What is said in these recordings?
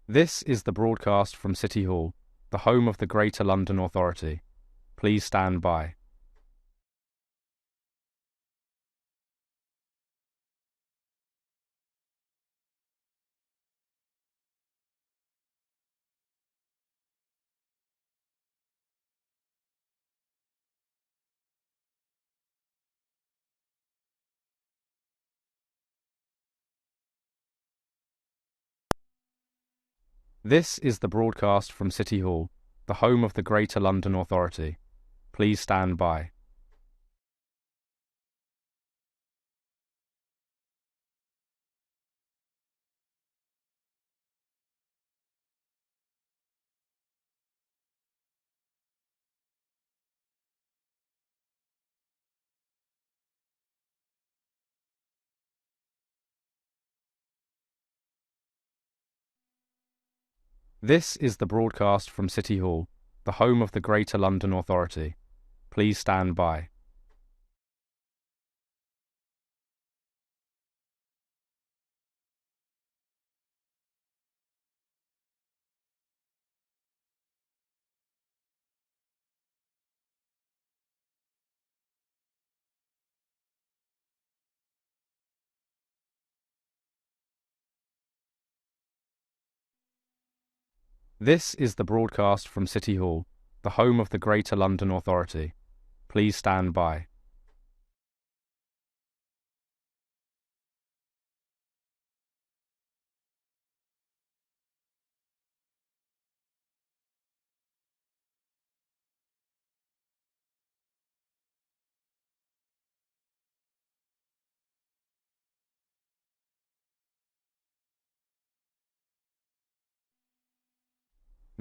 This is the broadcast from City Hall, the home of the Greater London Authority. Please stand by. This is the broadcast from City Hall, the home of the Greater London Authority. Please stand by. This is the broadcast from City Hall, the home of the Greater London Authority. Please stand by. This is the broadcast from City Hall, the home of the Greater London Authority. Please stand by.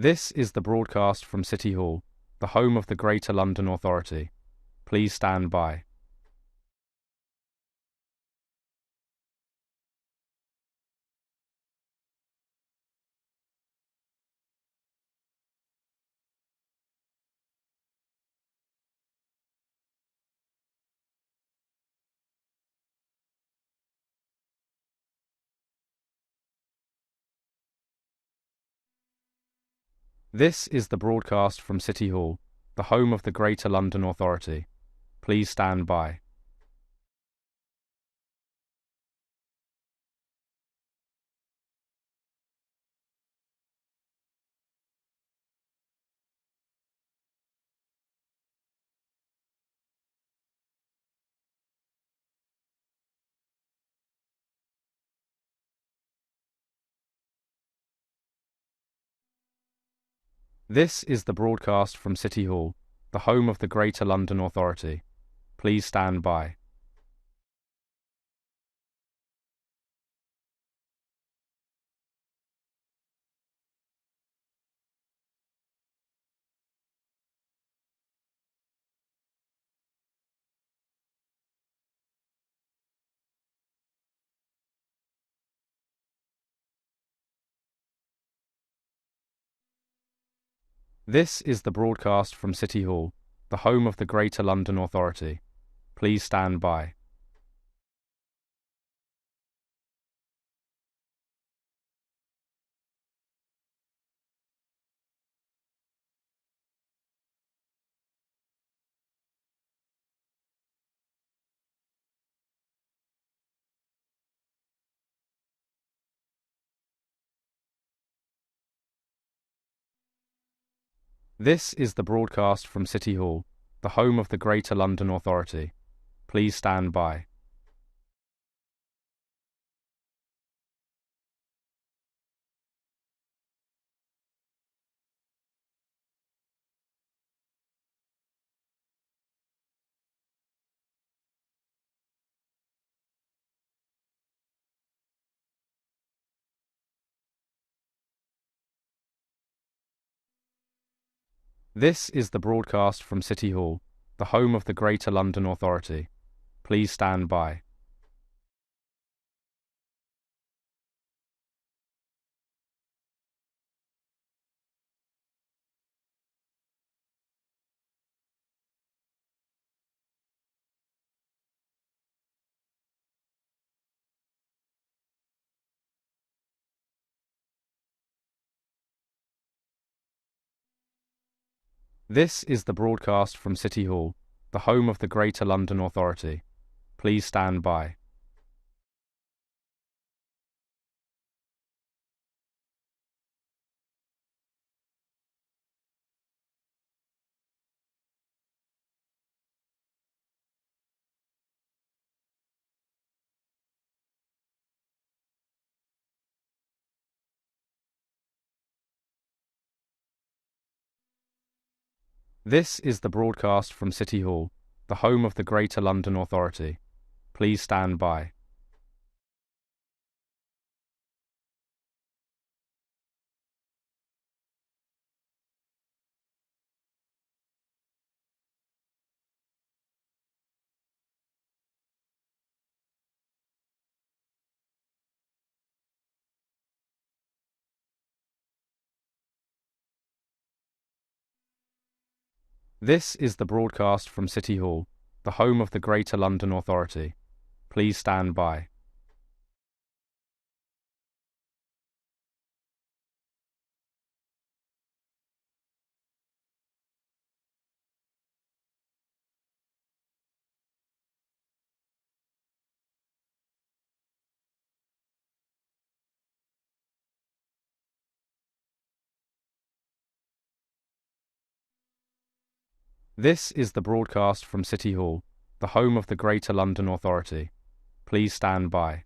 This is the broadcast from City Hall, the home of the Greater London Authority. Please stand by. This is the broadcast from City Hall, the home of the Greater London Authority. Please stand by. This is the broadcast from City Hall, the home of the Greater London Authority. Please stand by. This is the broadcast from City Hall, the home of the Greater London Authority. Please stand by. This is the broadcast from City Hall, the home of the Greater London Authority. Please stand by. This is the broadcast from City Hall, the home of the Greater London Authority. Please stand by. This is the broadcast from City Hall, the home of the Greater London Authority. Please stand by. This is the broadcast from City Hall, the home of the Greater London Authority. Please stand by. This is the broadcast from City Hall, the home of the Greater London Authority. Please stand by. This is the broadcast from City Hall, the home of the Greater London Authority. Please stand by.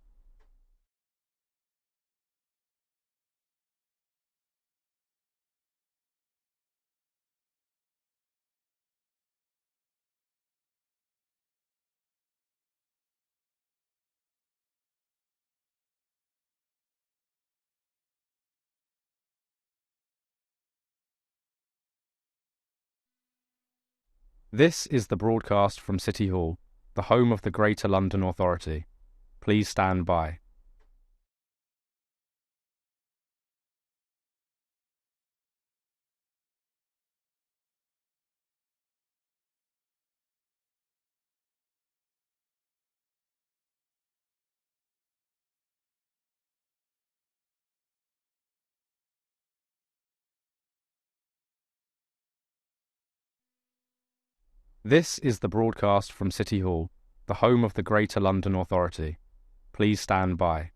This is the broadcast from City Hall, the home of the Greater London Authority. Please stand by. This is the broadcast from City Hall, the home of the Greater London Authority. Please stand by.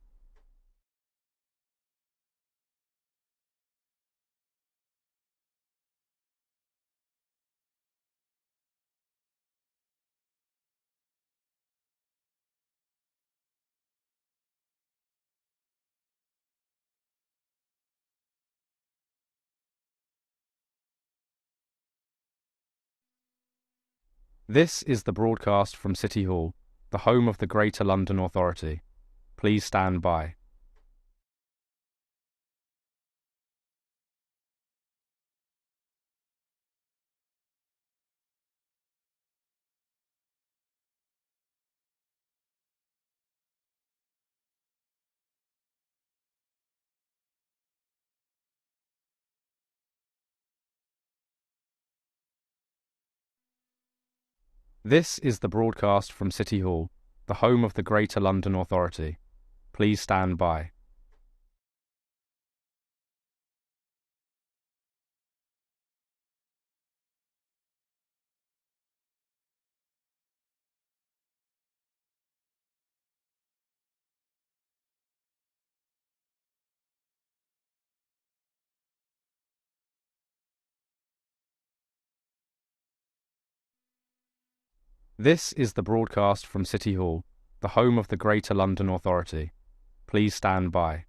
This is the broadcast from City Hall, the home of the Greater London Authority. Please stand by. This is the broadcast from City Hall, the home of the Greater London Authority. Please stand by. This is the broadcast from City Hall, the home of the Greater London Authority. Please stand by.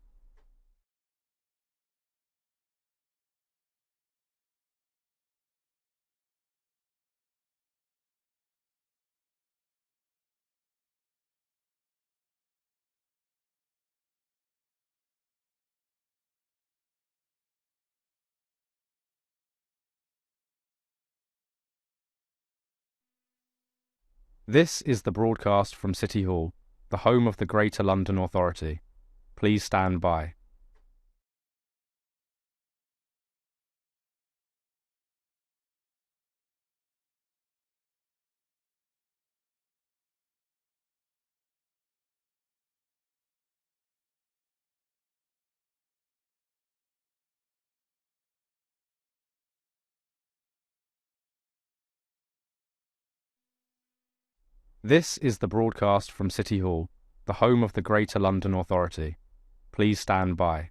This is the broadcast from City Hall, the home of the Greater London Authority. Please stand by. This is the broadcast from City Hall, the home of the Greater London Authority. Please stand by.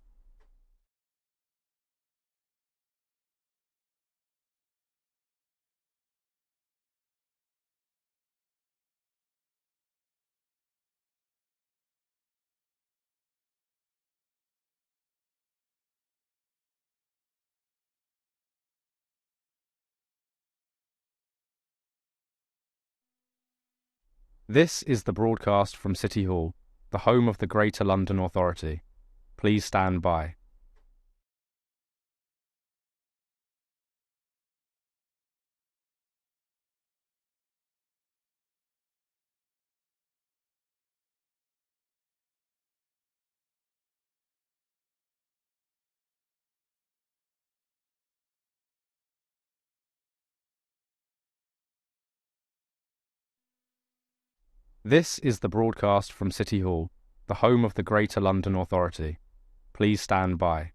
This is the broadcast from City Hall, the home of the Greater London Authority. Please stand by. This is the broadcast from City Hall, the home of the Greater London Authority. Please stand by.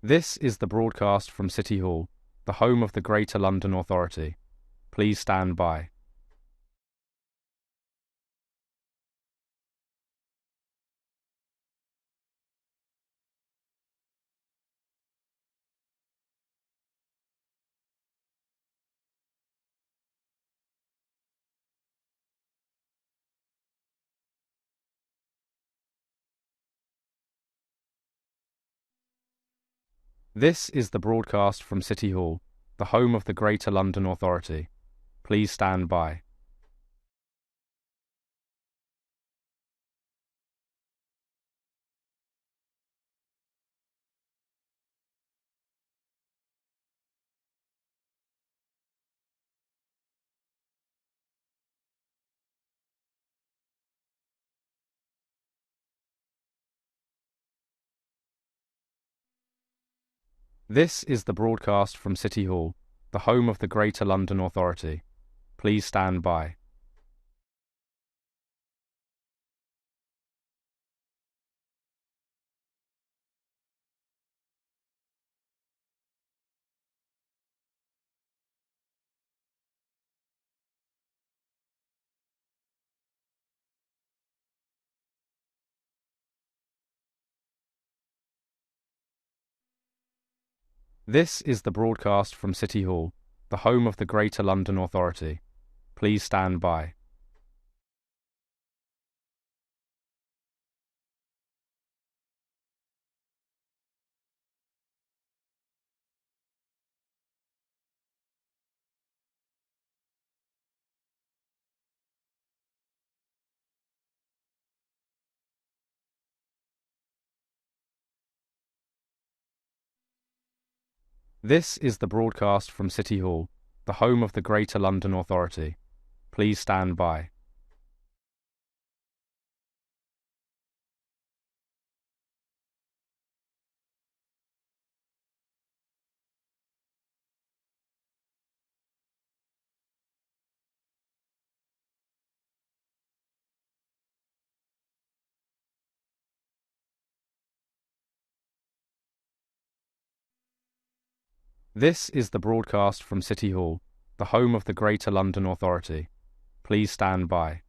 This is the broadcast from City Hall, the home of the Greater London Authority. Please stand by. This is the broadcast from City Hall, the home of the Greater London Authority. Please stand by. This is the broadcast from City Hall, the home of the Greater London Authority. Please stand by. This is the broadcast from City Hall, the home of the Greater London Authority. Please stand by. This is the broadcast from City Hall, the home of the Greater London Authority. Please stand by. This is the broadcast from City Hall, the home of the Greater London Authority. Please stand by.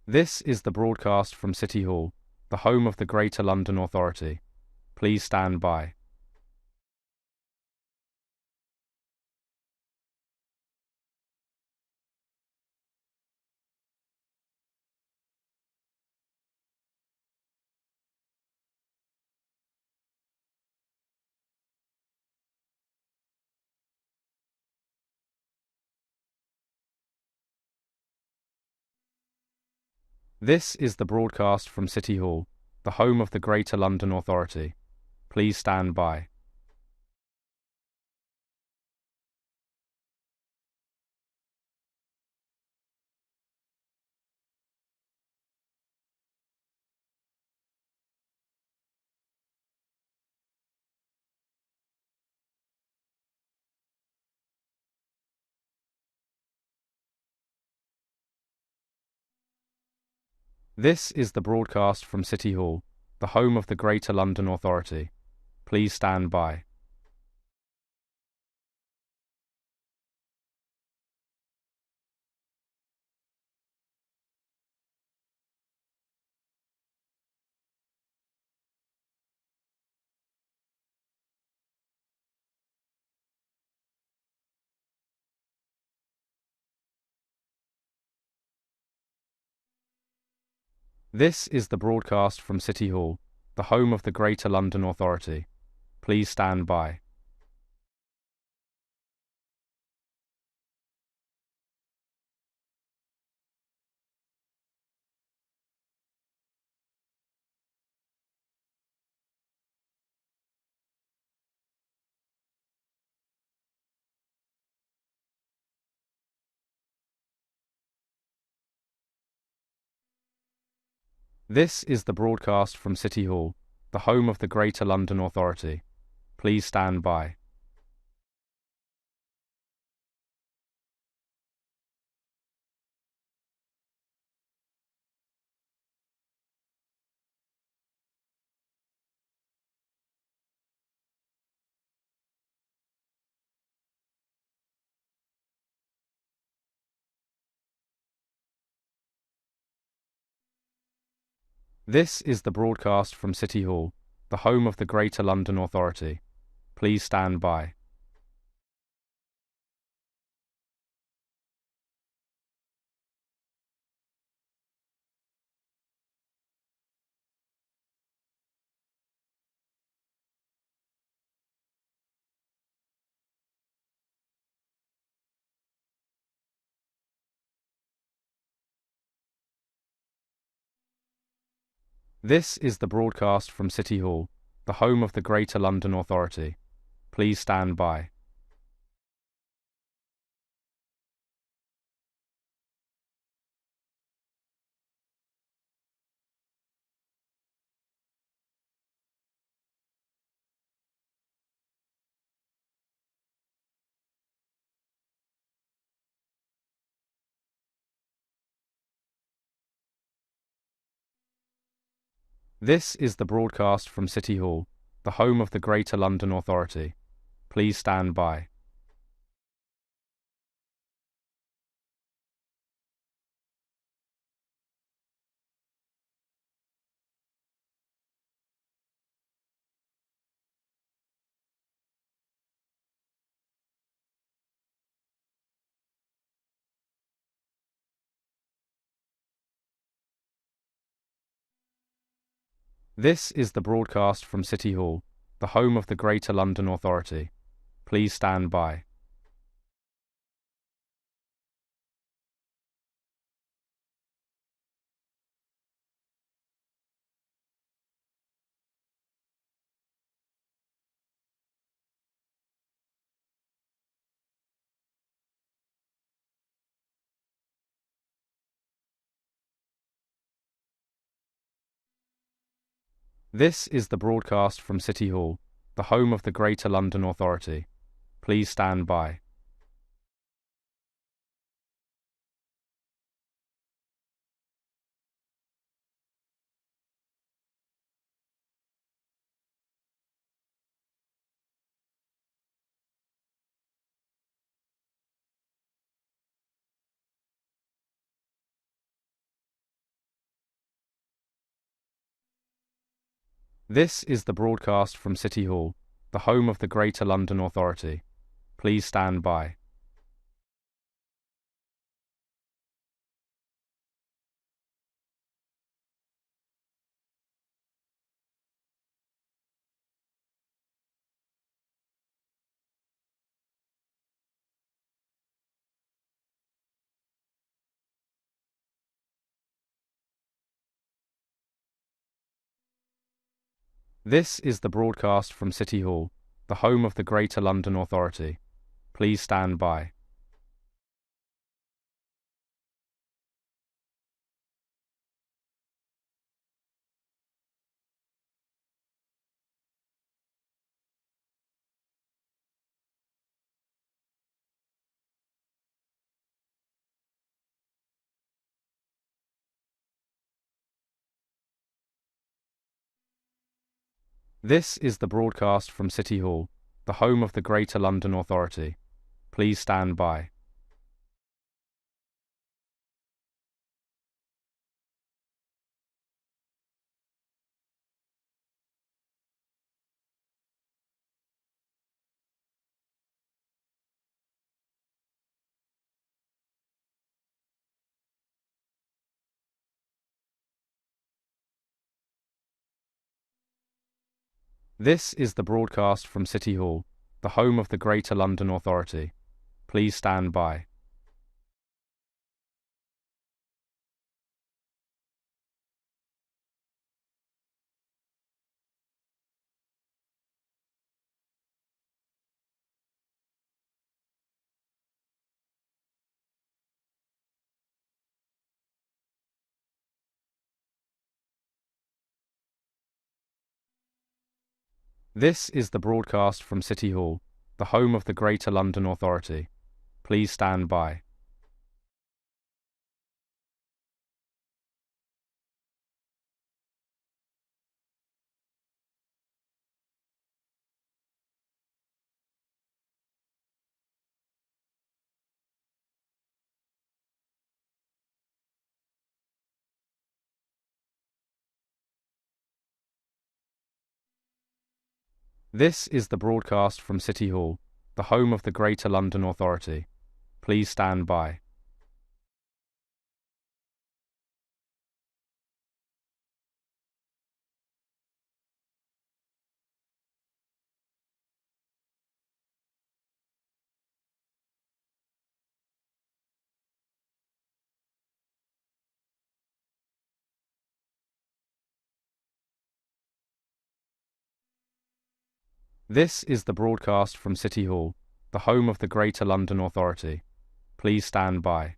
This is the broadcast from City Hall, the home of the Greater London Authority. Please stand by. This is the broadcast from City Hall, the home of the Greater London Authority. Please stand by. This is the broadcast from City Hall, the home of the Greater London Authority. Please stand by. This is the broadcast from City Hall, the home of the Greater London Authority. Please stand by. This is the broadcast from City Hall, the home of the Greater London Authority. Please stand by. This is the broadcast from City Hall, the home of the Greater London Authority. Please stand by. This is the broadcast from City Hall, the home of the Greater London Authority. Please stand by. This is the broadcast from City Hall, the home of the Greater London Authority. Please stand by. This is the broadcast from City Hall, the home of the Greater London Authority. Please stand by. This is the broadcast from City Hall, the home of the Greater London Authority. Please stand by. This is the broadcast from City Hall, the home of the Greater London Authority. Please stand by. This is the broadcast from City Hall, the home of the Greater London Authority. Please stand by. This is the broadcast from City Hall, the home of the Greater London Authority. Please stand by. This is the broadcast from City Hall, the home of the Greater London Authority. Please stand by. This is the broadcast from City Hall, the home of the Greater London Authority. Please stand by. This is the broadcast from City Hall, the home of the Greater London Authority. Please stand by. This is the broadcast from City Hall, the home of the Greater London Authority. Please stand by.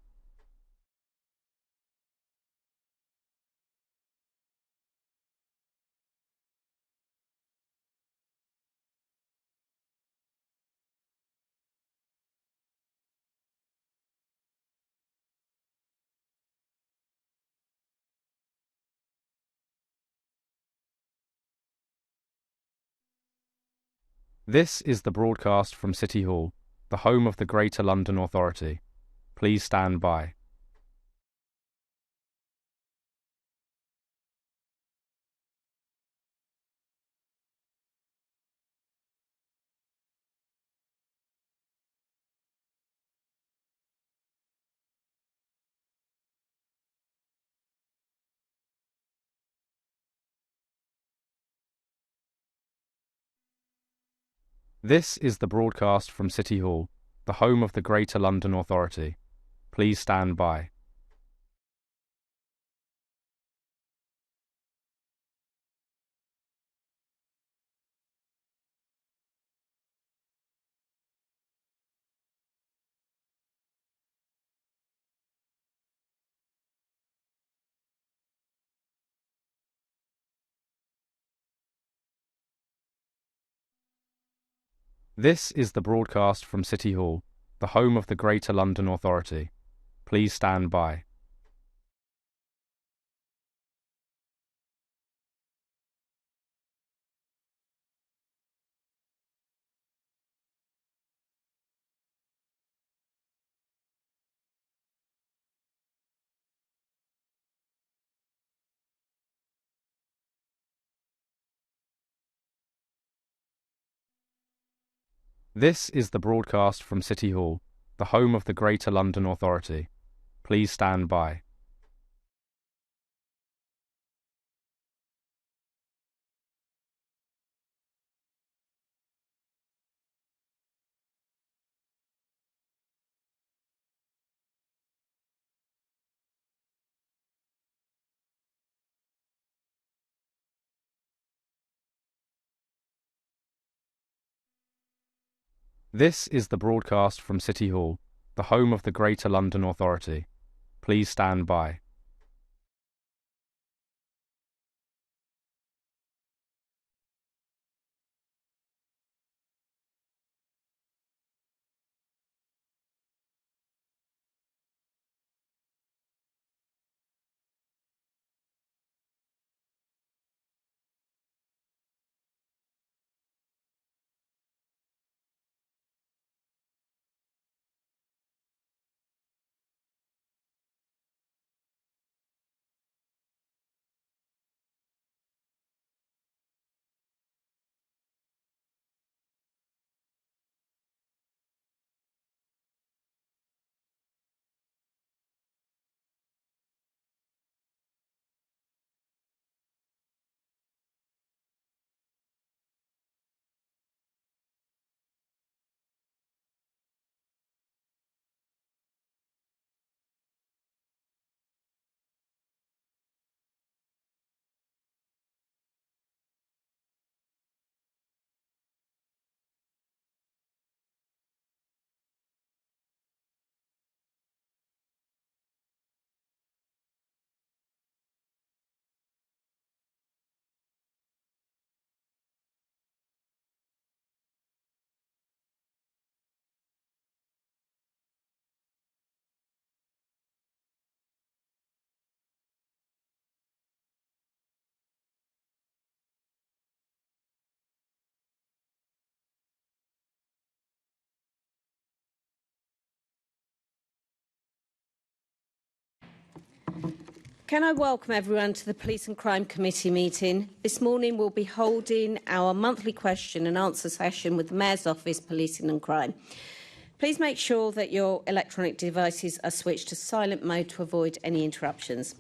This is the broadcast from City Hall, the home of the Greater London Authority. Please stand by. This is the broadcast from City Hall, the home of the Greater London Authority. Please stand by. This is the broadcast from City Hall, the home of the Greater London Authority. Please stand by. This is the broadcast from City Hall, the home of the Greater London Authority. Please stand by. This is the broadcast from City Hall, the home of the Greater London Authority. Please stand by. Can I welcome everyone to the Police and Crime Committee meeting? This morning we'll be holding our monthly question and answer session with the Mayor's Office, Policing and Crime. Please make sure that your electronic devices are switched to silent mode to avoid any interruptions.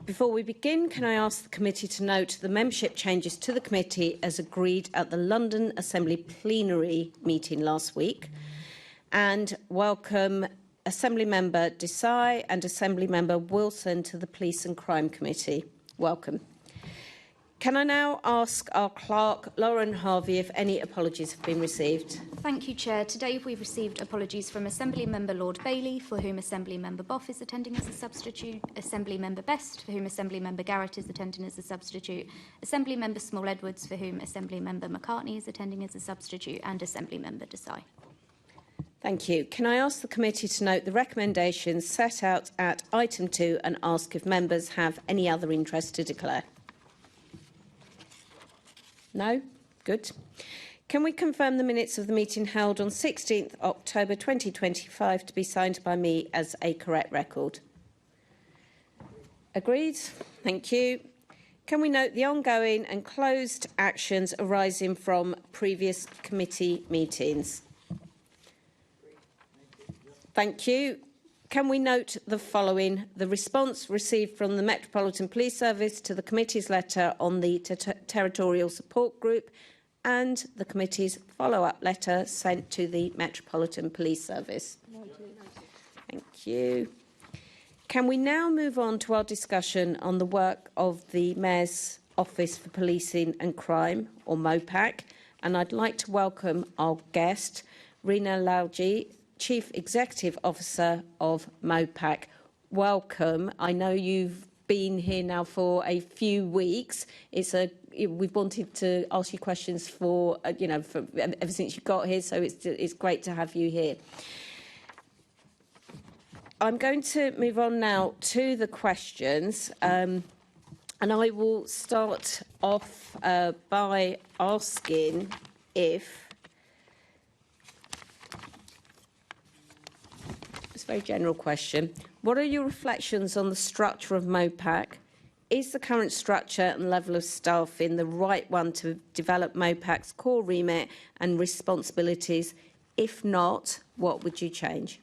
Before we begin, can I ask the committee to note the membership changes to the committee as agreed at the London Assembly plenary meeting last week, and welcome Assembly Member Desai and Assembly Member Wilson to the Police and Crime Committee. Welcome. Can I now ask our clerk, Lauren Harvey, if any apologies have been received? Thank you, Chair. Today we've received apologies from Assembly Member Lord Bailey, for whom Assembly Member Boff is attending as a substitute, Assembly Member Best, for whom Assembly Member Garrett is attending as a substitute, Assembly Member Small-Edwards, for whom Assembly Member McCartney is attending as a substitute, and Assembly Member Desai. Thank you. Can I ask the committee to note the recommendations set out at item 2 and ask if members have any other interest to declare? No? Good. Can we confirm the minutes of the meeting held on 16th October 2025 to be signed by me as a correct record? Agreed. Thank you. Can we note the ongoing and closed actions arising from previous committee meetings? Thank you. Can we note the following? The response received from the Metropolitan Police Service to the committee's letter on the Territorial Support Group and the committee's follow-up letter sent to the Metropolitan Police Service. Thank you. Can we now move on to our discussion on the work of the Mayor's Office for Policing and Crime, or MOPAC, and I'd like to welcome our guest, Rina Lalji, Chief Executive Officer of MOPAC. Welcome. I know you've been here now for a few weeks. We've wanted to ask you questions for ever since you got here, so it's great to have you here. I'm going to move on now to the questions, and I will start off by asking if. It's a very general question. What are your reflections on the structure of MOPAC? Is the current structure and level of staffing the right one to develop MOPAC's core remit and responsibilities? If not, what would you change?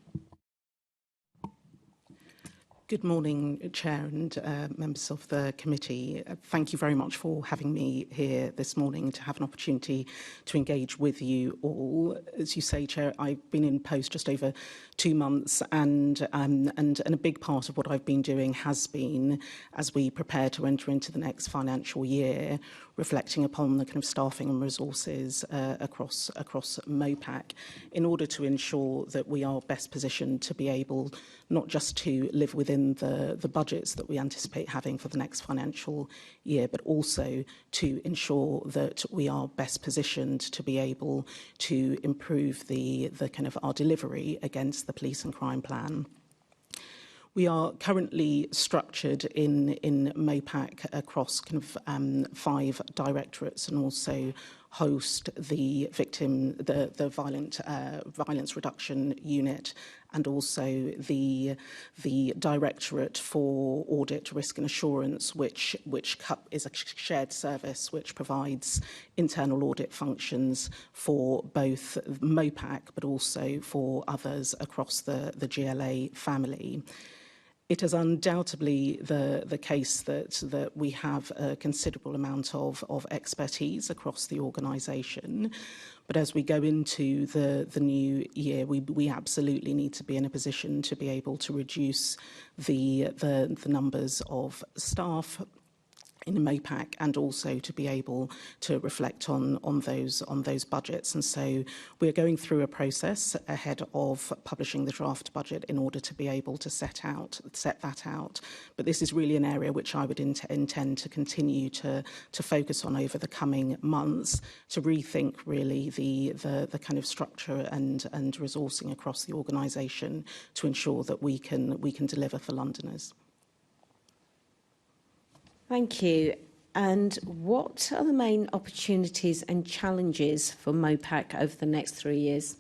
Good morning, Chair and members of the committee. Thank you very much for having me here this morning to have an opportunity to engage with you all. As you say, Chair, I've been in post just over 2 months, and a big part of what I've been doing has been, as we prepare to enter into the next financial year, reflecting upon the kind of staffing and resources across MOPAC, in order to ensure that we are best positioned to be able not just to live within the budgets that we anticipate having for the next financial year, but also to ensure that we are best positioned to be able to improve the kind of our delivery against the police and crime plan. We are currently structured in MOPAC across kind of 5 directorates, and also host the violence reduction unit, and also the Directorate for Audit, Risk and Assurance, which is a shared service which provides internal audit functions for both MOPAC but also for others across the GLA family. It is undoubtedly the case that we have a considerable amount of expertise across the organisation. But as we go into the new year, we absolutely need to be in a position to be able to reduce the numbers of staff in MOPAC, and also to be able to reflect on those budgets. And so we're going through a process ahead of publishing the draft budget in order to be able to set that out. But this is really an area which I would intend to continue to focus on over the coming months, to rethink really the kind of structure and resourcing across the organisation to ensure that we can deliver for Londoners. Thank you. And what are the main opportunities and challenges for MOPAC over the next 3 years?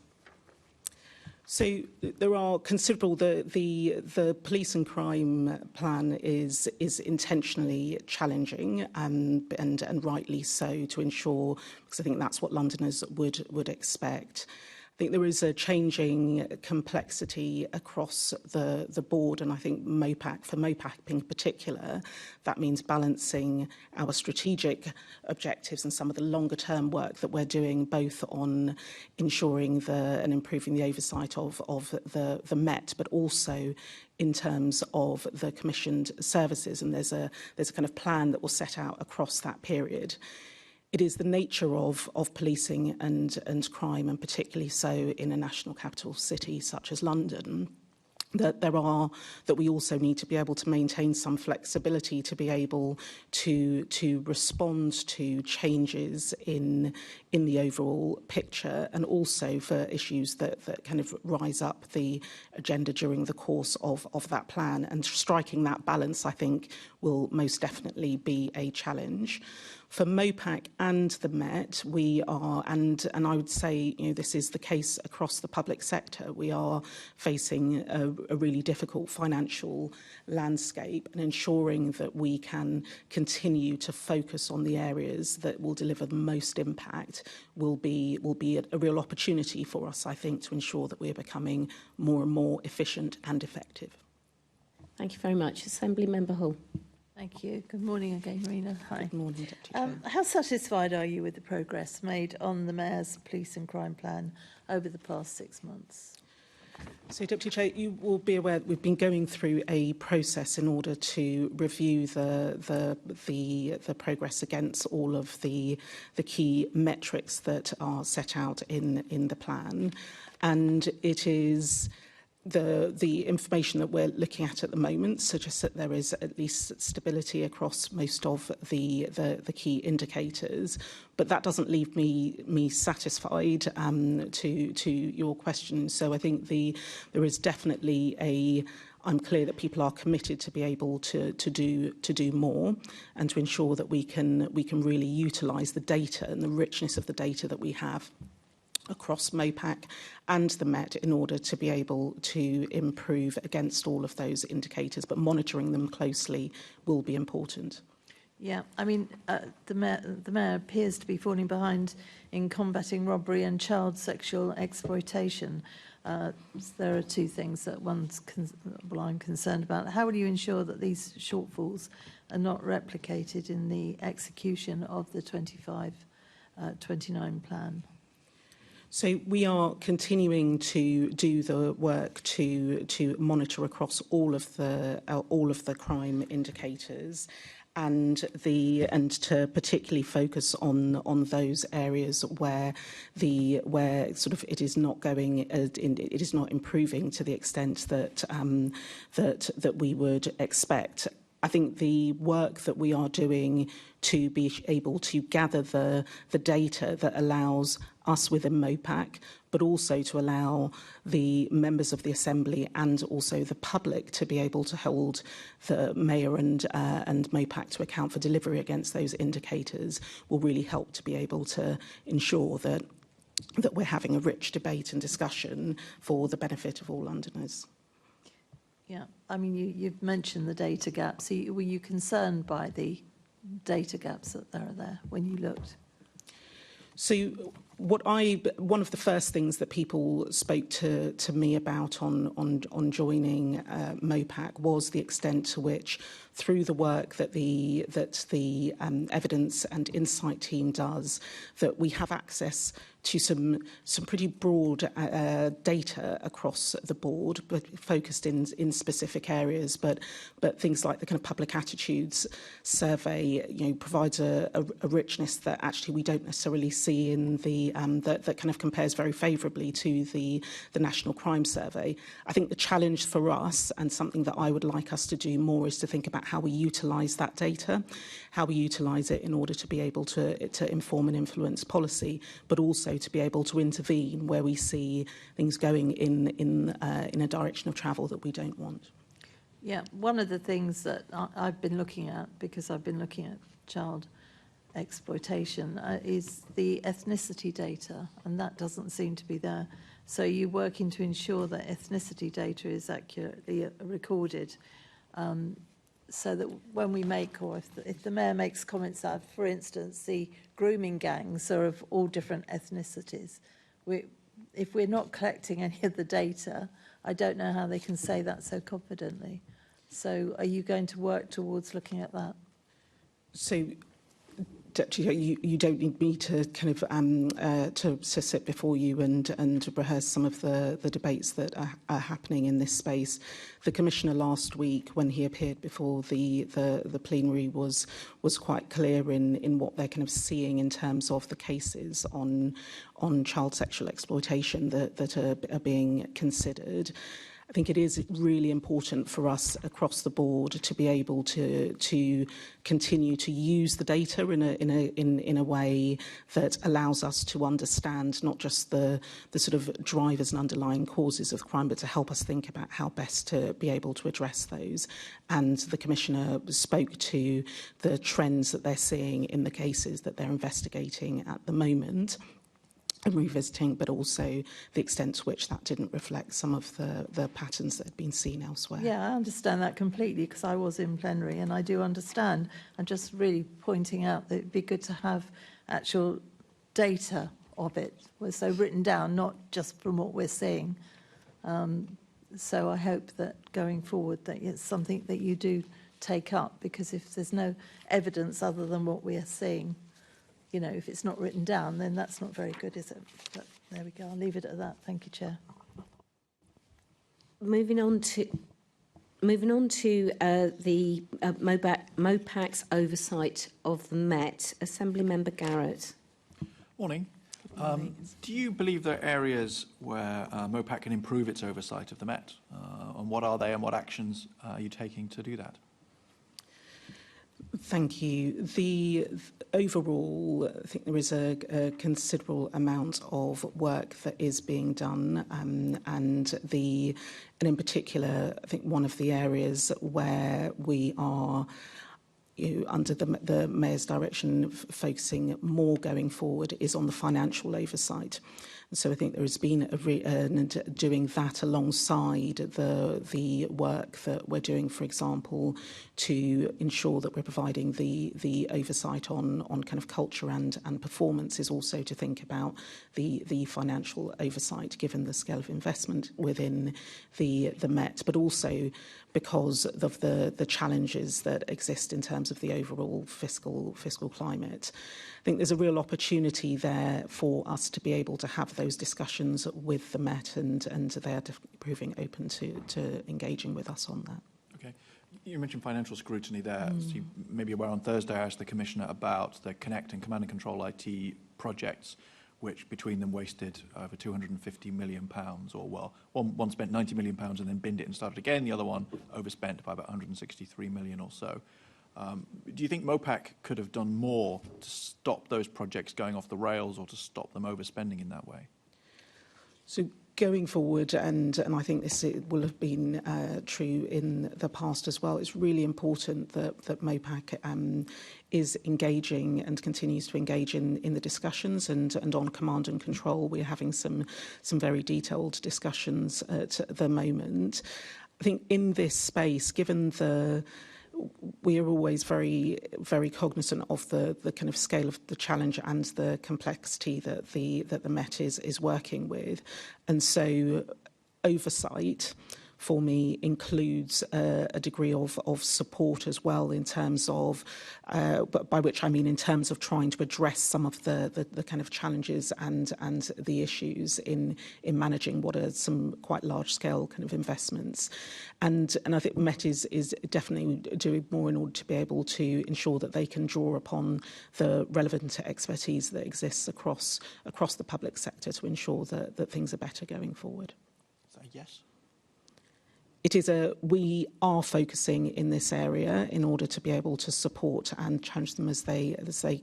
So there are considerable. The police and crime plan is intentionally challenging, and rightly so, to ensure, because I think that's what Londoners would expect. I think there is a changing complexity across the board, and I think for MOPAC in particular, that means balancing our strategic objectives and some of the longer term work that we're doing, both on ensuring and improving the oversight of the Met, but also in terms of the commissioned services. And there's a kind of plan that will set out across that period. It is the nature of policing and crime, and particularly so in a national capital city such as London, that we also need to be able to maintain some flexibility to be able to respond to changes in the overall picture, and also for issues that kind of rise up the agenda during the course of that plan. And striking that balance, I think, will most definitely be a challenge. For MOPAC and the Met, we are, and I would say, this is the case across the public sector, we are facing a really difficult financial landscape, and ensuring that we can continue to focus on the areas that will deliver the most impact will be a real opportunity for us, I think, to ensure that we're becoming more and more efficient and effective. Thank you very much. Assembly Member Hall. Thank you. Good morning again, Marina. Hi. Good morning, Deputy Chair. How satisfied are you with the progress made on the Mayor's police and crime plan over the past 6 months? So, Deputy Chair, you will be aware that we've been going through a process in order to review the progress against all of the key metrics that are set out in the plan, and it is the information that we're looking at the moment suggests that there is at least stability across most of the key indicators, but that doesn't leave me satisfied to your question. So I think there is definitely I'm clear that people are committed to be able to do more, and to ensure that we can really utilise the data and the richness of the data that we have across MOPAC and the Met in order to be able to improve against all of those indicators, but monitoring them closely will be important. Yeah, I mean, the Mayor appears to be falling behind in combating robbery and child sexual exploitation. There are two things that I'm concerned about. How will you ensure that these shortfalls are not replicated in the execution of the 25-29 plan? So we are continuing to do the work to monitor across all of the crime indicators, and to particularly focus on those areas where sort of it is not going it is not improving to the extent that that we would expect. I think the work that we are doing to be able to gather the data that allows us within MOPAC, but also to allow the members of the Assembly and also the public to be able to hold the Mayor and MOPAC to account for delivery against those indicators will really help to be able to ensure that we're having a rich debate and discussion for the benefit of all Londoners. Yeah, I mean, you've mentioned the data gaps. Were you concerned by the data gaps that are there when you looked? So one of the first things that people spoke to me about on joining MOPAC was the extent to which, through the work that the evidence and insight team does, that we have access to some pretty broad data across the board, but focused in specific areas. But things like the kind of public attitudes survey, provides a richness that actually we don't necessarily see in the that kind of compares very favourably to the National Crime Survey. I think the challenge for us, and something that I would like us to do more, is to think about how we utilise that data, how we utilise it in order to be able to inform and influence policy, but also to be able to intervene where we see things going in a direction of travel that we don't want. Yeah, one of the things that I've been looking at, because I've been looking at child exploitation, is the ethnicity data, and that doesn't seem to be there. So you're working to ensure that ethnicity data is accurately recorded, so that when we make, or if the Mayor makes comments that, for instance, the grooming gangs are of all different ethnicities, if we're not collecting any of the data, I don't know how they can say that so confidently. So are you going to work towards looking at that? So you don't need me to kind of to sit before you and rehearse some of the debates that are happening in this space. The Commissioner last week, when he appeared before the plenary, was quite clear in what they're kind of seeing in terms of the cases on child sexual exploitation that are being considered. I think it is really important for us across the board to be able to continue to use the data in a way that allows us to understand not just the sort of drivers and underlying causes of crime, but to help us think about how best to be able to address those. And the Commissioner spoke to the trends that they're seeing in the cases that they're investigating at the moment and revisiting, but also the extent to which that didn't reflect some of the patterns that had been seen elsewhere. Yeah, I understand that completely, because I was in plenary and I do understand. I'm just really pointing out that it'd be good to have actual data of it, so written down, not just from what we're seeing. So I hope that going forward that it's something that you do take up, because if there's no evidence other than what we are seeing, if it's not written down, then that's not very good, is it? But there we go. I'll leave it at that. Thank you, Chair. Moving on to the MOPAC's oversight of the Met. Assembly Member Garrett. Morning. Do you believe there are areas where MOPAC can improve its oversight of the Met? And what are they, and what actions are you taking to do that? Thank you. Overall, I think there is a considerable amount of work that is being done, and in particular, I think one of the areas where we are, under the Mayor's direction, focusing more going forward is on the financial oversight. So I think there has been doing that alongside the work that we're doing, for example, to ensure that we're providing the oversight on kind of culture and performance, is also to think about the financial oversight, given the scale of investment within the Met, but also because of the challenges that exist in terms of the overall fiscal climate. I think there's a real opportunity there for us to be able to have those discussions with the Met, and they are proving open to engaging with us on that. Okay. You mentioned financial scrutiny there. So you may be aware on Thursday I asked the Commissioner about the Connect and Command and Control IT projects, which between them wasted over £250 million, or well, one spent £90 million and then binned it and started again. The other one overspent by about £163 million or so. Do you think MOPAC could have done more to stop those projects going off the rails or to stop them overspending in that way? So going forward, and I think this will have been true in the past as well, it's really important that MOPAC is engaging and continues to engage in the discussions, and on command and control. We're having some very detailed discussions at the moment. I think in this space, given we are always very, very cognizant of the kind of scale of the challenge and the complexity that the Met is working with, and so oversight for me includes a degree of support as well, in terms of, but by which I mean in terms of trying to address some of the kind of challenges and the issues in managing what are some quite large scale kind of investments. And I think Met is definitely doing more in order to be able to ensure that they can draw upon the relevant expertise that exists across the public sector to ensure that things are better going forward. Is that a yes? We are focusing in this area in order to be able to support and challenge them as they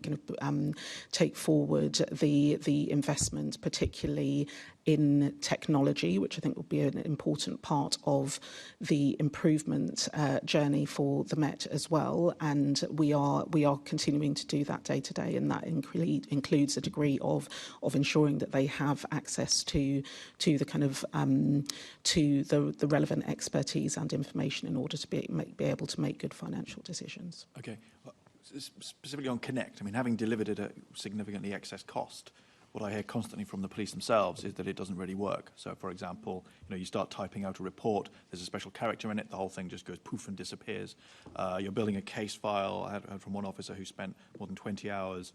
kind of take forward the investment, particularly in technology, which I think will be an important part of the improvement journey for the Met as well. And we are continuing to do that day to day, and that includes a degree of ensuring that they have access to the kind of to the relevant expertise and information in order to be able to make good financial decisions. Okay. Specifically on Connect, I mean, having delivered it at significantly excess cost, what I hear constantly from the police themselves is that it doesn't really work. So, for example, you start typing out a report, there's a special character in it, the whole thing just goes poof and disappears. You're building a case file. I heard from one officer who spent more than 20 hours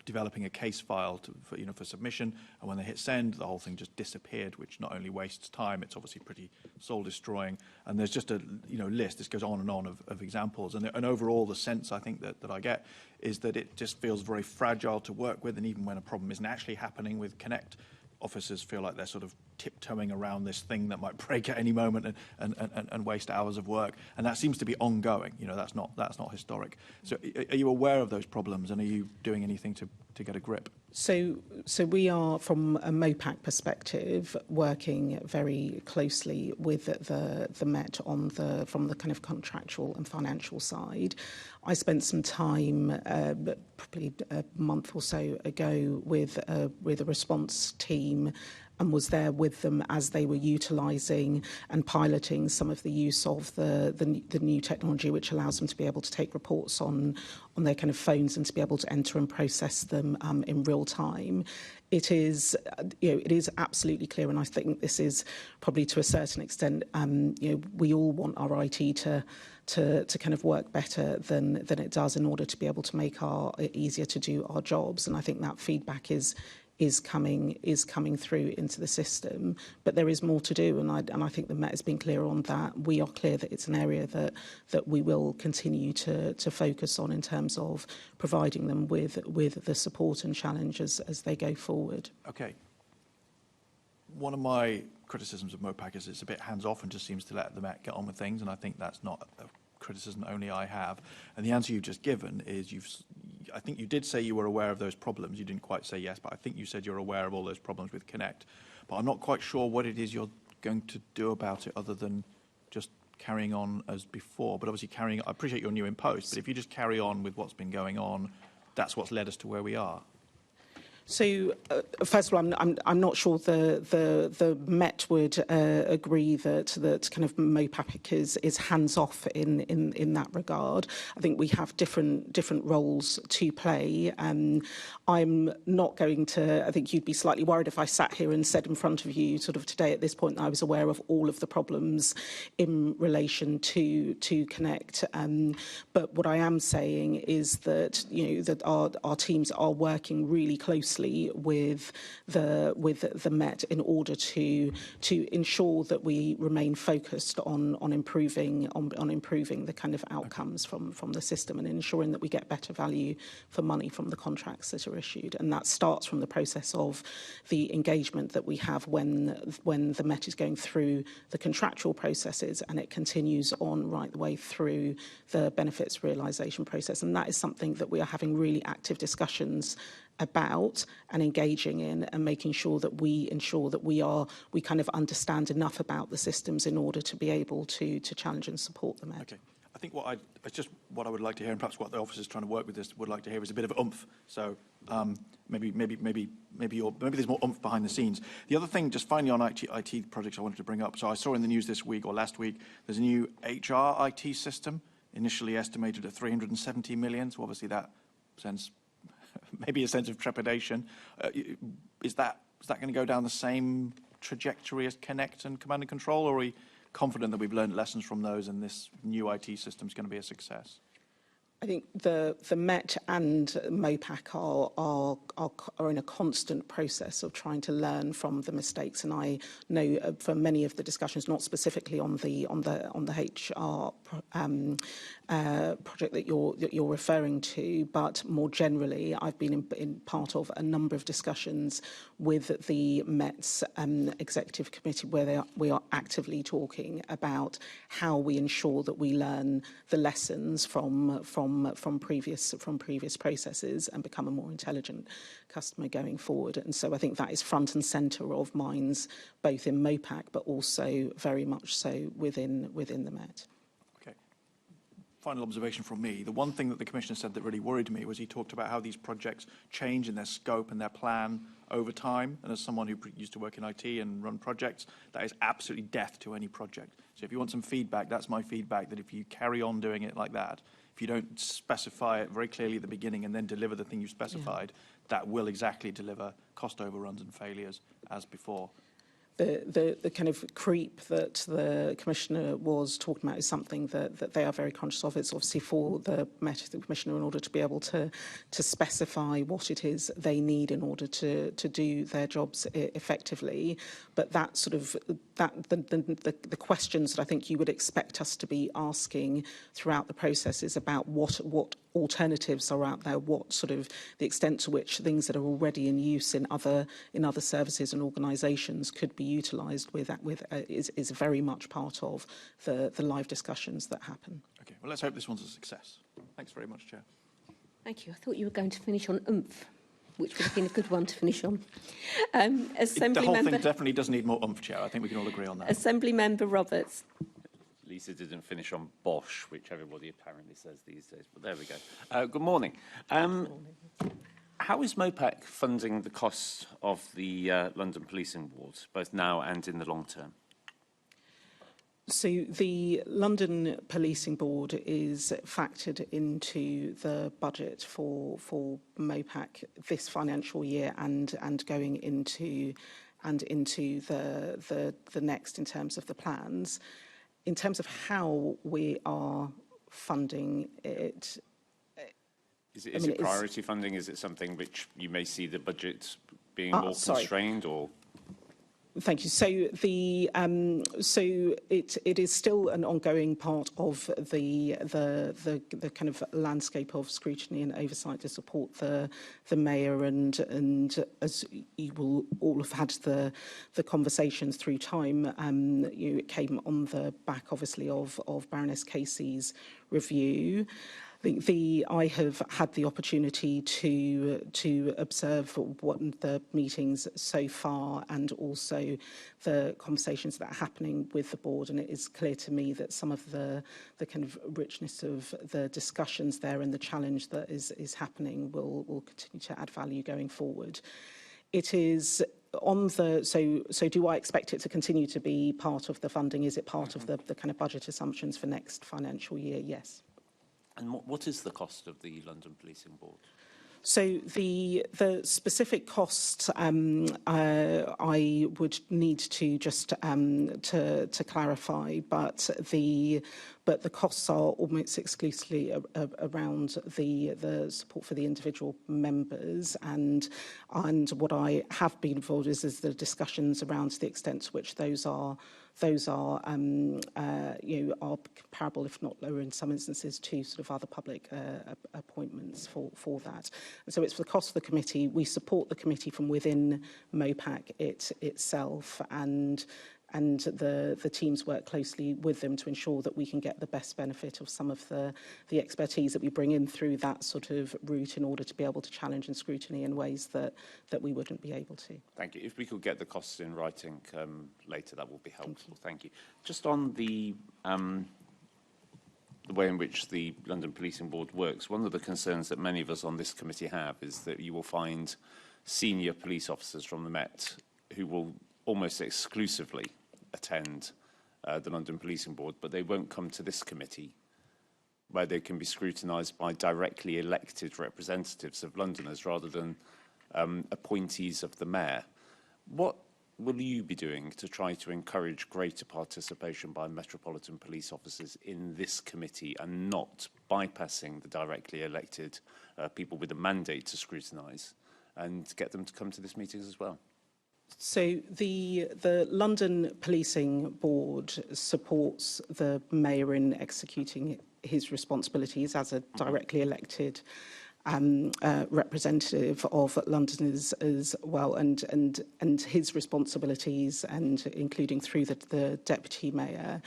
developing a case file for submission, and when they hit send, the whole thing just disappeared, which not only wastes time, it's obviously pretty soul destroying. And there's just a list. This goes on and on of examples, and overall the sense I think that I get is that it just feels very fragile to work with, and even when a problem isn't actually happening with Connect, officers feel like they're sort of tiptoeing around this thing that might break at any moment and waste hours of work, and that seems to be ongoing. That's not historic. So are you aware of those problems, and are you doing anything to get a grip? So we are, from a MOPAC perspective, working very closely with the Met from the kind of contractual and financial side. I spent some time, probably a month or so ago, with a response team, and was there with them as they were utilising and piloting some of the use of the new technology, which allows them to be able to take reports on their kind of phones and to be able to enter and process them in real time. It is absolutely clear, and I think this is probably to a certain extent, we all want our IT to kind of work better than it does in order to be able to make it easier to do our jobs. And I think that feedback is coming through into the system, but there is more to do, and I think the Met has been clear on that. We are clear that it's an area that we will continue to focus on in terms of providing them with the support and challenges as they go forward. Okay. One of my criticisms of MOPAC is it's a bit hands-off and just seems to let the Met get on with things, and I think that's not a criticism only I have. And the answer you've just given is I think you did say you were aware of those problems. You didn't quite say yes, but I think you said you're aware of all those problems with Connect. But I'm not quite sure what it is you're going to do about it other than just carrying on as before. But obviously I appreciate you're new in post, but if you just carry on with what's been going on, that's what's led us to where we are. So, first of all, I'm not sure the Met would agree that kind of MOPAC is hands off in that regard. I think we have different roles to play. I'm not going to. I think you'd be slightly worried if I sat here and said in front of you, sort of today at this point, that I was aware of all of the problems in relation to Connect. But what I am saying is that that our teams are working really closely closely with the Met in order to ensure that we remain focused on improving the kind of outcomes from the system and ensuring that we get better value for money from the contracts that are issued. And that starts from the process of the engagement that we have when the Met is going through the contractual processes, and it continues on right the way through the benefits realisation process. And that is something that we are having really active discussions about and engaging in, and making sure that we ensure that we kind of understand enough about the systems in order to be able to challenge and support the Met. Okay. I think what I would like to hear, and perhaps what the officers trying to work with this would like to hear, is a bit of oomph. So maybe there's more oomph behind the scenes. The other thing, just finally on IT projects, I wanted to bring up. So I saw in the news this week or last week, there's a new HR IT system, initially estimated at 370 million. So obviously that sends maybe a sense of trepidation. Is that going to go down the same trajectory as Connect and Command and Control, or are we confident that we've learned lessons from those and this new IT system is going to be a success? I think the Met and MOPAC are in a constant process of trying to learn from the mistakes, and I know for many of the discussions, not specifically on the HR project that you're referring to, but more generally, I've been in part of a number of discussions with the Met's executive committee where we are actively talking about how we ensure that we learn the lessons from previous processes and become a more intelligent customer going forward. And so I think that is front and centre of minds, both in MOPAC but also very much so within the Met. Okay. Final observation from me. The one thing that the Commissioner said that really worried me was he talked about how these projects change in their scope and their plan over time. And as someone who used to work in IT and run projects, that is absolutely death to any project. So if you want some feedback, that's my feedback, that if you carry on doing it like that, if you don't specify it very clearly at the beginning and then deliver the thing you specified, that will exactly deliver cost overruns and failures as before. The kind of creep that the Commissioner was talking about is something that they are very conscious of. It's obviously for the Met, the Commissioner, in order to be able to specify what it is they need in order to do their jobs effectively. But that sort of the questions that I think you would expect us to be asking throughout the process is about what alternatives are out there, what sort of the extent to which things that are already in use in other services and organisations could be utilised is very much part of the live discussions that happen. Okay, well, let's hope this one's a success. Thanks very much, Chair. Thank you. I thought you were going to finish on oomph, which would have been a good one to finish on. The whole thing definitely does need more oomph, Chair. I think we can all agree on that. Assembly Member Roberts. Lisa didn't finish on Bosch, which everybody apparently says these days, but there we go. Good morning. How is MOPAC funding the costs of the London Policing Board, both now and in the long term? So the London Policing Board is factored into the budget for MOPAC this financial year and going into the next in terms of the plans. In terms of how we are funding it, is it priority funding? Is it something which you may see the budget being more constrained, or? Thank you. So it is still an ongoing part of the kind of landscape of scrutiny and oversight to support the mayor, and as you will all have had the conversations through time, it came on the back obviously of Baroness Casey's review. I have had the opportunity to observe what the meetings so far and also the conversations that are happening with the board, and it is clear to me that some of the kind of richness of the discussions there and the challenge that is happening will continue to add value going forward. It is on the so do I expect it to continue to be part of the funding? Is it part of the kind of budget assumptions for next financial year? Yes. And what is the cost of the London Policing Board? So the specific costs I would need to just to clarify, but the costs are almost exclusively around the support for the individual members, and what I have been involved is the discussions around the extent to which those are are comparable, if not lower in some instances, to sort of other public appointments for that. And so it's for the cost of the committee. We support the committee from within MOPAC itself, and the teams work closely with them to ensure that we can get the best benefit of some of the expertise that we bring in through that sort of route in order to be able to challenge and scrutiny in ways that we wouldn't be able to. Thank you. If we could get the costs in writing later, that would be helpful. Thank you. Just on the way in which the London Policing Board works, one of the concerns that many of us on this committee have is that you will find senior police officers from the Met who will almost exclusively attend the London Policing Board, but they won't come to this committee where they can be scrutinised by directly elected representatives of Londoners rather than appointees of the Mayor. What will you be doing to try to encourage greater participation by Metropolitan Police officers in this committee and not bypassing the directly elected people with a mandate to scrutinise and get them to come to this meeting as well? So the London Policing Board supports the Mayor in executing his responsibilities as a directly elected representative of Londoners as well, and his responsibilities, and including through the Deputy Mayor.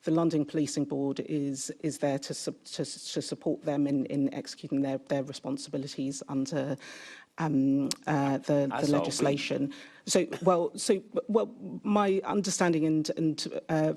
The London Policing Board is there to support them in executing their responsibilities under the legislation. So my understanding and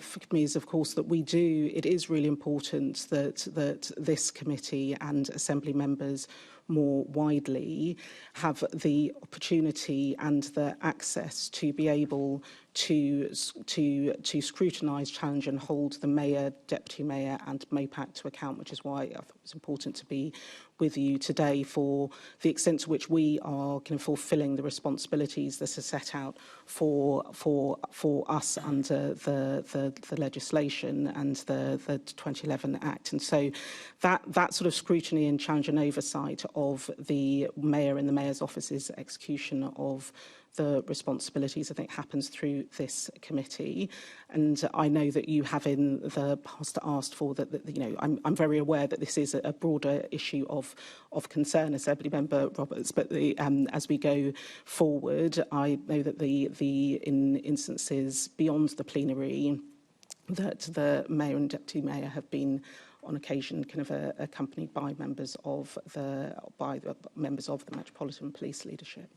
for me is, of course, that it is really important that this committee and Assembly members more widely have the opportunity and the access to be able to scrutinise, challenge and hold the Mayor, Deputy Mayor and MOPAC to account, which is why I thought it was important to be with you today for the extent to which we are kind of fulfilling the responsibilities that are set out for us under the legislation and the 2011 Act. And so that sort of scrutiny and challenge and oversight of the Mayor and the Mayor's office's execution of the responsibilities, I think, happens through this committee. And I know that you have in the past asked for that, I'm very aware that this is a broader issue of concern, Assembly Member Roberts, but as we go forward, I know that in instances beyond the plenary, that the Mayor and Deputy Mayor have been on occasion kind of accompanied by members of the Metropolitan Police leadership.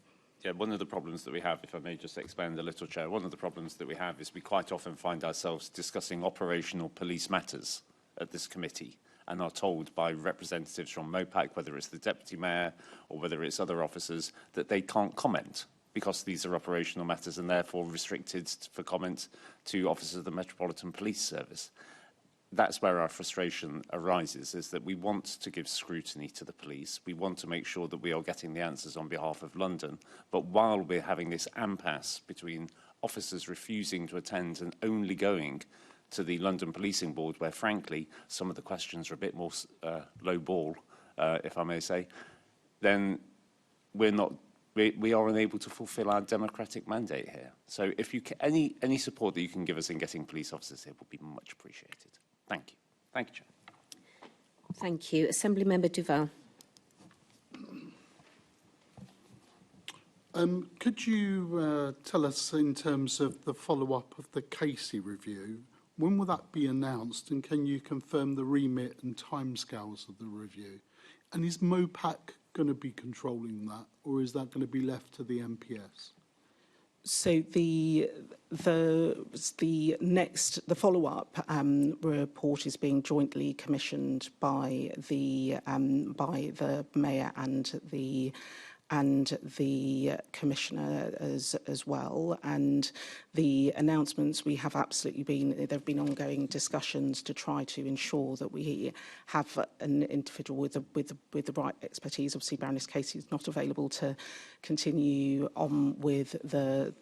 Yeah, one of the problems that we have, if I may just expand a little, Chair, one of the problems that we have is we quite often find ourselves discussing operational police matters at this committee and are told by representatives from MOPAC, whether it's the Deputy Mayor or whether it's other officers, that they can't comment because these are operational matters and therefore restricted for comment to officers of the Metropolitan Police Service. That's where our frustration arises, is that we want to give scrutiny to the police. We want to make sure that we are getting the answers on behalf of London. But while we're having this impasse between officers refusing to attend and only going to the London Policing Board, where, frankly, some of the questions are a bit more low ball, if I may say, then we are unable to fulfil our democratic mandate here. So if you can, any support that you can give us in getting police officers here will be much appreciated. Thank you. Thank you, Chair. Thank you. Assembly Member Duval. Could you tell us, in terms of the follow-up of the Casey review, when will that be announced, and can you confirm the remit and timescales of the review? And is MOPAC going to be controlling that, or is that going to be left to the MPS? So the follow-up report is being jointly commissioned by the Mayor and the and the Commissioner as well. And the announcements, we have absolutely been, there have been ongoing discussions to try to ensure that we have an individual with the right expertise. Obviously, Baroness Casey is not available to continue on with the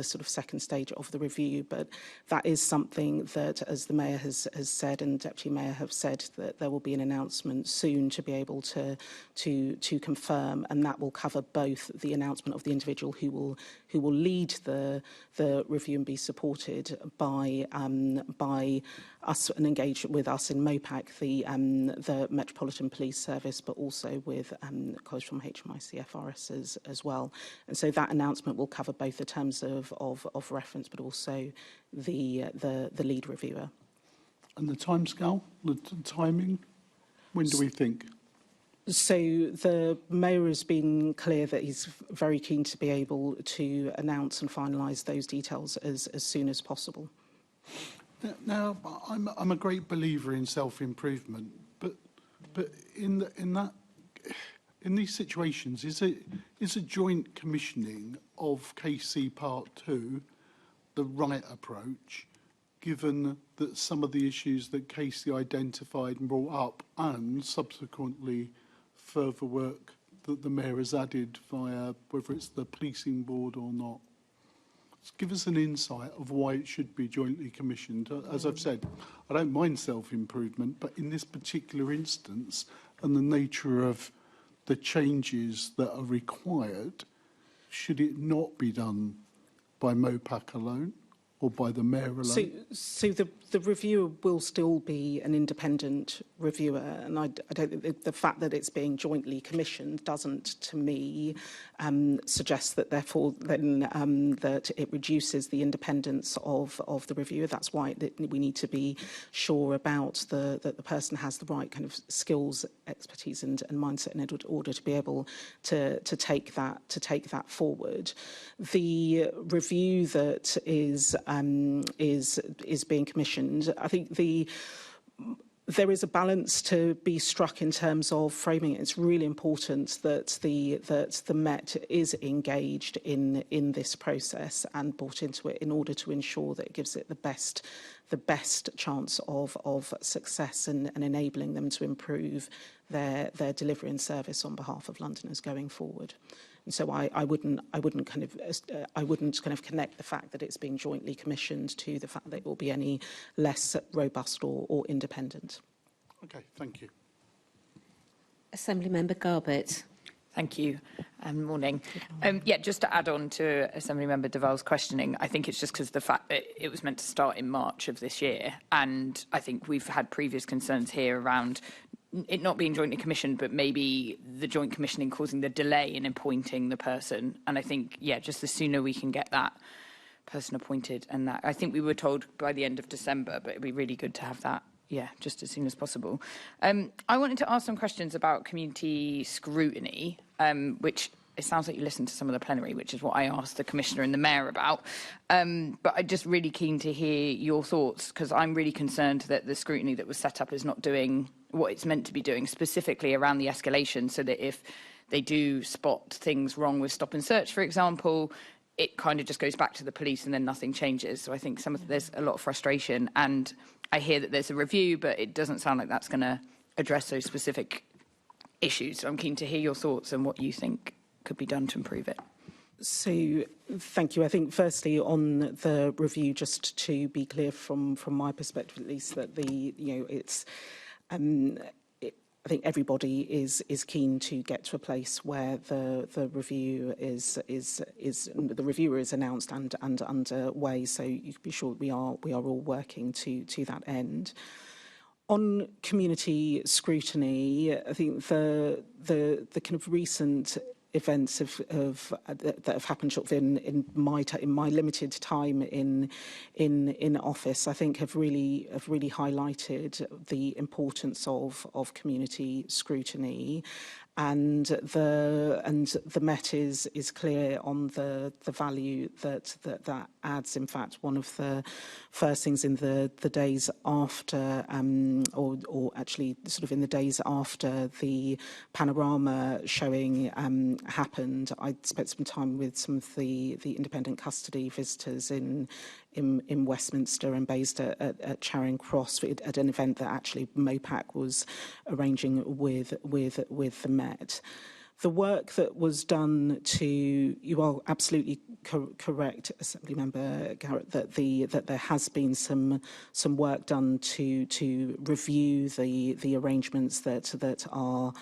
sort of second stage of the review, but that is something that, as the Mayor has said and Deputy Mayor have said, that there will be an announcement soon to be able to confirm, and that will cover both the announcement of the individual who will lead the review and be supported by us and engage with us in MOPAC, the Metropolitan Police Service, but also with colleagues from HMICFRS as well. And so that announcement will cover both the terms of reference, but also the lead reviewer. And the timescale, the timing, when do we think? So the Mayor has been clear that he's very keen to be able to announce and finalise those details as soon as possible. Now, I'm a great believer in self-improvement, but in these situations, is a joint commissioning of KC Part 2 the right approach, given that some of the issues that Casey identified and brought up, and subsequently further work that the Mayor has added via whether it's the policing board or not? Just give us an insight of why it should be jointly commissioned. As I've said, I don't mind self-improvement, but in this particular instance and the nature of the changes that are required, should it not be done by MOPAC alone or by the Mayor alone? So the reviewer will still be an independent reviewer, and I don't think the fact that it's being jointly commissioned doesn't, to me, suggest that therefore then that it reduces the independence of the reviewer. That's why we need to be sure about that the person has the right kind of skills, expertise, and mindset in order to be able to take that forward. The review that is being commissioned, I think there is a balance to be struck in terms of framing it. It's really important that the Met is engaged in this process and brought into it in order to ensure that it gives it the best chance of success and enabling them to improve their delivery and service on behalf of Londoners going forward. And so I wouldn't kind of connect the fact that it's being jointly commissioned to the fact that it will be any less robust or independent. Okay, thank you. Assemblymember Garbett. Thank you. Morning. Yeah, just to add on to Assemblymember Deval's questioning, I think it's just because of the fact that it was meant to start in March of this year, and I think we've had previous concerns here around it not being jointly commissioned, but maybe the joint commissioning causing the delay in appointing the person. And I think, yeah, just the sooner we can get that person appointed, and that, I think we were told by the end of December, but it'd be really good to have that, yeah, just as soon as possible. I wanted to ask some questions about community scrutiny, which it sounds like you listened to some of the plenary, which is what I asked the Commissioner and the Mayor about. But I'm just really keen to hear your thoughts, because I'm really concerned that the scrutiny that was set up is not doing what it's meant to be doing, specifically around the escalation, so that if they do spot things wrong with stop and search, for example, it kind of just goes back to the police and then nothing changes. So I think there's a lot of frustration, and I hear that there's a review, but it doesn't sound like that's going to address those specific issues. So I'm keen to hear your thoughts and what you think could be done to improve it. So, thank you. I think, firstly, on the review, just to be clear from my perspective, at least, that it's. I think everybody is keen to get to a place where the review is the reviewer is announced and underway. So you can be sure we are all working to that end. On community scrutiny, I think the kind of recent events that have happened sort of in my limited time in office, I think have really highlighted the importance of community scrutiny, And the Met is clear on the value that adds. In fact, one of the first things in the days after, or actually sort of in the days after the panorama showing happened, I spent some time with some of the independent custody visitors in Westminster and based at Charing Cross at an event that actually MOPAC was arranging with the Met. The work that was done you are absolutely correct, Assembly Member Garrett, that there has been some work done to review the arrangements that are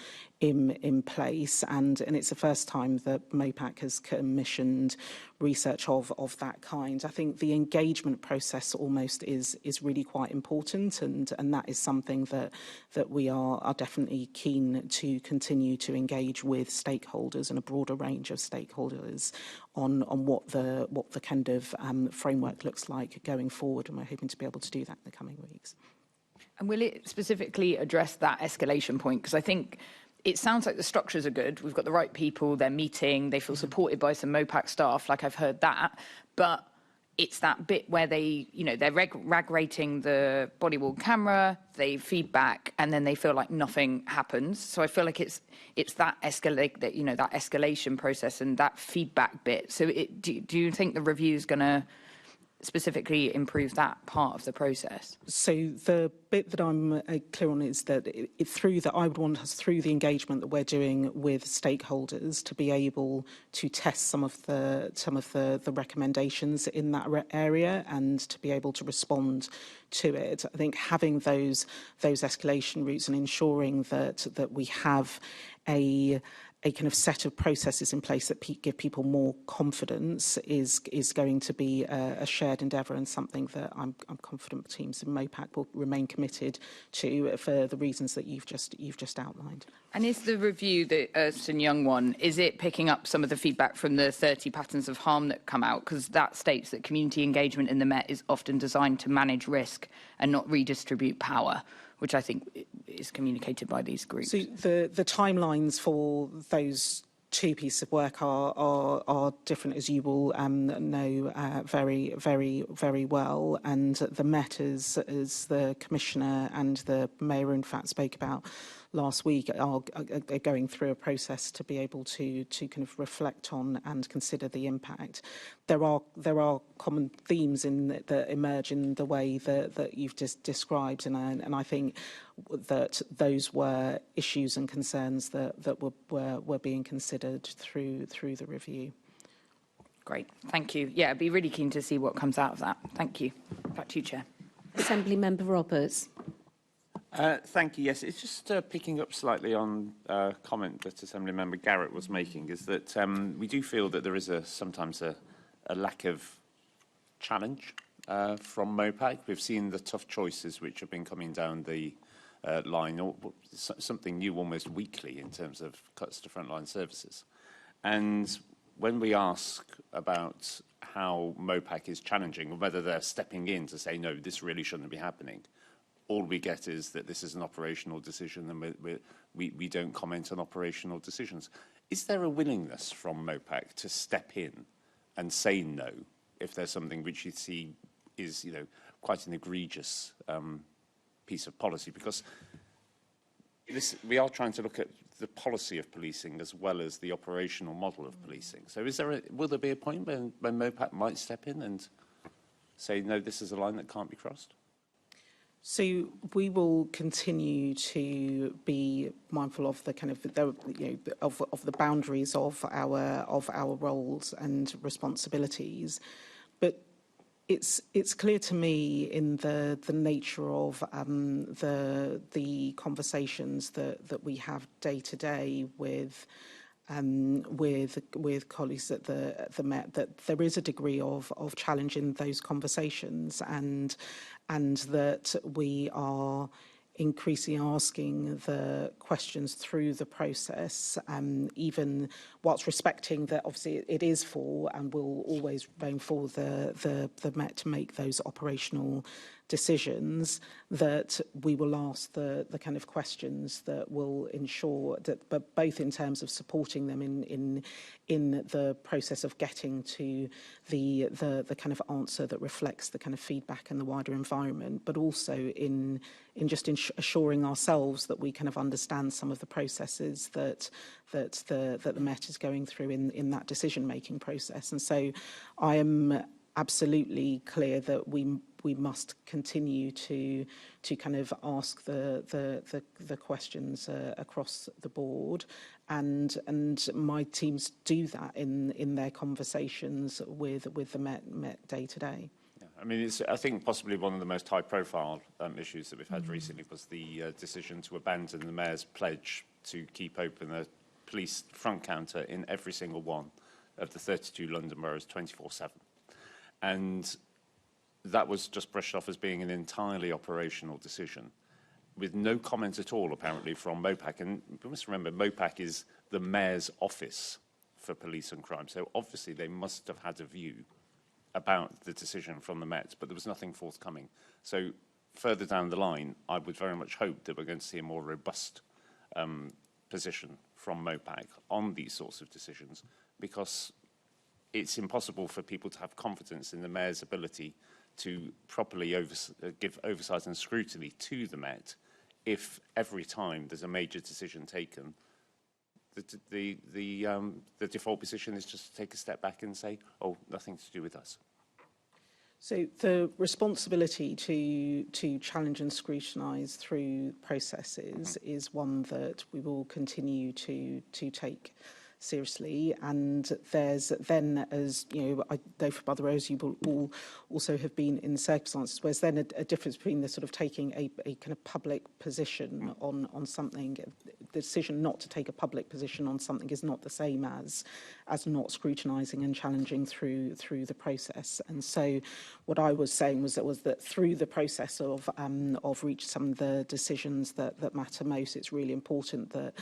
in place, and it's the first time that MOPAC has commissioned research of that kind. I think the engagement process almost is really quite important, and that is something that we are definitely keen to continue to engage with stakeholders and a broader range of stakeholders on what the kind of framework looks like going forward, and we're hoping to be able to do that in the coming weeks. And will it specifically address that escalation point? Because I think it sounds like the structures are good. We've got the right people, they're meeting, they feel supported by some MOPAC staff, like I've heard that. But it's that bit where they, they're rag rating the body-worn camera, they feedback, and then they feel like nothing happens. So I feel like it's that escalation process and that feedback bit. So do you think the review is going to specifically improve that part of the process? So the bit that I'm clear on is that I would want us, through the engagement that we're doing with stakeholders, to be able to test some of the recommendations in that area and to be able to respond to it. I think having those escalation routes and ensuring that we have a kind of set of processes in place that give people more confidence is going to be a shared endeavour, and something that I'm confident teams in MOPAC will remain committed to for the reasons that you've just outlined. And is the review, the Ernst & Young one, is it picking up some of the feedback from the 30 patterns of harm that come out? Because that states that community engagement in the Met is often designed to manage risk and not redistribute power, which I think is communicated by these groups. So the timelines for those two pieces of work are different, as you will know very, very, very well. And the Met, as the Commissioner and the Mayor, in fact, spoke about last week, are going through a process to be able to kind of reflect on and consider the impact. There are common themes that emerge in the way that you've just described, and I think that those were issues and concerns that were being considered through the review. Great, thank you. Yeah, I'd be really keen to see what comes out of that. Thank you. Back to you, Chair. Assembly Member Roberts. Thank you. Yes, it's just picking up slightly on a comment that Assembly Member Garrett was making, is that we do feel that there is sometimes a lack of challenge from MOPAC. We've seen the tough choices which have been coming down the line, or something new almost weekly in terms of cuts to frontline services. And when we ask about how MOPAC is challenging, or whether they're stepping in to say, no, this really shouldn't be happening, all we get is that this is an operational decision and we don't comment on operational decisions. Is there a willingness from MOPAC to step in and say no if there's something which you see is, quite an egregious piece of policy? Because we are trying to look at the policy of policing as well as the operational model of policing. So will there be a point when MOPAC might step in and say, no, this is a line that can't be crossed? So we will continue to be mindful of the kind of of the boundaries of our roles and responsibilities, but it's clear to me in the nature of the conversations that we have day to day with colleagues at the Met, that there is a degree of challenge in those conversations, and that we are increasingly asking the questions through the process, even whilst respecting that obviously it is for and will always remain for the Met to make those operational decisions, that we will ask the kind of questions that will ensure that, but both in terms of supporting them in the process of getting to the kind of answer that reflects the kind of feedback and the wider environment, but also in just assuring ourselves that we kind of understand some of the processes that the Met is going through in that decision-making process. And so I am absolutely clear that we must continue to kind of ask the questions across the board, and my teams do that in their conversations with the Met day to day. I mean, I think possibly one of the most high-profile issues that we've had recently was the decision to abandon the Mayor's pledge to keep open a police front counter in every single one of the 32 London boroughs 24/7. And that was just brushed off as being an entirely operational decision, with no comment at all, apparently, from MOPAC. And we must remember, MOPAC is the Mayor's office for police and crime. So obviously they must have had a view about the decision from the Met, but there was nothing forthcoming. So further down the line, I would very much hope that we're going to see a more robust position from MOPAC on these sorts of decisions, because it's impossible for people to have confidence in the Mayor's ability to properly give oversight and scrutiny to the Met if every time there's a major decision taken, the default position is just to take a step back and say, oh, nothing to do with us. So the responsibility to challenge and scrutinise through processes is one that we will continue to take seriously. And there's then, as you know, I know from other areas, you will all also have been in circumstances where there's then a difference between the sort of taking a kind of public position on something. The decision not to take a public position on something is not the same as not scrutinising and challenging through the process. And so what I was saying was that through the process of reaching some of the decisions that matter most, it's really important that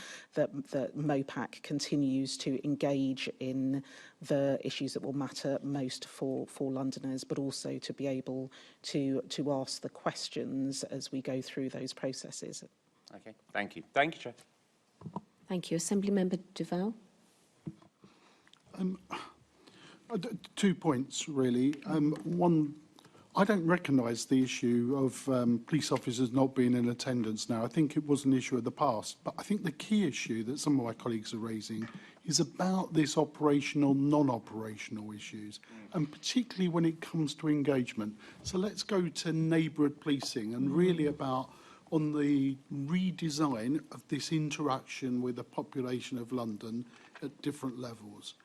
MOPAC continues to engage in the issues that will matter most for Londoners, but also to be able to ask the questions as we go through those processes. Okay, thank you. Thank you, Chair. Thank you. Assembly Member Duval. 2 points, really. One, I don't recognise the issue of police officers not being in attendance now. I think it was an issue of the past. But I think the key issue that some of my colleagues are raising is about this operational, non-operational issues, and particularly when it comes to engagement. So let's go to neighbourhood policing and really about on the redesign of this interaction with the population of London at different levels.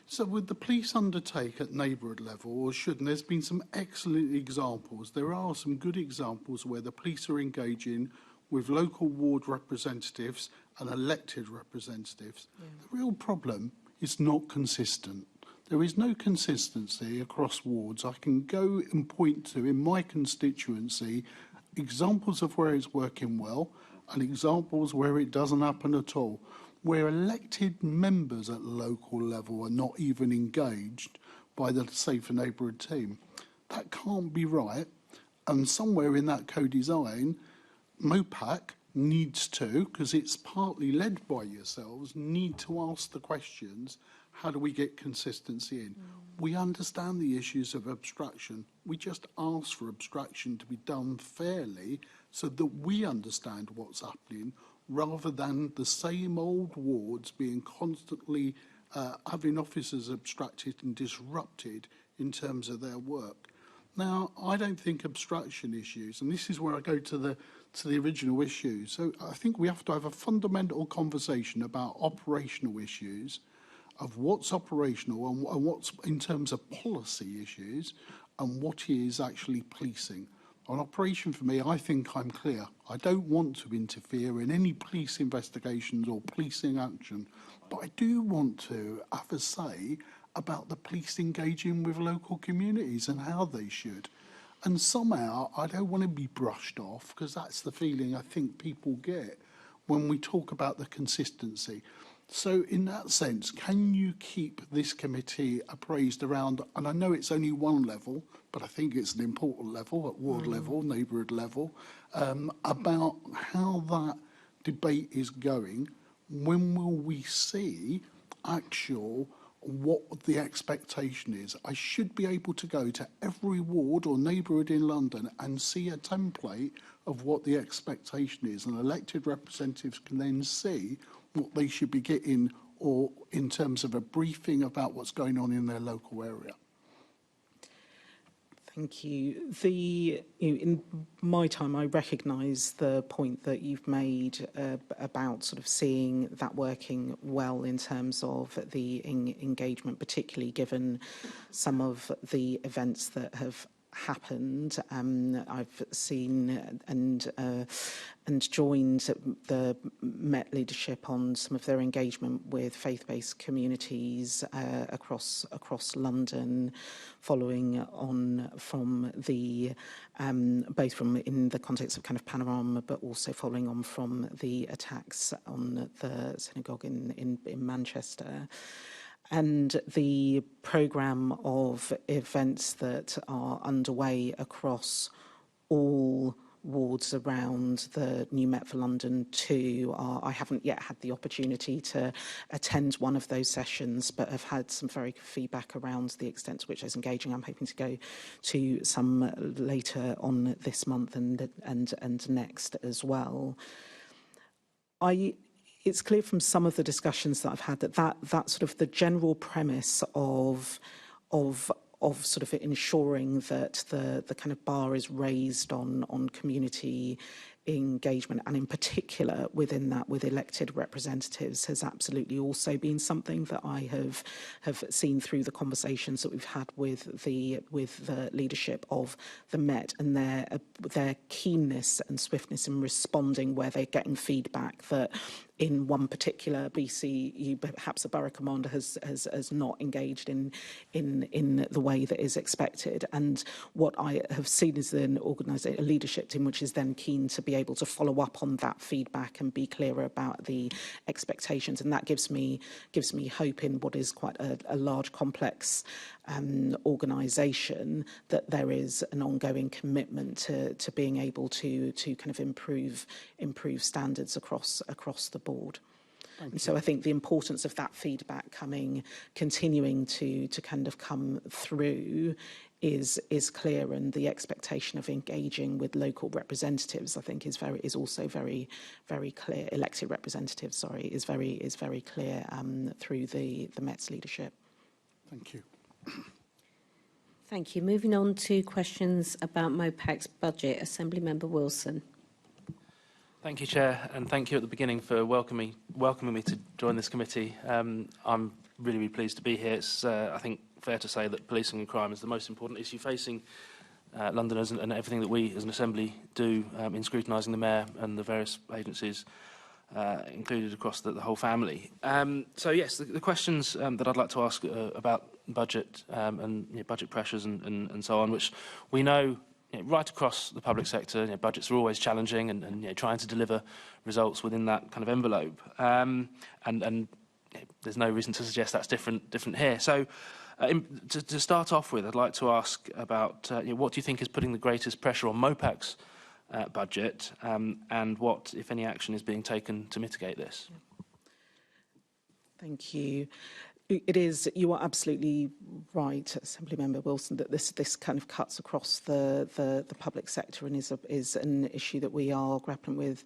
So would the police undertake at neighbourhood level, or shouldn't? There's been some excellent examples. There are some good examples where the police are engaging with local ward representatives and elected representatives. Yeah. The real problem is not consistent. There is no consistency across wards. I can go and point to, in my constituency, examples of where it's working well and examples where it doesn't happen at all, where elected members at local level are not even engaged by the Safer Neighbourhood team. That can't be right. And somewhere in that co-design, MOPAC needs to, because it's partly led by yourselves, need to ask the questions, how do we get consistency in? We understand the issues of abstraction. We just ask for abstraction to be done fairly so that we understand what's happening, rather than the same old wards being constantly having officers abstracted and disrupted in terms of their work. Now, I don't think abstraction issues, and this is where I go to the original issue. So I think we have to have a fundamental conversation about operational issues, of what's operational and what's in terms of policy issues, and what is actually policing. On operation, for me, I think I'm clear. I don't want to interfere in any police investigations or policing action, but I do want to have a say about the police engaging with local communities and how they should. And somehow, I don't want to be brushed off, because that's the feeling I think people get when we talk about the consistency. So in that sense, can you keep this committee appraised around, and I know it's only one level, but I think it's an important level, at ward level, neighbourhood level, about how that debate is going? When will we see actual what the expectation is? I should be able to go to every ward or neighbourhood in London and see a template of what the expectation is, and elected representatives can then see what they should be getting, or in terms of a briefing about what's going on in their local area. Thank you. In my time, I recognise the point that you've made about sort of seeing that working well in terms of the engagement, particularly given some of the events that have happened. I've seen and joined the Met leadership on some of their engagement with faith-based communities across London, following on from the both from in the context of kind of Panorama, but also following on from the attacks on the synagogue in Manchester. And the programme of events that are underway across all wards around the new Met for London 2 I haven't yet had the opportunity to attend one of those sessions, but have had some very good feedback around the extent to which it's engaging. I'm hoping to go to some later on this month and next as well. It's clear from some of the discussions that I've had that sort of the general premise of sort of ensuring that the kind of bar is raised on community engagement, and in particular within that with elected representatives, has absolutely also been something that I have seen through the conversations that we've had with the leadership of the Met, and their keenness and swiftness in responding where they're getting feedback that in one particular BC, perhaps a borough commander has not engaged in the way that is expected. And what I have seen is an organisation, a leadership team, which is then keen to be able to follow up on that feedback and be clearer about the expectations. And that gives me hope in what is quite a large, complex organisation, that there is an ongoing commitment to being able to kind of improve standards across the board. And so I think the importance of that feedback continuing to kind of come through is clear, and the expectation of engaging with local representatives, I think, is also very, very clear. Elected representatives, is very clear through the Met's leadership. Thank you. Thank you. Moving on to questions about MOPAC's budget. Assembly Member Wilson. Thank you, Chair, and thank you at the beginning for welcoming me to join this committee. I'm really pleased to be here. It's, I think, fair to say that policing and crime is the most important issue facing Londoners, and everything that we as an Assembly do in scrutinising the Mayor and the various agencies included across the whole family. So yes, the questions that I'd like to ask about budget and budget pressures and so on, which we know right across the public sector, budgets are always challenging, and trying to deliver results within that kind of envelope. And there's no reason to suggest that's different here. So to start off with, I'd like to ask about what do you think is putting the greatest pressure on MOPAC's budget, and what, if any, action is being taken to mitigate this? Thank you. It is, you are absolutely right, Assembly Member Wilson, that this kind of cuts across the public sector, and is an issue that we are grappling with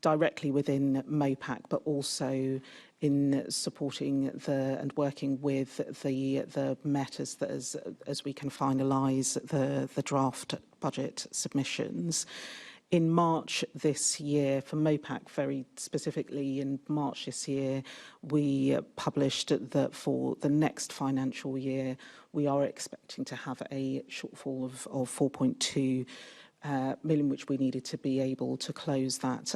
directly within MOPAC, but also in supporting and working with the Met as we can finalise the draft budget submissions. In March this year, for MOPAC very specifically, in March this year, we published that for the next financial year, we are expecting to have a shortfall of 4.2 million, which we needed to be able to close that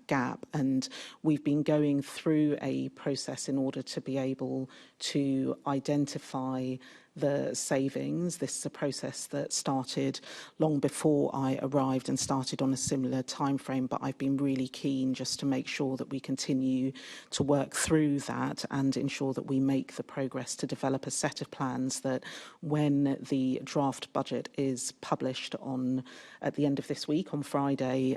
gap. And we've been going through a process in order to be able to identify the savings. This is a process that started long before I arrived and started on a similar timeframe, but I've been really keen just to make sure that we continue to work through that and ensure that we make the progress to develop a set of plans that when the draft budget is published at the end of this week, on Friday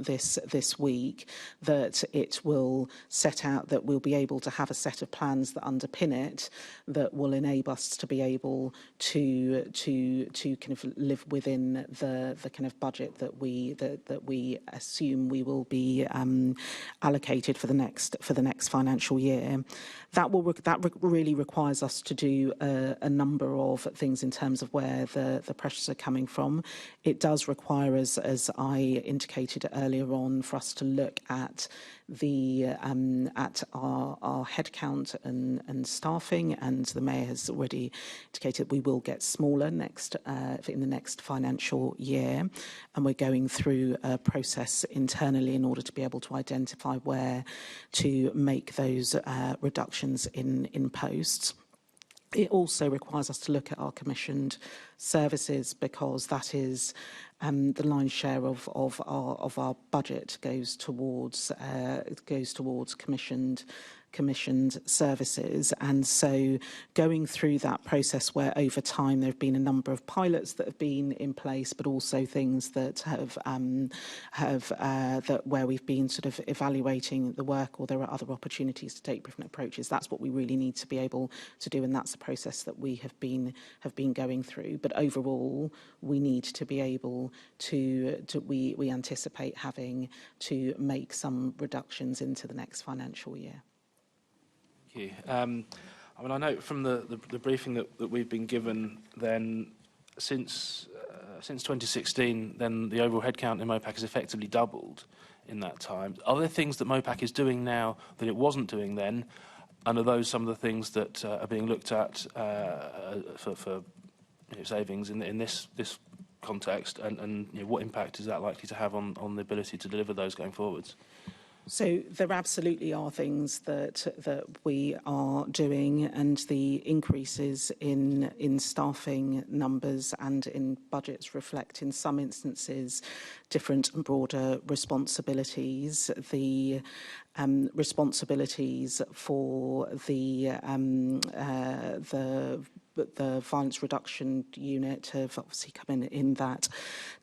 this week, that it will set out that we'll be able to have a set of plans that underpin it, that will enable us to be able to kind of live within the kind of budget that we assume we will be allocated for the next financial year. That really requires us to do a number of things in terms of where the pressures are coming from. It does require us, as I indicated earlier on, for us to look at our headcount and staffing, and the Mayor has already indicated we will get smaller in the next financial year, and we're going through a process internally in order to be able to identify where to make those reductions in posts. It also requires us to look at our commissioned services, because that is the lion's share of our budget goes towards commissioned services. And so going through that process, where over time there have been a number of pilots that have been in place, but also things that where we've been sort of evaluating the work, or there are other opportunities to take different approaches. That's what we really need to be able to do, and that's the process that we have been going through. But overall, we need to be able we anticipate having to make some reductions into the next financial year. Thank you. I mean, I know from the briefing that we've been given, then since 2016, then the overall headcount in MOPAC has effectively doubled in that time. Are there things that MOPAC is doing now that it wasn't doing then? And are those some of the things that are being looked at for savings in this context? And what impact is that likely to have on the ability to deliver those going forwards? So there absolutely are things that we are doing, and the increases in staffing numbers and in budgets reflect in some instances different and broader responsibilities. The responsibilities for the violence reduction unit have obviously come in that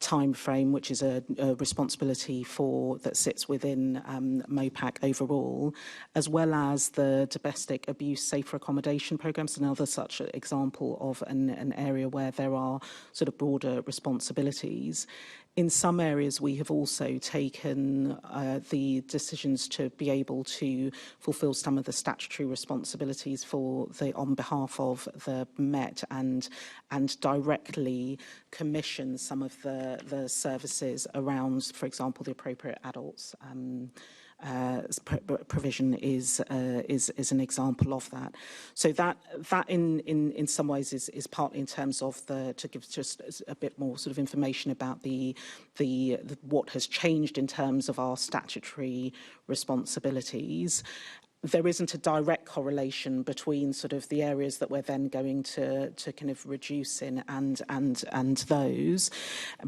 time frame, which is a responsibility that sits within MOPAC overall, as well as the domestic abuse safer accommodation programs, another such example of an area where there are sort of broader responsibilities. In some areas, we have also taken the decisions to be able to fulfil some of the statutory responsibilities on behalf of the Met and directly commission some of the services around, for example, the appropriate adults provision is an example of that. So that in some ways is partly in terms of to give just a bit more sort of information about the what has changed in terms of our statutory responsibilities. There isn't a direct correlation between sort of the areas that we're then going to kind of reduce in and those,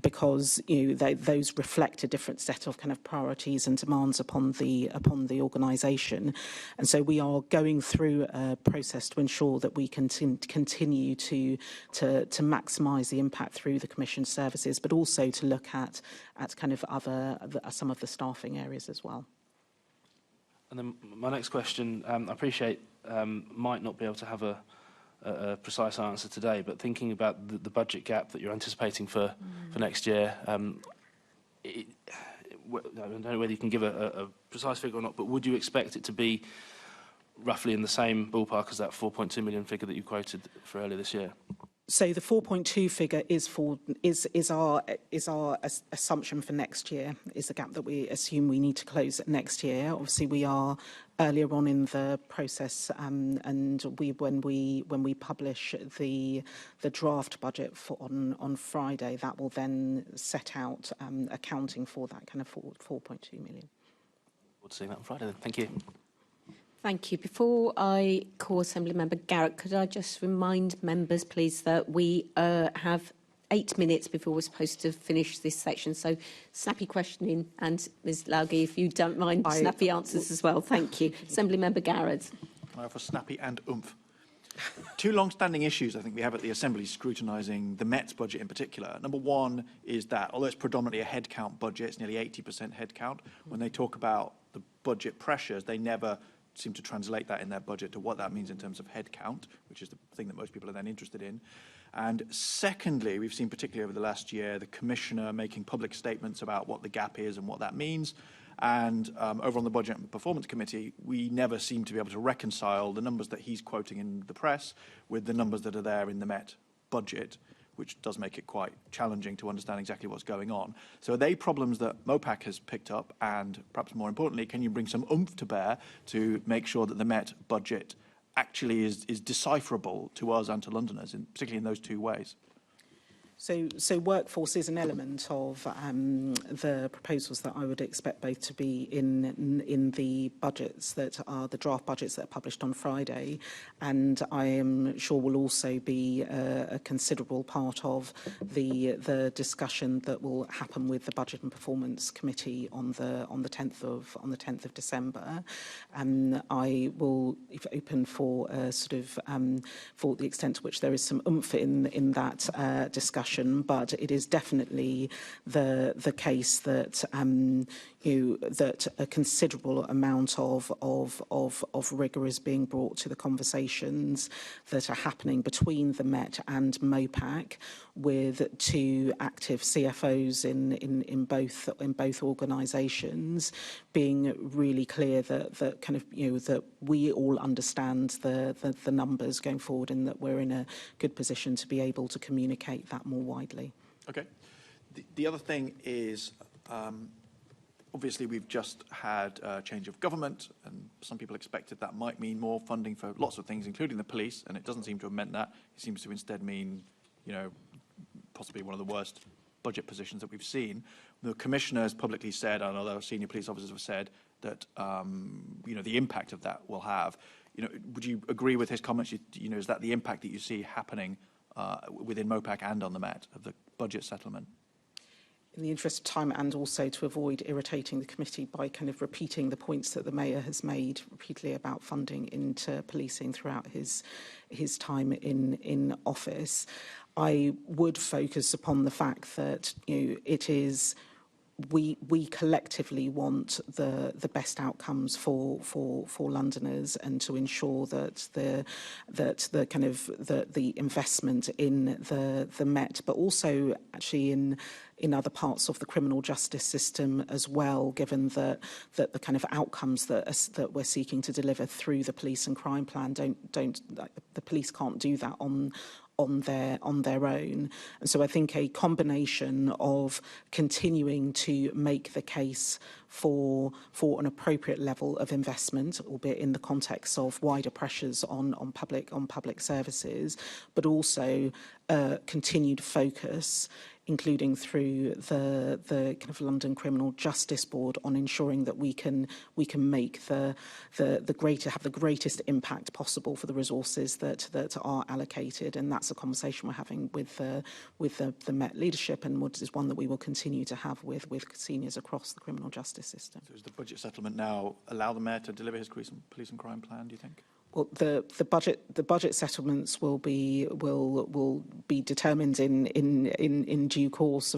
because those reflect a different set of kind of priorities and demands upon the organisation, and so we are going through a process to ensure that we continue to maximise the impact through the commissioned services, but also to look at kind of some of the staffing areas as well. And then my next question, I appreciate might not be able to have a precise answer today, but thinking about the budget gap that you're anticipating for next year, I don't know whether you can give a precise figure or not, but would you expect it to be roughly in the same ballpark as that 4.2 million figure that you quoted for earlier this year? So the 4.2 figure is our assumption for next year, is the gap that we assume we need to close next year. Obviously, we are earlier on in the process, and when we publish the draft budget on Friday, that will then set out accounting for that kind of 4.2 million. We'll see that on Friday then. Thank you. Thank you. Before I call Assemblymember Garrett, could I just remind members, please, that we have 8 minutes before we're supposed to finish this section. So snappy questioning, and Ms Laugie, if you don't mind, snappy answers as well. Thank you. Assemblymember Garrett. Can I offer snappy and oomph? Two long-standing issues I think we have at the Assembly scrutinising the Met's budget in particular. Number one is that, although it's predominantly a headcount budget, it's nearly 80% headcount, when they talk about the budget pressures, they never seem to translate that in their budget to what that means in terms of headcount, which is the thing that most people are then interested in. And secondly, we've seen particularly over the last year, the Commissioner making public statements about what the gap is and what that means. And over on the Budget and Performance Committee, we never seem to be able to reconcile the numbers that he's quoting in the press with the numbers that are there in the Met budget, which does make it quite challenging to understand exactly what's going on. So are they problems that MOPAC has picked up? And perhaps more importantly, can you bring some oomph to bear to make sure that the Met budget actually is decipherable to us and to Londoners, particularly in those two ways? So workforce is an element of the proposals that I would expect both to be in the budgets that are the draft budgets that are published on Friday, and I am sure will also be a considerable part of the discussion that will happen with the Budget and Performance Committee on the 10th of December. I will open for for the extent to which there is some oomph in that discussion. But it is definitely the case that that a considerable amount of rigour is being brought to the conversations that are happening between the Met and MOPAC, with two active CFOs in both organisations, being really clear that kind of that we all understand the numbers going forward, and that we're in a good position to be able to communicate that more widely. Okay. The other thing is, obviously we've just had a change of government, and some people expected that might mean more funding for lots of things, including the police, and it doesn't seem to have meant that. It seems to instead mean, possibly one of the worst budget positions that we've seen. The Commissioner has publicly said, and other senior police officers have said, that the impact of that will have. Would you agree with his comments? Is that the impact that you see happening within MOPAC and on the Met of the budget settlement? In the interest of time, and also to avoid irritating the committee by kind of repeating the points that the Mayor has made repeatedly about funding into policing throughout his time in office, I would focus upon the fact that it is we collectively want the best outcomes for Londoners, and to ensure that the investment in the Met, but also actually in other parts of the criminal justice system as well, given that the kind of outcomes that we're seeking to deliver through the police and crime plan the police can't do that on their own. And so I think a combination of continuing to make the case for an appropriate level of investment, albeit in the context of wider pressures on public services, but also continued focus, including through the kind of London Criminal Justice Board, on ensuring that we can make have the greatest impact possible for the resources that are allocated. And that's a conversation we're having with the Met leadership, and what is one that we will continue to have with seniors across the criminal justice system. So does the budget settlement now allow the Mayor to deliver his police and crime plan, do you think? Well, the budget settlements will be determined in due course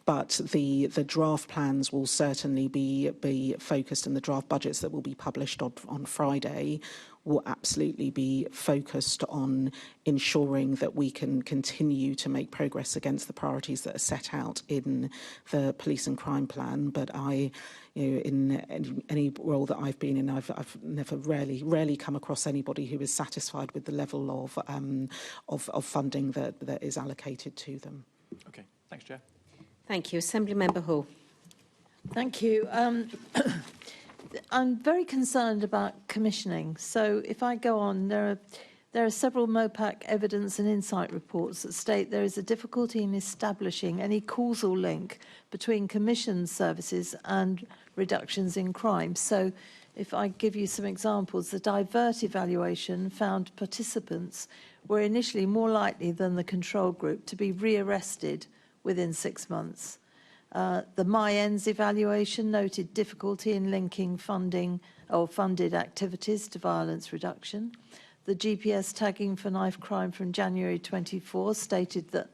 but the draft plans will certainly be focused, and the draft budgets that will be published on Friday will absolutely be focused on ensuring that we can continue to make progress against the priorities that are set out in the police and crime plan. But in any role that I've been in, I've never rarely come across anybody who is satisfied with the level of funding that is allocated to them. Okay, thanks, Chair. Thank you. Assemblymember Hall. Thank you. I'm very concerned about commissioning. So if I go on, there are There are several MOPAC evidence and insight reports that state there is a difficulty in establishing any causal link between commissioned services and reductions in crime. So if I give you some examples, the divert evaluation found participants were initially more likely than the control group to be rearrested within 6 months. The MyENDS evaluation noted difficulty in linking funding or funded activities to violence reduction. The GPS tagging for knife crime from January 24 stated that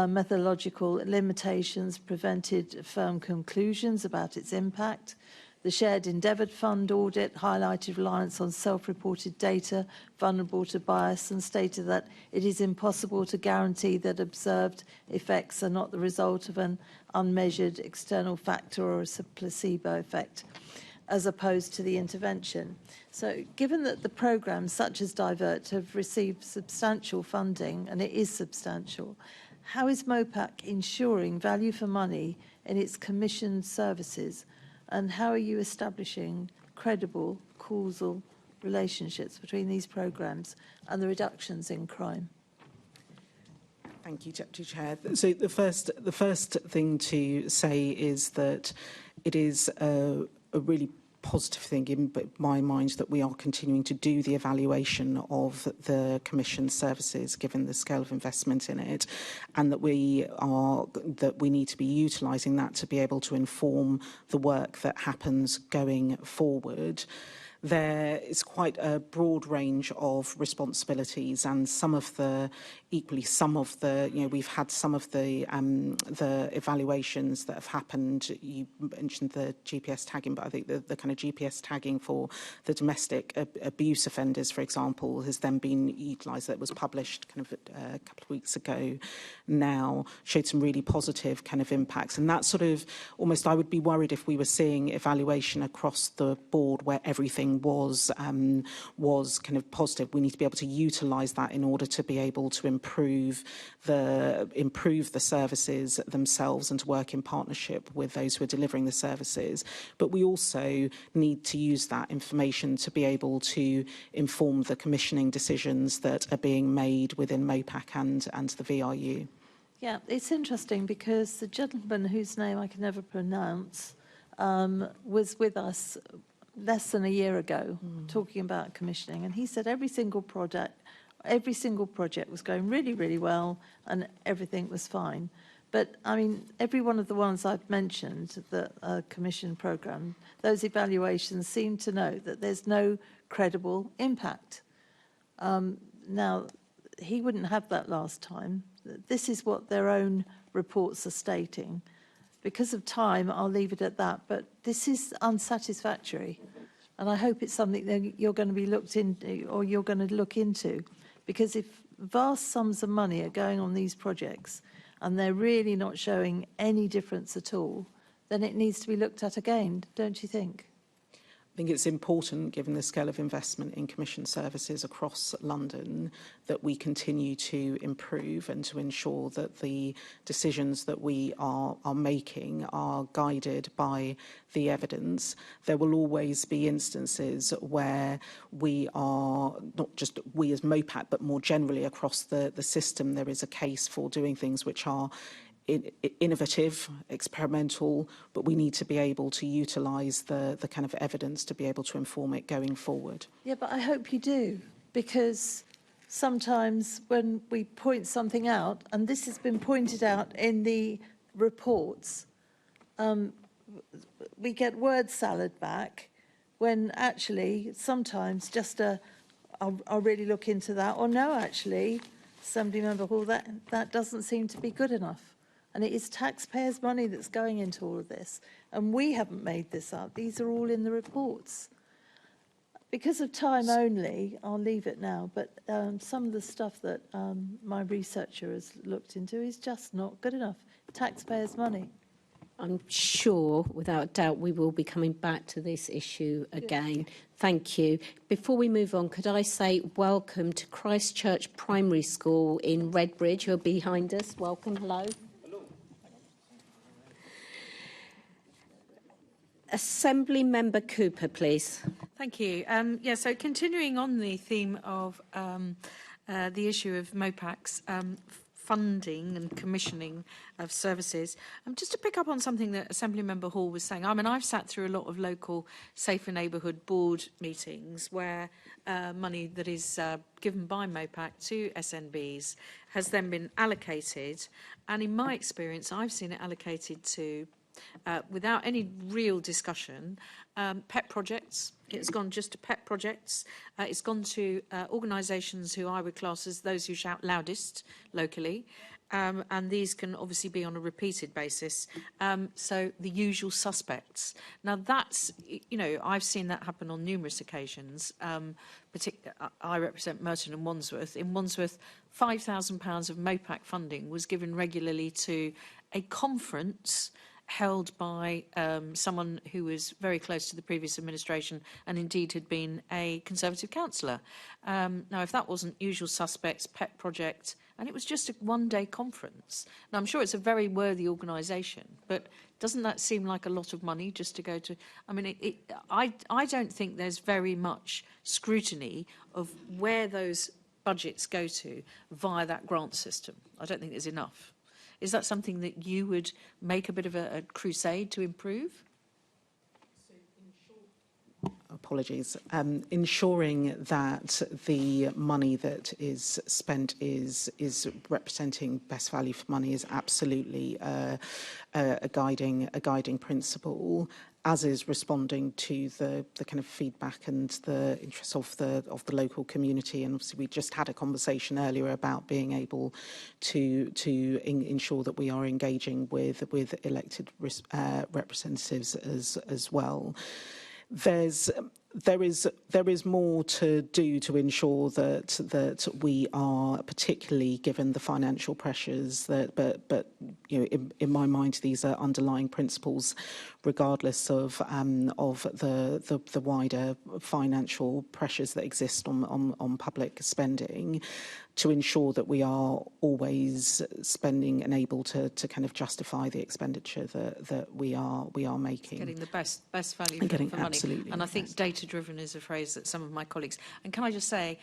methodological limitations prevented firm conclusions about its impact. The Shared Endeavour Fund audit highlighted reliance on self-reported data vulnerable to bias and stated that it is impossible to guarantee that observed effects are not the result of an unmeasured external factor or a placebo effect, as opposed to the intervention. So given that the programmes such as Divert have received substantial funding, and it is substantial, how is MOPAC ensuring value for money in its commissioned services, and how are you establishing credible causal relationships between these programmes and the reductions in crime? Thank you, Deputy Chair. So the first thing to say is that it is a really positive thing in my mind that we are continuing to do the evaluation of the Commission services, given the scale of investment in it, and that we need to be utilising that to be able to inform the work that happens going forward. There is quite a broad range of responsibilities, and we've had some of the evaluations that have happened. You mentioned the GPS tagging, but I think the kind of GPS tagging for the domestic abuse offenders, for example, has then been utilised. That was published kind of a couple of weeks ago now, showed some really positive kind of impacts. And that sort of almost, I would be worried if we were seeing evaluation across the board where everything was kind of positive. We need to be able to utilise that in order to be able to improve the services themselves and to work in partnership with those who are delivering the services. But we also need to use that information to be able to inform the commissioning decisions that are being made within MOPAC and the VRU. Yeah, it's interesting because the gentleman whose name I can never pronounce was with us less than a year ago talking about commissioning, and he said every single project was going really, really well and everything was fine. But, I mean, every one of the ones I've mentioned, the commission programme, those evaluations seem to note that there's no credible impact. Now, he wouldn't have that last time. This is what their own reports are stating. Because of time, I'll leave it at that. But this is unsatisfactory. And I hope it's something that you're going to be looked into, or you're going to look into. Because if vast sums of money are going on these projects and they're really not showing any difference at all, then it needs to be looked at again, don't you think? I think it's important, given the scale of investment in commission services across London, that we continue to improve and to ensure that the decisions that we are making are guided by the evidence. There will always be instances where we are, not just we as MOPAC, but more generally across the system, there is a case for doing things which are innovative, experimental, but we need to be able to utilise the kind of evidence to be able to inform it going forward. Yeah, but I hope you do, because sometimes when we point something out, and this has been pointed out in the reports, we get word salad back when actually sometimes just I'll really look into that, or no, actually, Assembly Member Hall, that doesn't seem to be good enough. And it is taxpayers' money that's going into all of this. And we haven't made this up. These are all in the reports. Because of time only, I'll leave it now. But some of the stuff that my researcher has looked into is just not good enough. Taxpayers' money. I'm sure, without doubt, we will be coming back to this issue again. Good. Thank you. Before we move on, could I say welcome to Christchurch Primary School in Redbridge, who are behind us. Welcome, hello. Assembly Member Cooper, please. Thank you. Yeah, so continuing on the theme of the issue of MOPAC's funding and commissioning of services, just to pick up on something that Assemblymember Hall was saying. I mean, I've sat through a lot of local Safer Neighbourhood Board meetings where money that is given by MOPAC to SNBs has then been allocated, and in my experience, I've seen it allocated to without any real discussion, pet projects. It's gone just to pet projects. It's gone to organisations who I would class as those who shout loudest locally. And these can obviously be on a repeated basis. So the usual suspects. Now that's, you know, I've seen that happen on numerous occasions. I represent Merton and Wandsworth. In Wandsworth, £5,000 of MOPAC funding was given regularly to a conference held by someone who was very close to the previous administration and indeed had been a Conservative councillor. Now, if that wasn't usual suspects, pet project, and it was just a one-day conference. Now, I'm sure it's a very worthy organisation, but doesn't that seem like a lot of money just to go to? I mean, I don't think there's very much scrutiny of where those budgets go to via that grant system. I don't think there's enough. Is that something that you would make a bit of a crusade to improve? Apologies. Ensuring that the money that is spent is representing best value for money is absolutely a guiding principle, as is responding to the kind of feedback and the interests of the local community. And obviously we just had a conversation earlier about being able to ensure that we are engaging with elected representatives as well. There is more to do to ensure that we are, particularly given the financial pressures, but you know, in my mind, these are underlying principles, regardless of the wider financial pressures that exist on public spending, to ensure that we are always spending and able to kind of justify the expenditure that we are making. Getting the best value for money. And I think data-driven is a phrase that some of my colleagues. And can I just say,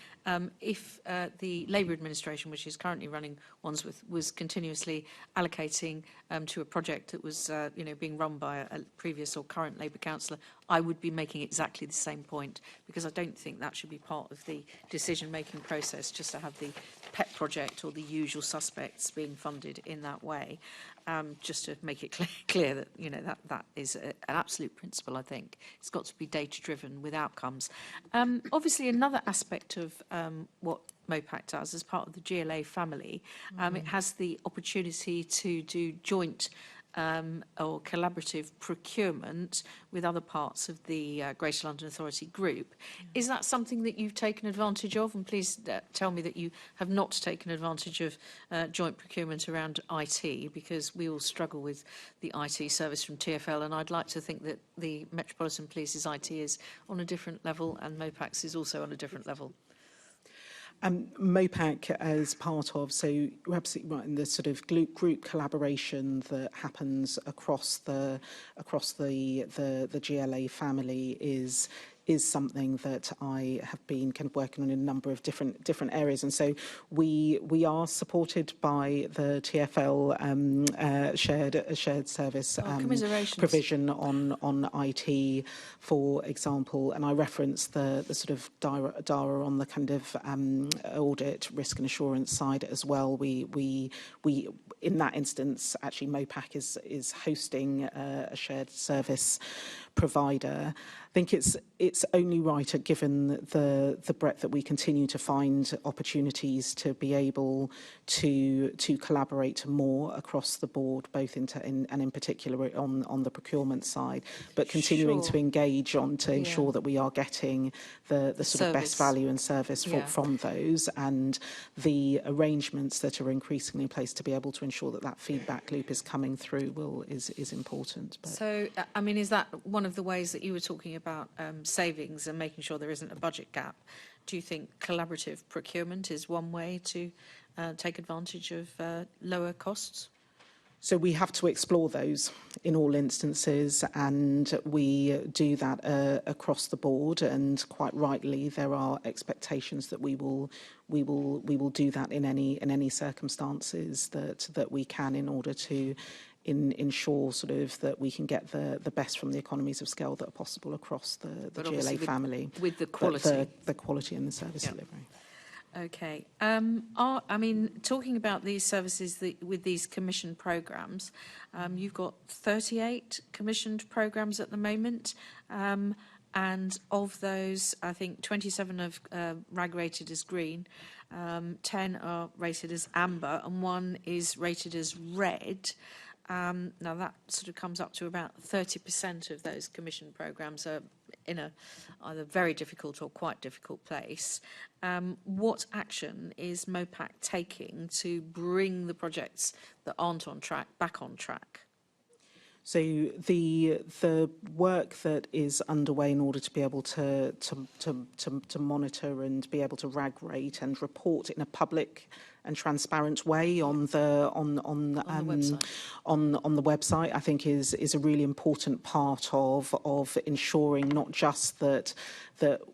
if the Labour administration, which is currently running Wandsworth, was continuously allocating to a project that was being run by a previous or current Labour councillor, I would be making exactly the same point, because I don't think that should be part of the decision-making process, just to have the pet project or the usual suspects being funded in that way. Just to make it clear that, you know, that is an absolute principle, I think. It's got to be data-driven with outcomes. Obviously, another aspect of what MOPAC does as part of the GLA family, it has the opportunity to do joint or collaborative procurement with other parts of the Greater London Authority group. Is that something that you've taken advantage of? And please tell me that you have not taken advantage of joint procurement around IT, because we all struggle with the IT service from TfL, and I'd like to think that the Metropolitan Police's IT is on a different level and MOPAC's is also on a different level. MOPAC as part of, so you're absolutely right, in the sort of group collaboration that happens across the GLA family is something that I have been kind of working on in a number of different areas, and so we are supported by the TfL shared service provision on IT, for example, and I referenced the sort of DARA on the kind of audit, risk and assurance side as well. We in that instance, actually MOPAC is hosting a shared service provider. I think it's only right, given the breadth that we continue to find opportunities to be able to collaborate more across the board, both and in particular on the procurement side, but continuing to engage to ensure that we are getting the sort of best value and service from those, and the arrangements that are increasingly in place to be able to ensure that feedback loop is coming through is important. But. So, I mean, is that one of the ways that you were talking about savings and making sure there isn't a budget gap? Do you think collaborative procurement is one way to take advantage of lower costs? So we have to explore those in all instances, and we do that across the board. And quite rightly, there are expectations that we will do that in any circumstances that we can, in order to ensure sort of that we can get the best from the economies of scale that are possible across the GLA family, with the quality, the quality and the service delivery. Okay. I mean, talking about these services with these commissioned programmes, you've got 38 commissioned programmes at the moment, and of those, I think 27 are RAG rated as green, 10 are rated as amber, and 1 is rated as red. Now that sort of comes up to about 30% of those commissioned programmes are in a either very difficult or quite difficult place. What action is MOPAC taking to bring the projects that aren't on track back on track? So the work that is underway in order to be able to monitor and be able to RAG rate and report in a public and transparent way on the website, I think is a really important part of ensuring not just that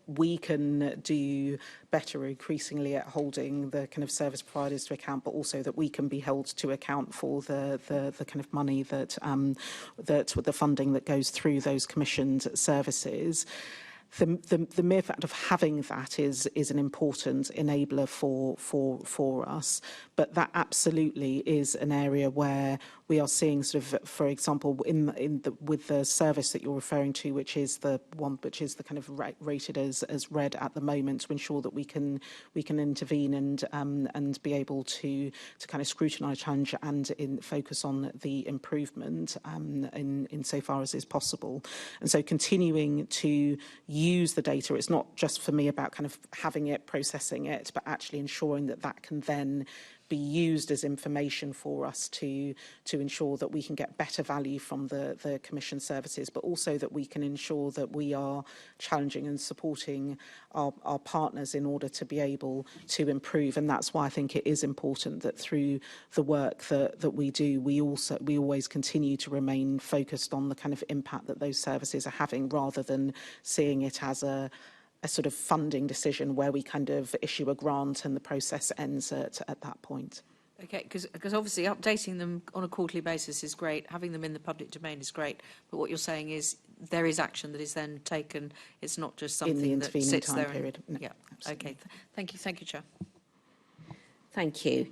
we can do better increasingly at holding the kind of service providers to account, but also that we can be held to account for the kind of money that the funding that goes through those commissioned services. The mere fact of having that is an important enabler for us, but that absolutely is an area where we are seeing sort of, for example, with the service that you're referring to, which is the one which is the kind of rated as red at the moment, to ensure that we can intervene and be able to kind of scrutinise, challenge, and focus on the improvement in so far as is possible. And so continuing to use the data, it's not just for me about kind of having it, processing it, but actually ensuring that that can then be used as information for us to ensure that we can get better value from the commission services, but also that we can ensure that we are challenging and supporting our partners in order to be able to improve. And that's why I think it is important that through the work that we do, we always continue to remain focused on the kind of impact that those services are having, rather than seeing it as a sort of funding decision where we kind of issue a grant and the process ends at that point. Okay, because obviously updating them on a quarterly basis is great, having them in the public domain is great, but what you're saying is there is action that is then taken. It's not just something that sits there. Period. No, yeah. absolutely. Okay. Thank you, Chair. Thank you.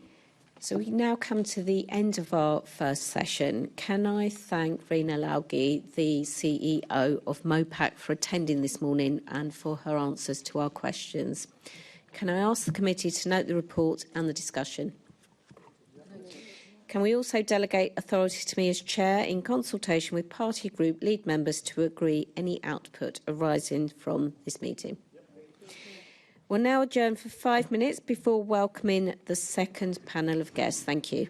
So we now come to the end of our first session. Can I thank Rina Laugi, the CEO of MOPAC, for attending this morning and for her answers to our questions. Can I ask the committee to note the report and the discussion? Can we also delegate authority to me as chair, in consultation with party group lead members, to agree any output arising from this meeting? We'll now adjourn for 5 minutes before welcoming the second panel of guests. Thank you.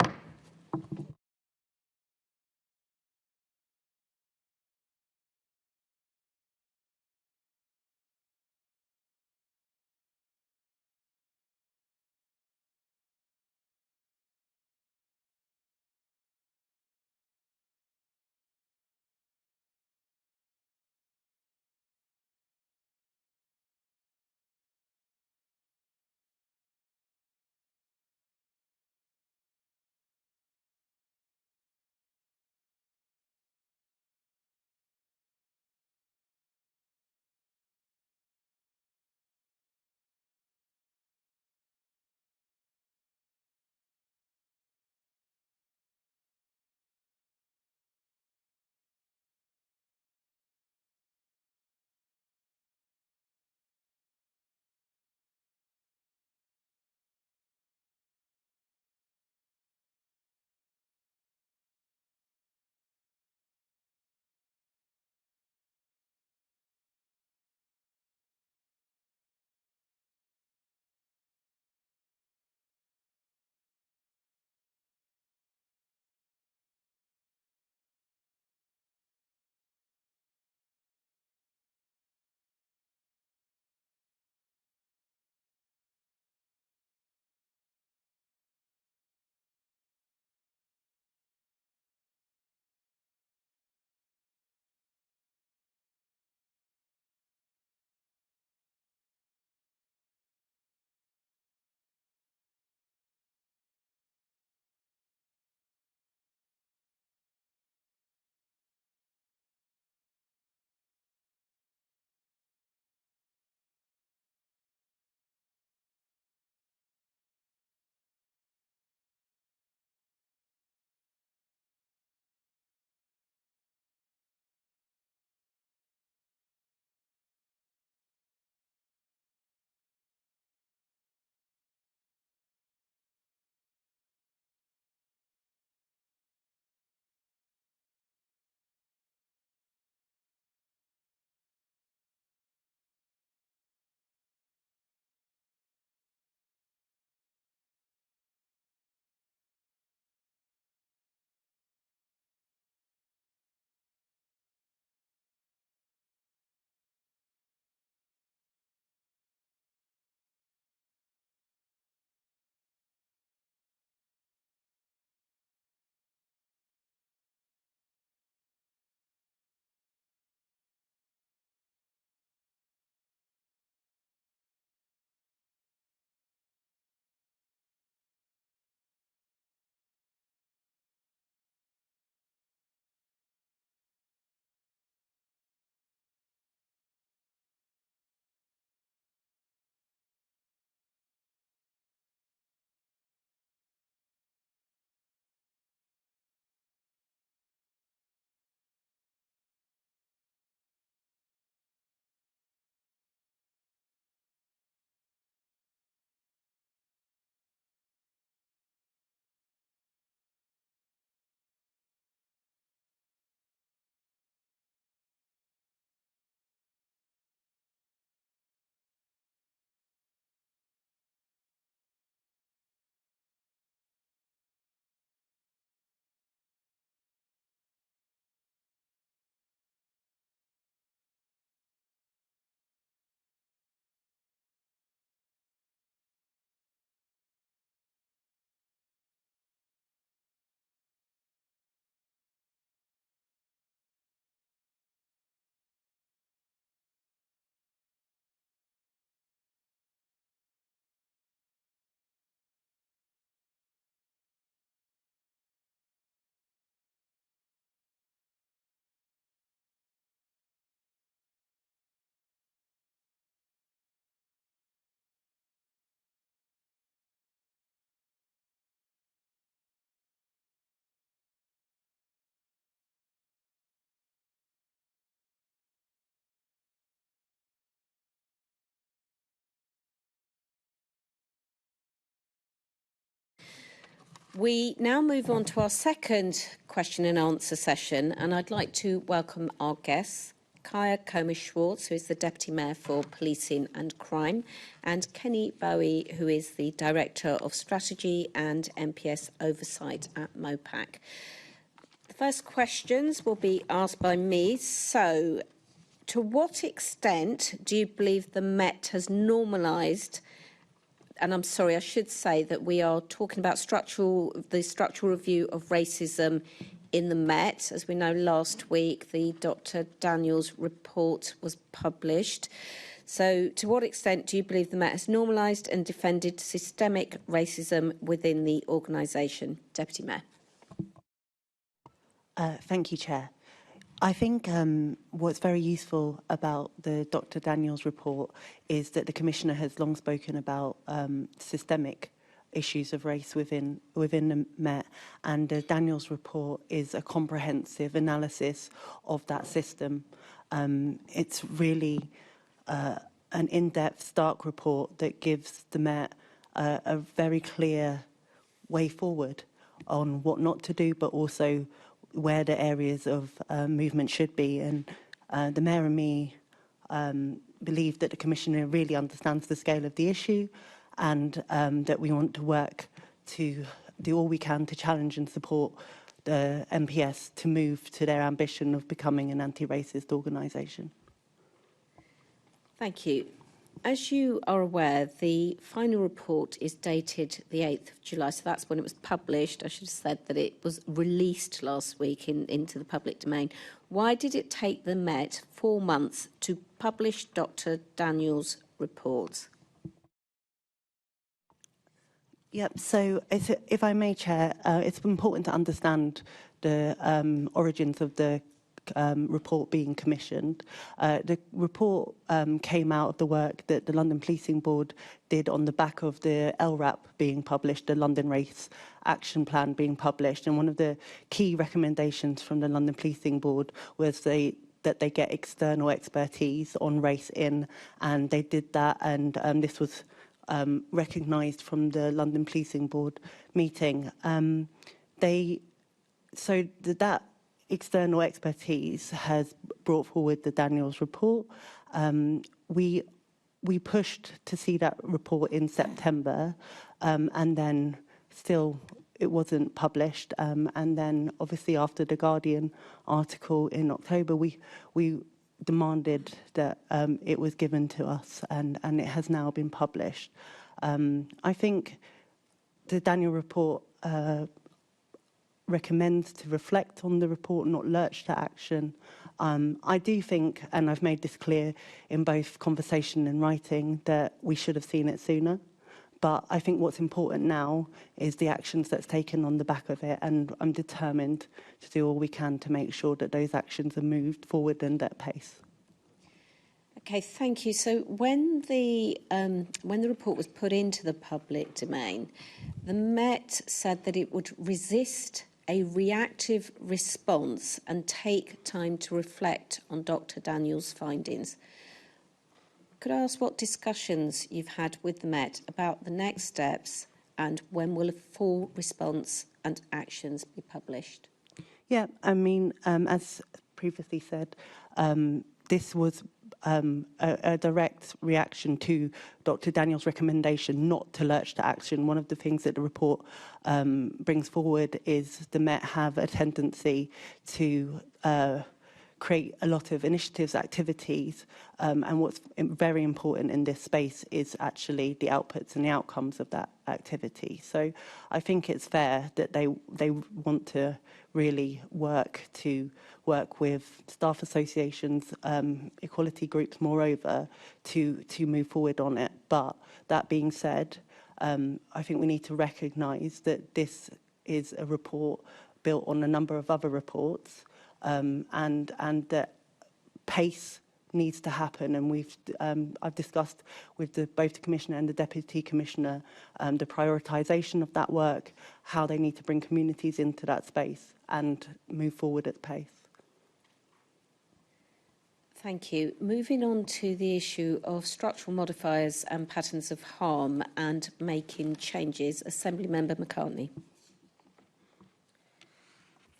We now move on to our second question and answer session, and I'd like to welcome our guests, Kaya Comer-Schwartz, who is the Deputy Mayor for Policing and Crime, and Kenny Bowie, who is the Director of Strategy and MPS Oversight at MOPAC. The first questions will be asked by me. So, to what extent do you believe the Met has normalised, and I'm sorry, I should say that we are talking about the structural review of racism in the Met. As we know, last week the Dr. Daniels report was published. So to what extent do you believe the Met has normalised and defended systemic racism within the organisation? Deputy Mayor. Thank you, Chair. I think what's very useful about the Dr. Daniels report is that the Commissioner has long spoken about systemic issues of race within the Met, and the Daniels report is a comprehensive analysis of that system. It's really an in-depth, stark report that gives the Met a very clear way forward on what not to do, but also where the areas of movement should be. And the Mayor and me believe that the Commissioner really understands the scale of the issue, and that we want to work to do all we can to challenge and support the MPS to move to their ambition of becoming an anti-racist organisation. Thank you. As you are aware, the final report is dated the 8th of July, so that's when it was published. I should have said that it was released last week into the public domain. Why did it take the Met 4 months to publish Dr. Daniels' report? Yep, so if I may, Chair, it's important to understand the origins of the report being commissioned. The report came out of the work that the London Policing Board did on the back of the LRAP being published, the London Race Action Plan being published. And one of the key recommendations from the London Policing Board was that they get external expertise on race in, and they did that, and this was recognised from the London Policing Board meeting. That external expertise has brought forward the Daniels report. We pushed to see that report in September, and then still it wasn't published. And then obviously after the Guardian article in October, we demanded that it was given to us, and it has now been published. I think the Daniel report recommends to reflect on the report, not lurch to action. I do think, and I've made this clear in both conversation and writing, that we should have seen it sooner. But I think what's important now is the actions that's taken on the back of it, and I'm determined to do all we can to make sure that those actions are moved forward and at pace. Okay, thank you. So when the report was put into the public domain, the Met said that it would resist a reactive response and take time to reflect on Dr. Daniels' findings. Could I ask what discussions you've had with the Met about the next steps, and when will a full response and actions be published? Yeah, I mean, as previously said, this was a direct reaction to Dr. Daniels' recommendation not to lurch to action. One of the things that the report brings forward is the Met have a tendency to create a lot of initiatives, activities, and what's very important in this space is actually the outputs and the outcomes of that activity. So I think it's fair that they want to really work with staff associations, equality groups, moreover, to move forward on it. But that being said, I think we need to recognise that this is a report built on a number of other reports, and that pace needs to happen. And I've discussed with both the Commissioner and the Deputy Commissioner the prioritisation of that work, how they need to bring communities into that space and move forward at pace. Thank you. Moving on to the issue of structural modifiers and patterns of harm and making changes. Assembly Member McCartney.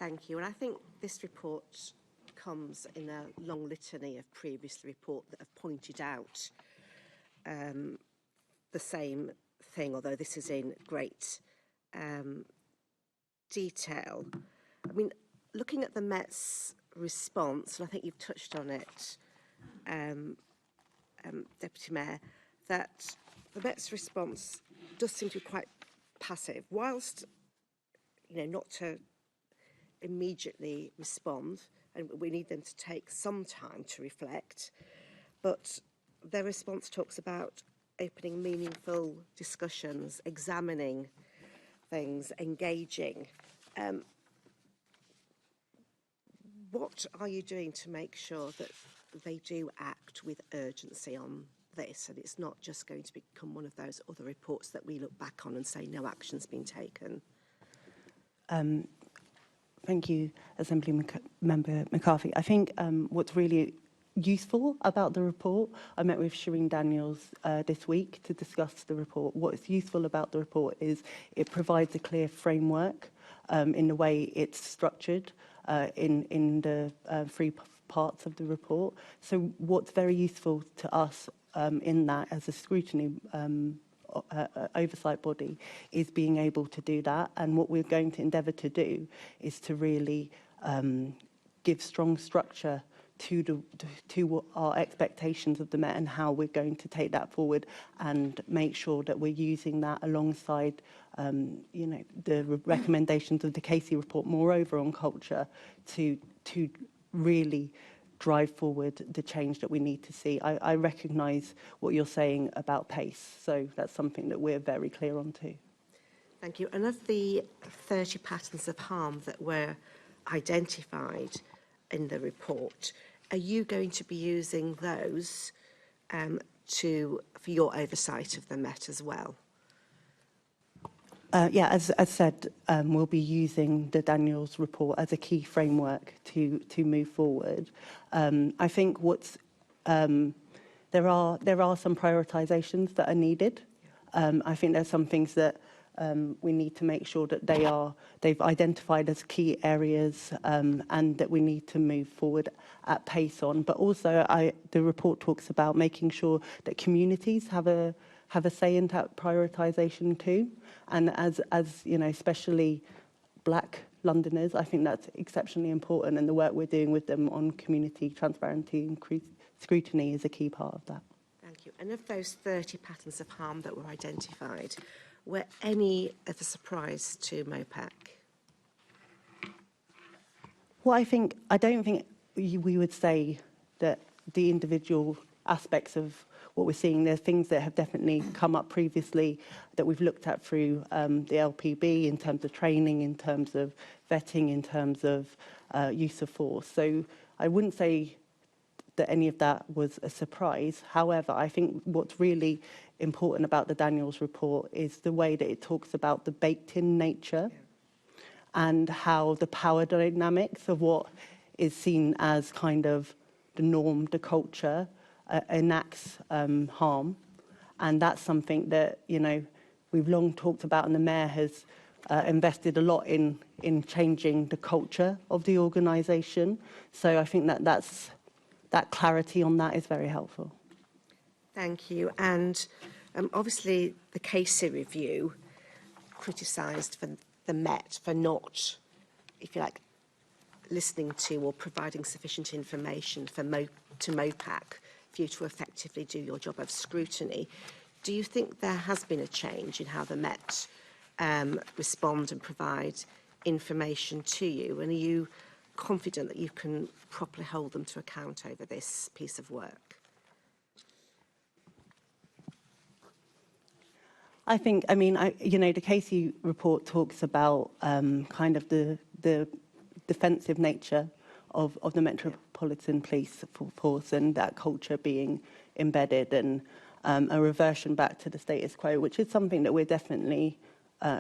Thank you. And I think this report comes in a long litany of previous reports that have pointed out the same thing, although this is in great detail. I mean, looking at the Met's response, and I think you've touched on it, Deputy Mayor, that the Met's response does seem to be quite passive, whilst, you know, not to immediately respond, and we need them to take some time to reflect, but their response talks about opening meaningful discussions, examining things, engaging. What are you doing to make sure that they do act with urgency on this, and it's not just going to become one of those other reports that we look back on and say no action's been taken? Thank you, Member McCarthy. I think what's really useful about the report, I met with Shireen Daniels this week to discuss the report. What's useful about the report is it provides a clear framework in the way it's structured in the three parts of the report. So what's very useful to us in that as a scrutiny oversight body is being able to do that, and what we're going to endeavour to do is to really give strong structure to our expectations of the Met and how we're going to take that forward, and make sure that we're using that alongside you know, the recommendations of the Casey report, moreover on culture, to really drive forward the change that we need to see. I recognise what you're saying about pace, so that's something that we're very clear on too. Thank you. And of the 30 patterns of harm that were identified in the report, are you going to be using those for your oversight of the Met as well? Yeah, as said, we'll be using the Daniels report as a key framework to move forward. I think what's there are some prioritisations that are needed. I think there's some things that we need to make sure that they've identified as key areas and that we need to move forward at pace on. But also, the report talks about making sure that communities have a say in that prioritisation too. And as you know, especially Black Londoners, I think that's exceptionally important, and the work we're doing with them on community transparency and scrutiny is a key part of that. Thank you. And of those 30 patterns of harm that were identified, were any of a surprise to MOPAC? Well, I don't think we would say that the individual aspects of what we're seeing, there's things that have definitely come up previously that we've looked at through the LPB in terms of training, in terms of vetting, in terms of use of force. So I wouldn't say that any of that was a surprise. However, I think what's really important about the Daniels report is the way that it talks about the baked-in nature and how the power dynamics of what is seen as kind of the norm, the culture, enacts harm. And that's something that, you know, we've long talked about, and the Mayor has invested a lot in changing the culture of the organisation. So I think that clarity on that is very helpful. Thank you. And obviously the Casey review criticised for the Met for not, if you like, listening to or providing sufficient information to MOPAC for you to effectively do your job of scrutiny. Do you think there has been a change in how the Met respond and provide information to you? And are you confident that you can properly hold them to account over this piece of work? I think, you know, the Casey report talks about kind of the defensive nature of the Metropolitan Police Force and that culture being embedded, and a reversion back to the status quo, which is something that we're definitely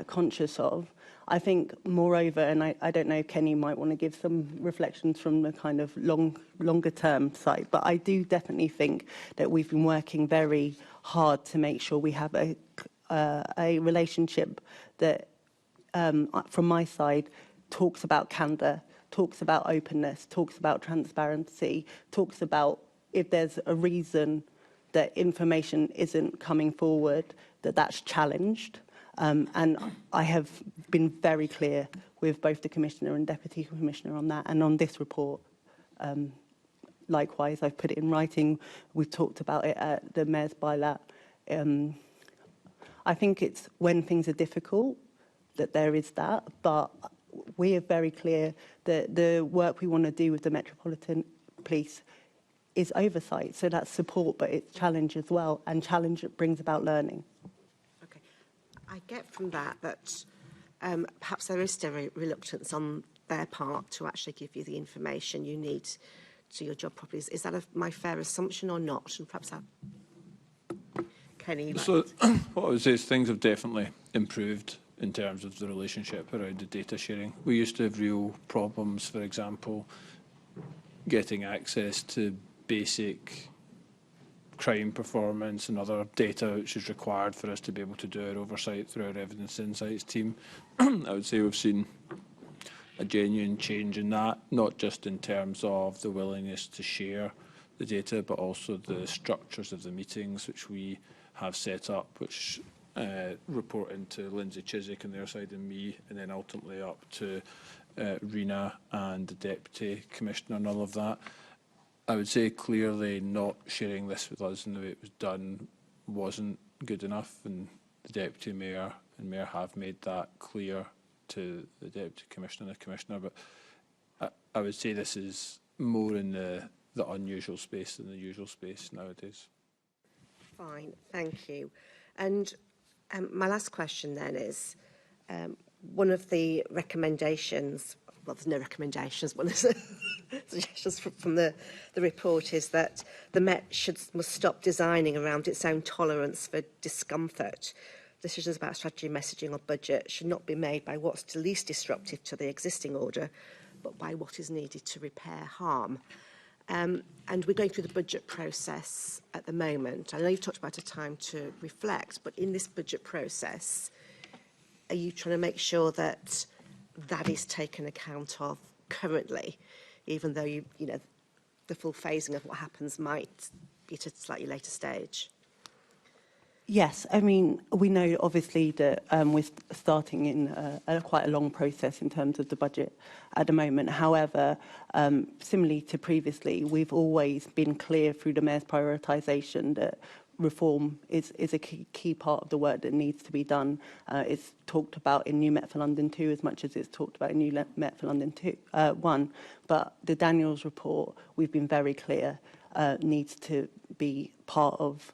conscious of. I think, moreover, and I don't know, Kenny might want to give some reflections from the kind of longer term side, but I do definitely think that we've been working very hard to make sure we have a relationship that, from my side, talks about candour, talks about openness, talks about transparency, talks about if there's a reason that information isn't coming forward, that's challenged. And I have been very clear with both the Commissioner and Deputy Commissioner on that. And on this report, likewise, I've put it in writing. We've talked about it at the Mayor's Bilat. I think it's when things are difficult that there is that, but we are very clear that the work we want to do with the Metropolitan Police is oversight. So that's support, but it's challenge as well. And challenge brings about learning. Okay. I get from that perhaps there is still reluctance on their part to actually give you the information you need to do your job properly. Is that my fair assumption or not? And perhaps Kenny. So what I would say is things have definitely improved in terms of the relationship around the data sharing. We used to have real problems, for example, getting access to basic crime performance and other data which is required for us to be able to do our oversight through our evidence insights team. I would say we've seen a genuine change in that, not just in terms of the willingness to share the data, but also the structures of the meetings which we have set up, which report into Lindsay Chiswick on their side and me, and then ultimately up to Rena and the Deputy Commissioner and all of that. I would say clearly not sharing this with us in the way it was done wasn't good enough, and the Deputy Mayor and Mayor have made that clear to the Deputy Commissioner and the Commissioner, but I would say this is more in the unusual space than the usual space nowadays. Fine, thank you. And my last question then is, one of the recommendations, well, there's no recommendations, one of the suggestions from the report is that the Met must stop designing around its own tolerance for discomfort. Decisions about strategy, messaging or budget should not be made by what's the least disruptive to the existing order, but by what is needed to repair harm. And we're going through the budget process at the moment. I know you've talked about a time to reflect, but in this budget process, are you trying to make sure that that is taken account of currently, even though you know the full phasing of what happens might be at a slightly later stage? Yes, I mean, we know obviously that we're starting in quite a long process in terms of the budget at the moment. However, similarly to previously, we've always been clear through the Mayor's prioritisation that reform is a key part of the work that needs to be done. It's talked about in New Met for London 2 as much as it's talked about in New Met for London 1. But the Daniels report, we've been very clear, needs to be part of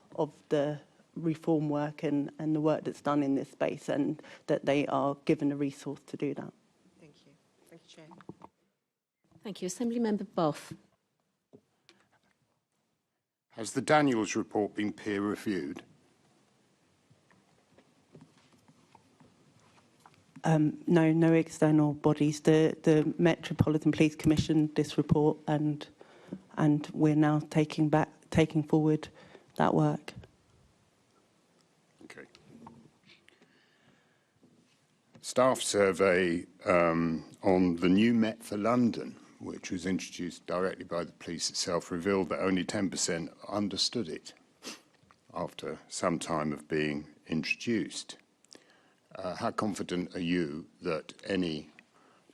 the reform work and the work that's done in this space, and that they are given a resource to do that. Thank you. Thank you, Chair. Thank you. Assemblymember Boff. Has the Daniels report been peer reviewed? No external bodies. The Metropolitan Police commissioned this report, and we're now taking forward that work. Okay. Staff survey on the new Met for London, which was introduced directly by the police itself, revealed that only 10% understood it after some time of being introduced. How confident are you that any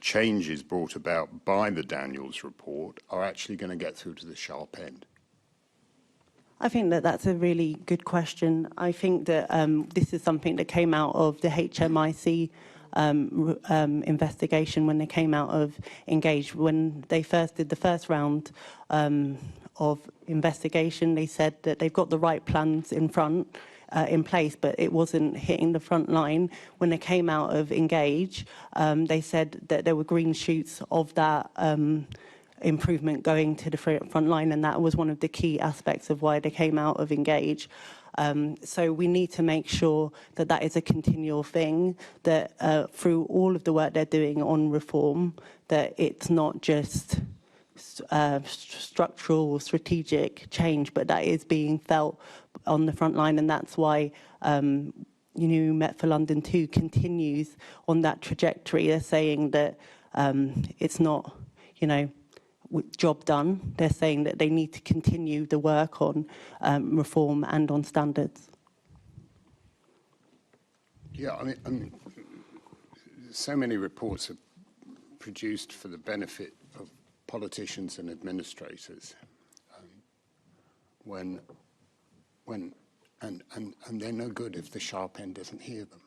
changes brought about by the Daniels report are actually going to get through to the sharp end? I think that that's a really good question. I think that this is something that came out of the HMIC investigation when they came out of Engage. When they first did the first round of investigation, they said that they've got the right plans in place, but it wasn't hitting the front line. When they came out of Engage, they said that there were green shoots of that improvement going to the front line, and that was one of the key aspects of why they came out of Engage. So we need to make sure that that is a continual thing, that through all of the work they're doing on reform, that it's not just structural or strategic change, but that is being felt on the front line. And that's why New Met for London 2 continues on that trajectory. They're saying that it's not, you know, job done. They're saying that they need to continue the work on reform and on standards. Yeah, I mean, so many reports are produced for the benefit of politicians and administrators, and they're no good if the sharp end doesn't hear them.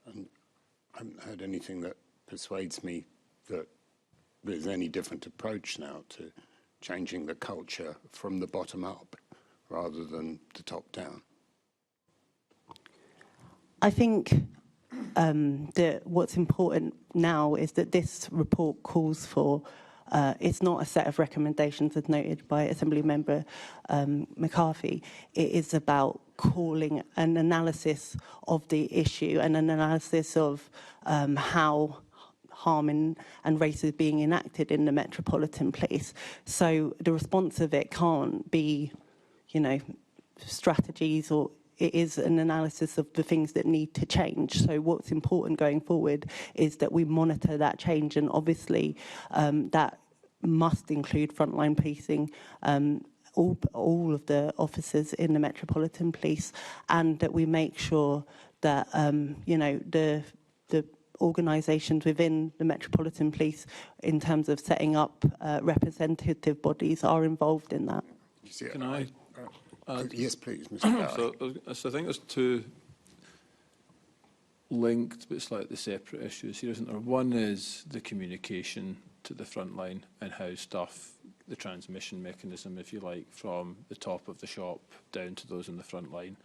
And I haven't heard anything that persuades me that there's any different approach now to changing the culture from the bottom up rather than the top down. I think that what's important now is that this report calls for, it's not a set of recommendations as noted by Assembly Member McCarthy. It is about calling an analysis of the issue and an analysis of how harm and race is being enacted in the Metropolitan Police. So the response of it can't be, you know, strategies, or it is an analysis of the things that need to change. So what's important going forward is that we monitor that change, and obviously that must include frontline policing, all of the officers in the Metropolitan Police, and that we make sure that you know, the organisations within the Metropolitan Police, in terms of setting up representative bodies, are involved in that. Can I? Yes, please, Mr. So I think there's two linked but slightly separate issues here, isn't there? One is the communication to the front line and how the transmission mechanism, if you like, from the top of the shop down to those in the front line.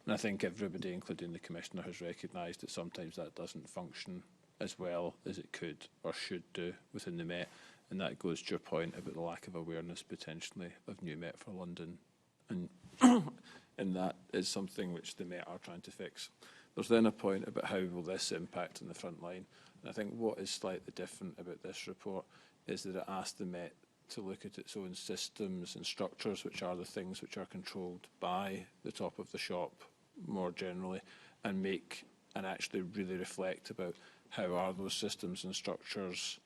And I think everybody, including the Commissioner, has recognised that sometimes that doesn't function as well as it could or should do within the Met. And that goes to your point about the lack of awareness, potentially, of New Met for London. And that is something which the Met are trying to fix. There's then a point about how will this impact on the front line. And I think what is slightly different about this report is that it asked the Met to look at its own systems and structures, which are the things which are controlled by the top of the shop more generally, and actually really reflect about how are those systems and structures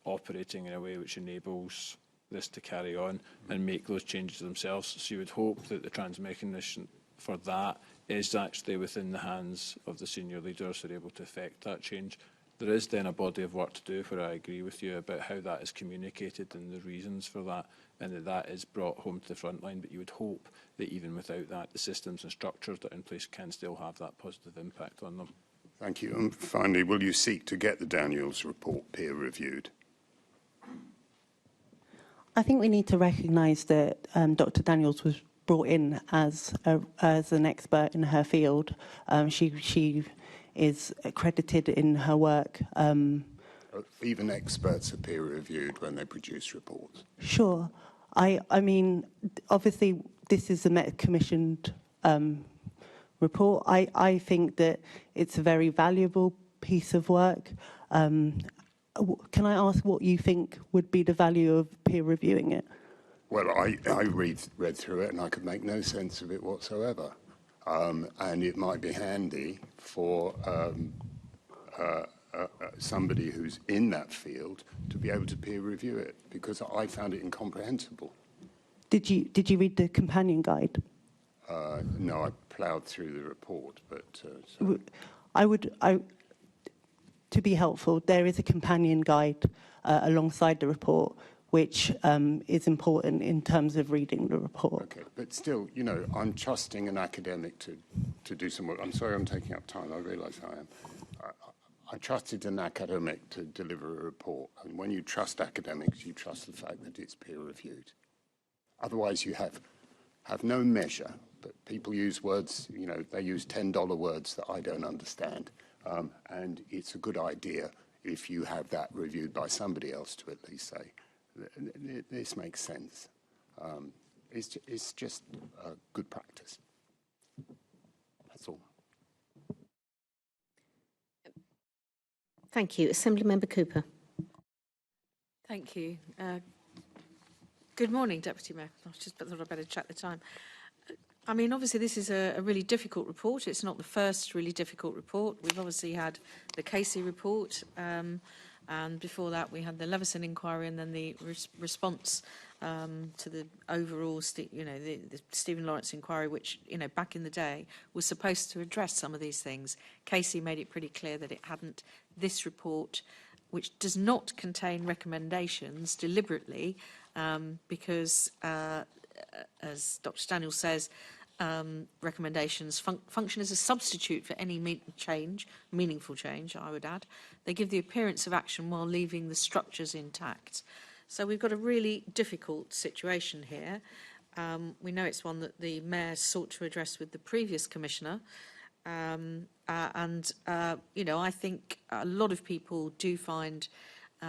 operating in a way which enables this to carry on, and make those changes themselves. So you would hope that the transmechanism for that is actually within the hands of the senior leaders who are able to effect that change. There is then a body of work to do where I agree with you about how that is communicated and the reasons for that, and that is brought home to the front line. But you would hope that even without that, the systems and structures that are in place can still have that positive impact on them. Thank you. And finally, will you seek to get the Daniels report peer-reviewed? I think we need to recognise that Dr. Daniels was brought in as an expert in her field. She is accredited in her work. Even experts are peer-reviewed when they produce reports. Sure. I mean, obviously, this is a Met-commissioned report. I think that it's a very valuable piece of work. Can I ask what you think would be the value of peer reviewing it? Well, I read through it and I could make no sense of it whatsoever. And it might be handy for somebody who's in that field to be able to peer review it, because I found it incomprehensible. Did you read the companion guide? No, I ploughed through the report, but to be helpful, there is a companion guide alongside the report, which is important in terms of reading the report. Okay, but still, you know, I'm trusting an academic to do some work. I'm sorry I'm taking up time, I realise I am. I trusted an academic to deliver a report, and when you trust academics, you trust the fact that it's peer-reviewed. Otherwise, you have no measure, but people use words, you know, they use $10 words that I don't understand. And it's a good idea if you have that reviewed by somebody else to at least say, this makes sense. It's just good practice. That's all. Thank you. Assemblymember Cooper. Thank you. Good morning, Deputy Mayor. I just thought I'd better check the time. I mean, obviously, this is a really difficult report. It's not the first really difficult report. We've obviously had the Casey report, And before that, we had the Leveson inquiry, and then the response to the overall, the Stephen Lawrence inquiry, which, back in the day was supposed to address some of these things. Casey made it pretty clear that it hadn't. This report, which does not contain recommendations deliberately, because, as Dr. Daniel says, recommendations function as a substitute for any meaningful change, I would add. They give the appearance of action while leaving the structures intact. So we've got a really difficult situation here. We know it's one that the Mayor sought to address with the previous Commissioner. I think a lot of people do find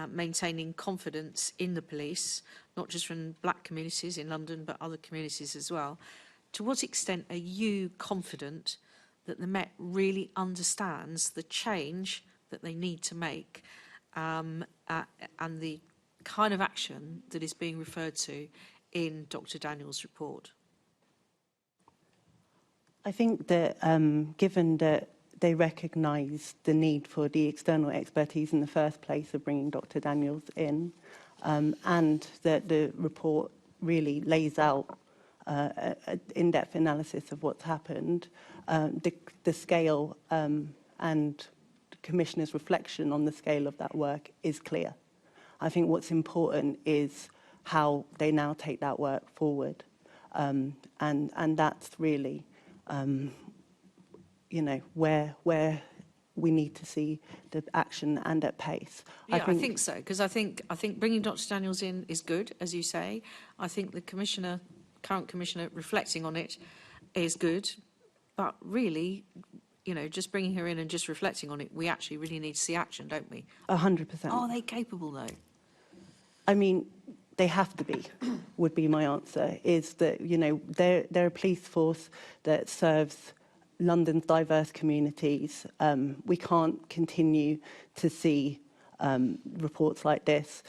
maintaining confidence in the police, not just from black communities in London, but other communities as well. To what extent are you confident that the Met really understands the change that they need to make and the kind of action that is being referred to in Dr. Daniel's report? I think that given that they recognise the need for the external expertise in the first place of bringing Dr. Daniels in, and that the report really lays out an in-depth analysis of what's happened, the scale and the Commissioner's reflection on the scale of that work is clear. I think what's important is how they now take that work forward, and that's really, where we need to see the action and at pace. Yeah, I think so, because I think bringing Dr. Daniels in is good, as you say. I think the current Commissioner reflecting on it is good, but really, just bringing her in and just reflecting on it, we actually really need to see action, don't we? 100%. Are they capable, though? I mean, they have to be, would be my answer, is that, they're a police force that serves London's diverse communities. We can't continue to see reports like this.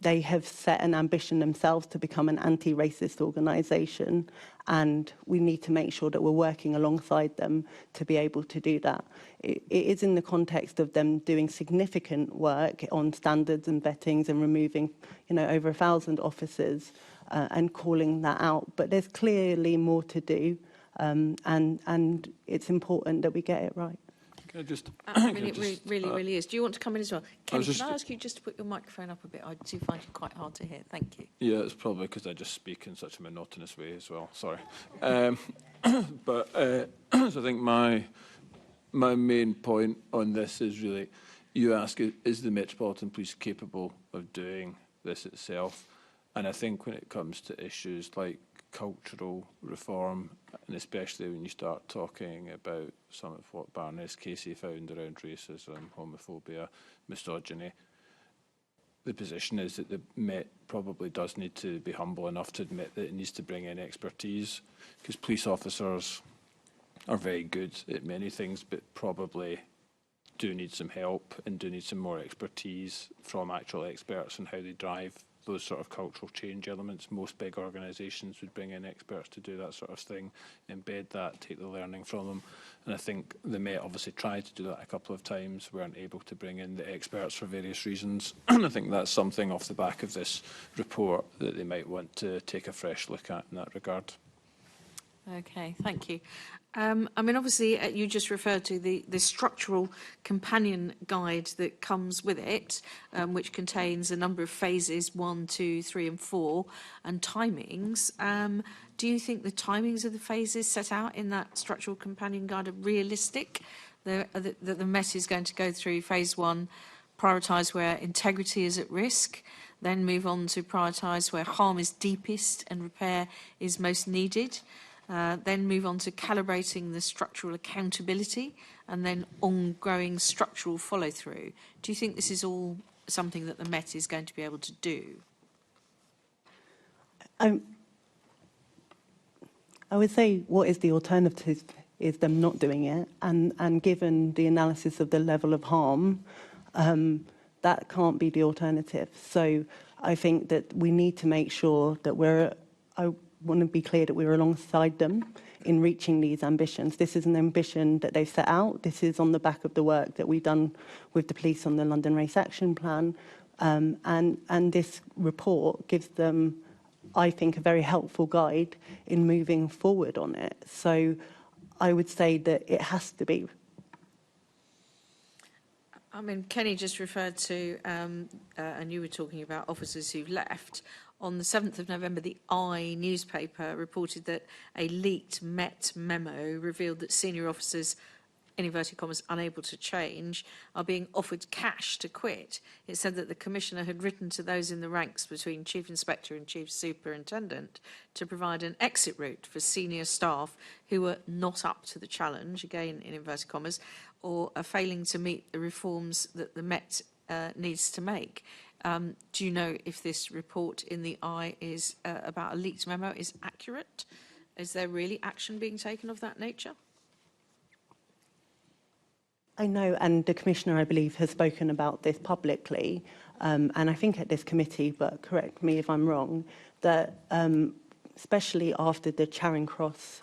They have set an ambition themselves to become an anti-racist organisation, and we need to make sure that we're working alongside them to be able to do that. It is in the context of them doing significant work on standards and vettings and removing, over 1,000 officers and calling that out. But there's clearly more to do, and it's important that we get it right. Can I just... it really is. Do you want to come in as well? Kenny, can I ask you just to put your microphone up a bit? I do find it quite hard to hear. Thank you. Yeah, it's probably because I just speak in such a monotonous way as well. Sorry. So I think my main point on this is really, you ask, is the Metropolitan Police capable of doing this itself? And I think when it comes to issues like cultural reform, and especially when you start talking about some of what Baroness Casey found around racism, homophobia, misogyny, the position is that the Met probably does need to be humble enough to admit that it needs to bring in expertise, because police officers are very good at many things, but probably do need some help and do need some more expertise from actual experts on how they drive those sort of cultural change elements. Most big organisations would bring in experts to do that sort of thing, embed that, take the learning from them. And I think the Met obviously tried to do that a couple of times, weren't able to bring in the experts for various reasons. And I think that's something off the back of this report that they might want to take a fresh look at in that regard. Okay, thank you. Obviously, you just referred to the structural companion guide that comes with it, which contains a number of phases, 1, 2, 3 and 4, and timings. Do you think the timings of the phases set out in that structural companion guide are realistic? That the Met is going to go through phase 1, prioritise where integrity is at risk, then move on to prioritise where harm is deepest and repair is most needed, then move on to calibrating the structural accountability, and then ongoing structural follow-through. Do you think this is all something that the Met is going to be able to do? I would say what is the alternative is them not doing it, and given the analysis of the level of harm, that can't be the alternative. So I think that we need to make sure that want to be clear that we were alongside them in reaching these ambitions. This is an ambition that they've set out. This is on the back of the work that we've done with the police on the London Race Action Plan. And this report gives them, I think, a very helpful guide in moving forward on it. So I would say that it has to be. I mean, Kenny just referred to, and you were talking about officers who've left. On the 7th of November, the I newspaper reported that a leaked Met memo revealed that senior officers, in inverted commas, unable to change, are being offered cash to quit. It said that the Commissioner had written to those in the ranks between Chief Inspector and Chief Superintendent to provide an exit route for senior staff who were not up to the challenge, again in inverted commas, or are failing to meet the reforms that the Met needs to make. Do you know if this report in the I is about a leaked memo is accurate? Is there really action being taken of that nature? I know, and the Commissioner, I believe, has spoken about this publicly, and I think at this committee, but correct me if I'm wrong, that especially after the Charing Cross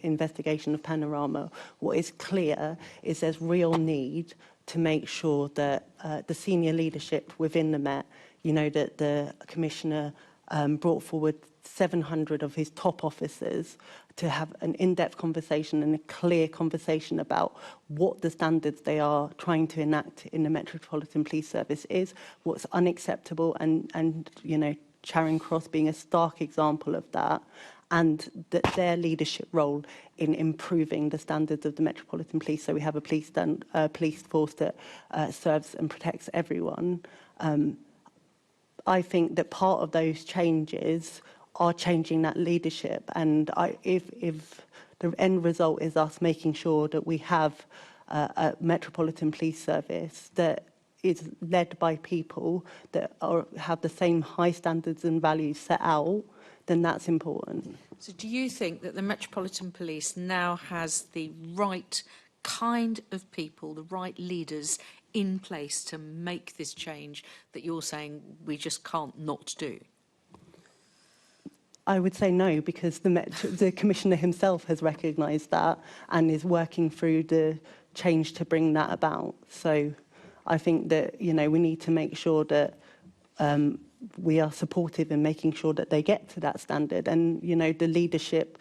investigation of Panorama, what is clear is there's real need to make sure that the senior leadership within the Met, you know, that the Commissioner brought forward 700 of his top officers to have an in-depth conversation and a clear conversation about what the standards they are trying to enact in the Metropolitan Police Service is, what's unacceptable, and you know, Charing Cross being a stark example of that, and that their leadership role in improving the standards of the Metropolitan Police, so we have a police force that serves and protects everyone. I think that part of those changes are changing that leadership, and if the end result is us making sure that we have a Metropolitan Police Service that is led by people that have the same high standards and values set out, then that's important. So do you think that the Metropolitan Police now has the right kind of people, the right leaders in place to make this change that you're saying we just can't not do? I would say no, because the Commissioner himself has recognised that and is working through the change to bring that about. So I think that, you know, we need to make sure that we are supportive in making sure that they get to that standard. And, you know, the leadership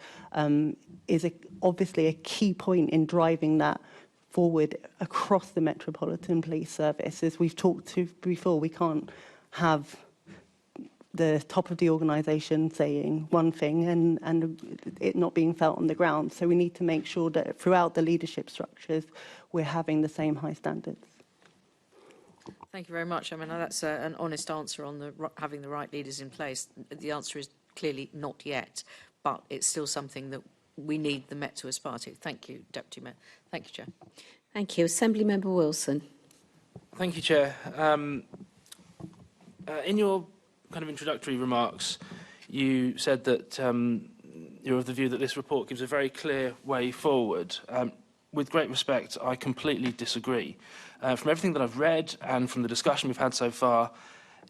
is obviously a key point in driving that forward across the Metropolitan Police Service. As we've talked to before, we can't have the top of the organisation saying one thing and it not being felt on the ground. So we need to make sure that throughout the leadership structures, we're having the same high standards. Thank you very much. I mean, that's an honest answer on the having the right leaders in place. The answer is clearly not yet, but it's still something that we need the Met to aspire to. Thank you, Deputy Mayor. Thank you, Chair. Thank you. Assembly Member Wilson. Thank you, Chair. In your kind of introductory remarks, you said that you're of the view that this report gives a very clear way forward. With great respect, I completely disagree. From everything that I've read and from the discussion we've had so far,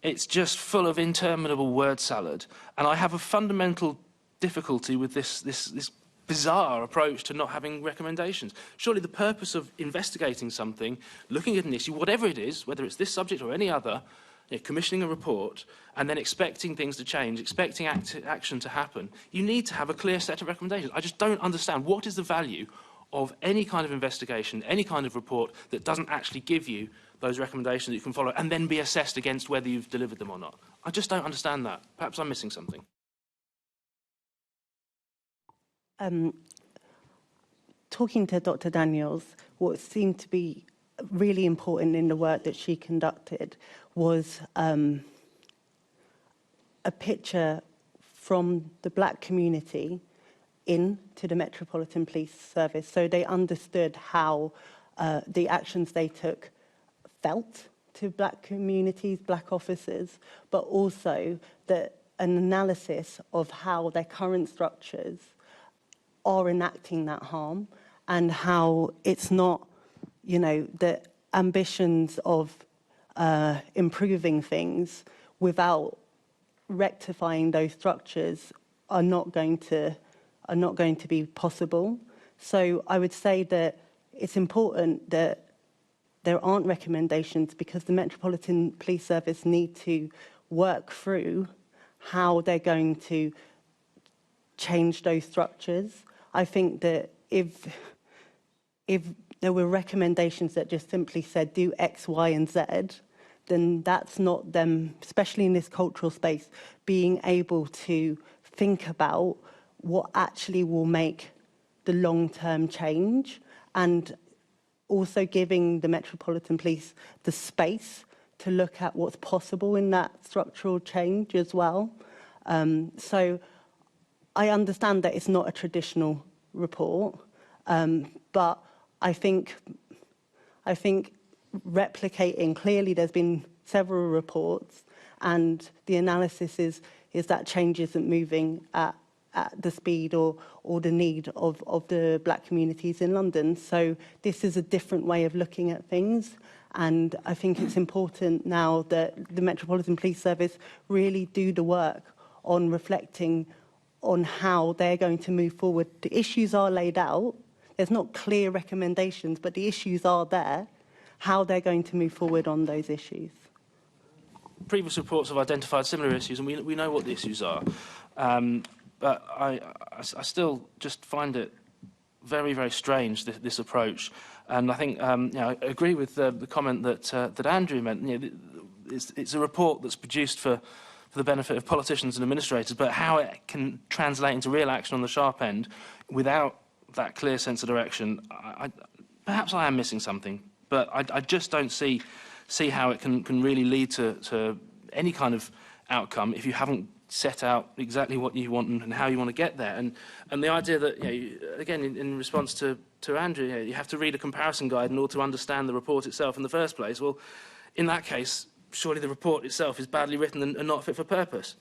it's just full of interminable word salad. And I have a fundamental difficulty with this bizarre approach to not having recommendations. Surely the purpose of investigating something, looking at an issue, whatever it is, whether it's this subject or any other, commissioning a report and then expecting things to change, expecting action to happen, you need to have a clear set of recommendations. I just don't understand what is the value of any kind of investigation, any kind of report that doesn't actually give you those recommendations that you can follow and then be assessed against whether you've delivered them or not. I just don't understand that. Perhaps I'm missing something. Talking to Dr. Daniels, what seemed to be really important in the work that she conducted was a picture from the black community into the Metropolitan Police Service, so they understood how the actions they took felt to black communities, black officers, but also an analysis of how their current structures are enacting that harm and how it's not, you know, the ambitions of improving things without rectifying those structures are not going to be possible. So I would say that it's important that there aren't recommendations, because the Metropolitan Police Service need to work through how they're going to change those structures. I think that if there were recommendations that just simply said do X, Y, and Z, then that's not them, especially in this cultural space, being able to think about what actually will make the long-term change, and also giving the Metropolitan Police the space to look at what's possible in that structural change as well. So I understand that it's not a traditional report, but I think replicating, clearly there's been several reports, and the analysis is that change isn't moving at the speed or the need of the black communities in London. So this is a different way of looking at things, and I think it's important now that the Metropolitan Police Service really do the work on reflecting on how they're going to move forward. The issues are laid out. There's not clear recommendations, but the issues are there, how they're going to move forward on those issues. Previous reports have identified similar issues, and we know what the issues are. But I still just find it very, very strange, this approach. And I think I agree with the comment that Andrew meant. It's a report that's produced for the benefit of politicians and administrators, but how it can translate into real action on the sharp end without that clear sense of direction, perhaps I am missing something. But I just don't see how it can really lead to any kind of outcome if you haven't set out exactly what you want and how you want to get there. And the idea that, again, in response to Andrew, you have to read a comparison guide in order to understand the report itself in the first place. Well, in that case, surely the report itself is badly written and not fit for purpose.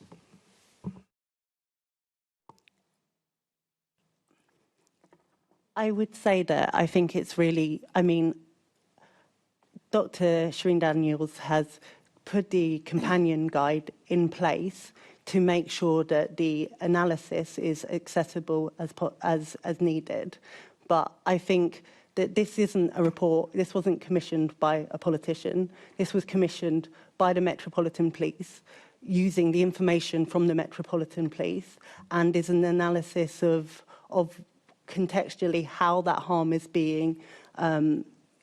I would say that I think it's really, Dr. Shireen Daniels has put the companion guide in place to make sure that the analysis is accessible as needed. But I think that this isn't a report, this wasn't commissioned by a politician, this was commissioned by the Metropolitan Police using the information from the Metropolitan Police, and is an analysis of contextually how that harm is being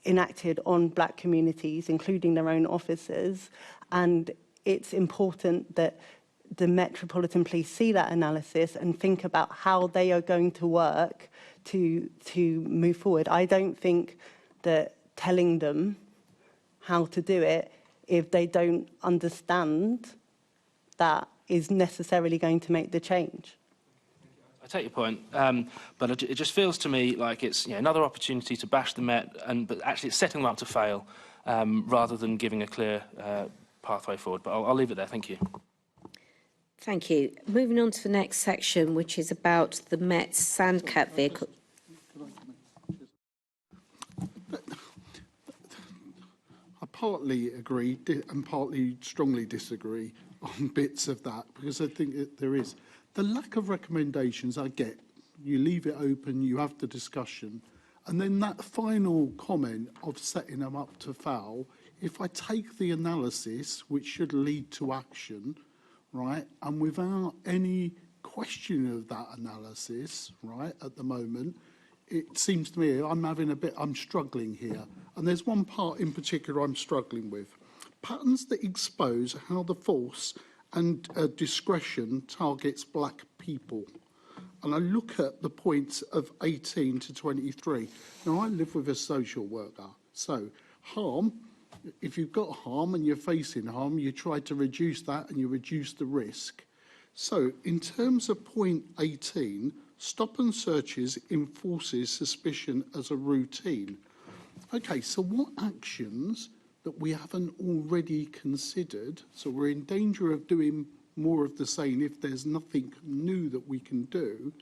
enacted on black communities, including their own officers. And it's important that the Metropolitan Police see that analysis and think about how they are going to work to move forward. I don't think that telling them how to do it, if they don't understand that, is necessarily going to make the change. I take your point, but it just feels to me like it's another opportunity to bash the Met, but actually it's setting them up to fail rather than giving a clear pathway forward. But I'll leave it there. Thank you. Thank you. Moving on to the next section, which is about the Met Sandcat vehicle. I partly agree and partly strongly disagree on bits of that, because I think there is the lack of recommendations. I get you leave it open, you have the discussion, and then that final comment of setting them up to fail. If I take the analysis, which should lead to action, right, and without any question of that analysis, right, at the moment, it seems to me I'm struggling here. And there's one part in particular I'm struggling with. Patterns that expose how the force and discretion targets black people. And I look at the points of 18 to 23. Now, I live with a social worker. So harm, if you've got harm and you're facing harm, you try to reduce that and you reduce the risk. So in terms of point 18, stop and searches enforces suspicion as a routine. Okay, so what actions that we haven't already considered, so we're in danger of doing more of the same if there's nothing new that we can do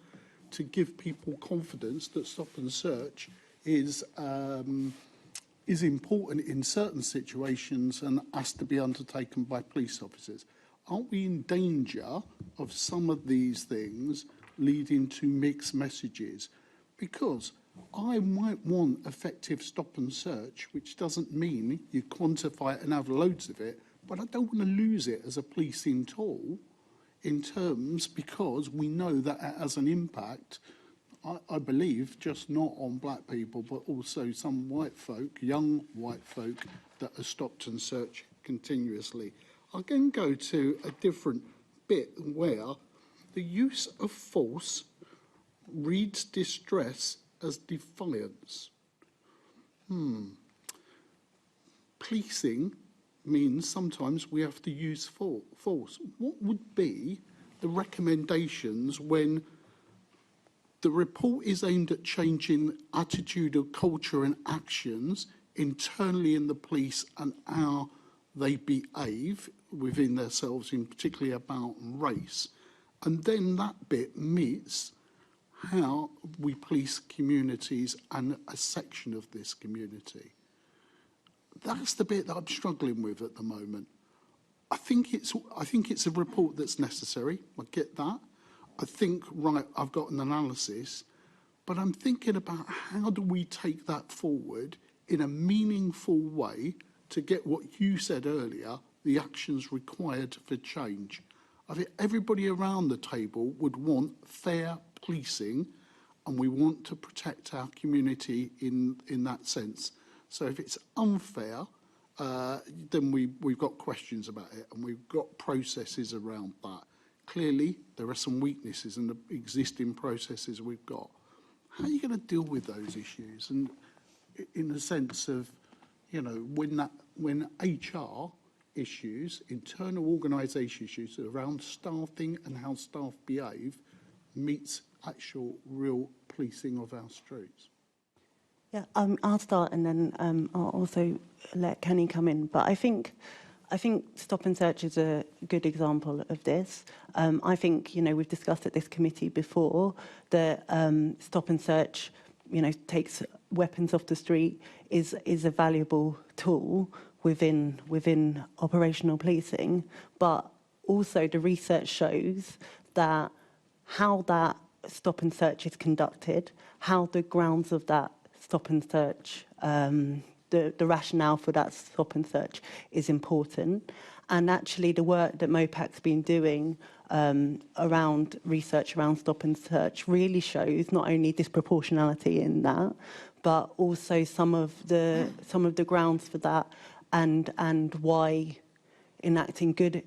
to give people confidence that stop and search is important in certain situations and has to be undertaken by police officers. Aren't we in danger of some of these things leading to mixed messages, because I might want effective stop and search, which doesn't mean you quantify it and have loads of it, but I don't want to lose it as a policing tool in terms, because we know that it has an impact, I believe, just not on black people, but also some white folk, young white folk, that are stopped and searched continuously. I can go to a different bit where the use of force reads distress as defiance. Policing means sometimes we have to use force. What would be the recommendations when the report is aimed at changing attitude of culture and actions internally in the police and how they behave within themselves, in particularly about race, and then that bit meets how we police communities and a section of this community? That's the bit that I'm struggling with at the moment. I think it's a report that's necessary. I get that. I think, right, I've got an analysis, but I'm thinking about how do we take that forward in a meaningful way to get what you said earlier, the actions required for change. I think everybody around the table would want fair policing, and we want to protect our community in that sense. So if it's unfair, then we've got questions about it, and we've got processes around that. Clearly, there are some weaknesses in the existing processes we've got. How are you going to deal with those issues? And in the sense of, you know, when HR issues, internal organisation issues around staffing and how staff behave meets actual real policing of our streets. Yeah, I'll start, and then I'll also let Kenny come in. But I think stop and search is a good example of this. I think, you know, we've discussed at this committee before that stop and search, you know, takes weapons off the street, is a valuable tool within operational policing. But also the research shows that how that stop and search is conducted, how the grounds of that stop and search, the rationale for that stop and search is important. And actually the work that MOPAC's been doing around research around stop and search really shows not only disproportionality in that, but also some of the grounds for that, and why enacting good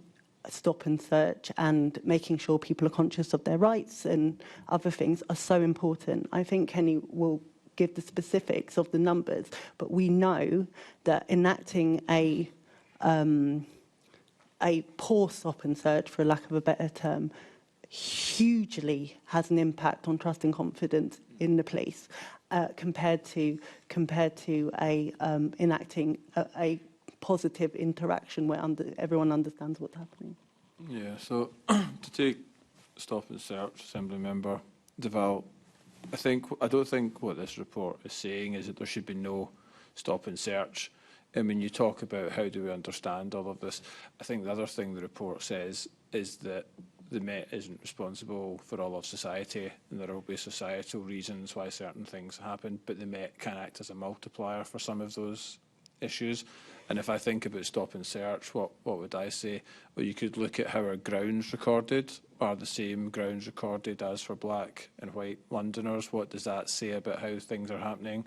stop and search and making sure people are conscious of their rights and other things are so important. I think Kenny will give the specifics of the numbers, but we know that enacting a poor stop and search, for lack of a better term, hugely has an impact on trust and confidence in the police, compared to enacting a positive interaction where everyone understands what's happening. Yeah, so to take stop and search, Assembly Member Deval, I don't think what this report is saying is that there should be no stop and search. And when you talk about how do we understand all of this, I think the other thing the report says is that the Met isn't responsible for all of society, and there will be societal reasons why certain things happen, but the Met can act as a multiplier for some of those issues. And if I think about stop and search, what would I say? Well, you could look at how our grounds recorded are the same grounds recorded as for black and white Londoners. What does that say about how things are happening?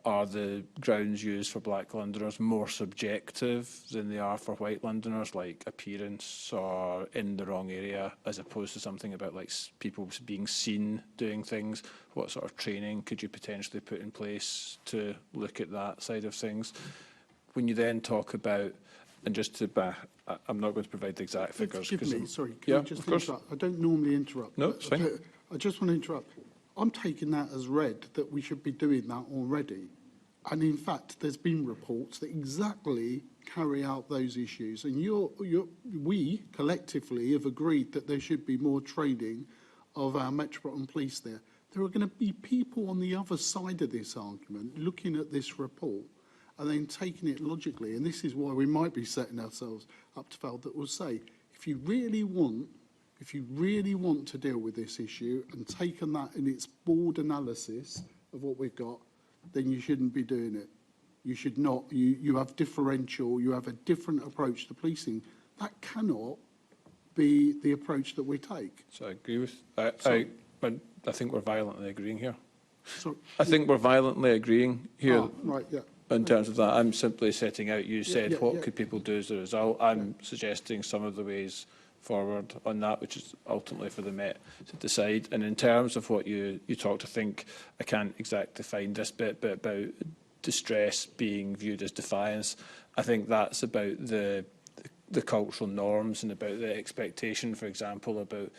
Are the grounds used for black Londoners more subjective than they are for white Londoners, like appearance or in the wrong area, as opposed to something about like people being seen doing things? What sort of training could you potentially put in place to look at that side of things? When you then talk about, and just to I'm not going to provide the exact figures. Excuse me, sorry, can I just interrupt? I don't normally interrupt. No, it's fine. I just want to interrupt. I'm taking that as read that we should be doing that already. And in fact, there's been reports that exactly carry out those issues. And we collectively have agreed that there should be more training of our Metropolitan Police there. There are going to be people on the other side of this argument looking at this report and then taking it logically. And this is why we might be setting ourselves up to fail, that will say, if you really want if you really want to deal with this issue and taken that in its broad analysis of what we've got, then you shouldn't be doing it. You should not. You have differential, you have a different approach to policing. That cannot be the approach that we take. So I agree with, I think we're violently agreeing here. So, I think we're violently agreeing here. Oh, right, yeah. In terms of that, I'm simply setting out, you said, what could people do as a result? I'm suggesting some of the ways forward on that, which is ultimately for the Met to decide. And in terms of what you talked, I think I can't exactly find this bit, but about distress being viewed as defiance, I think that's about the cultural norms and about the expectation, for example, about,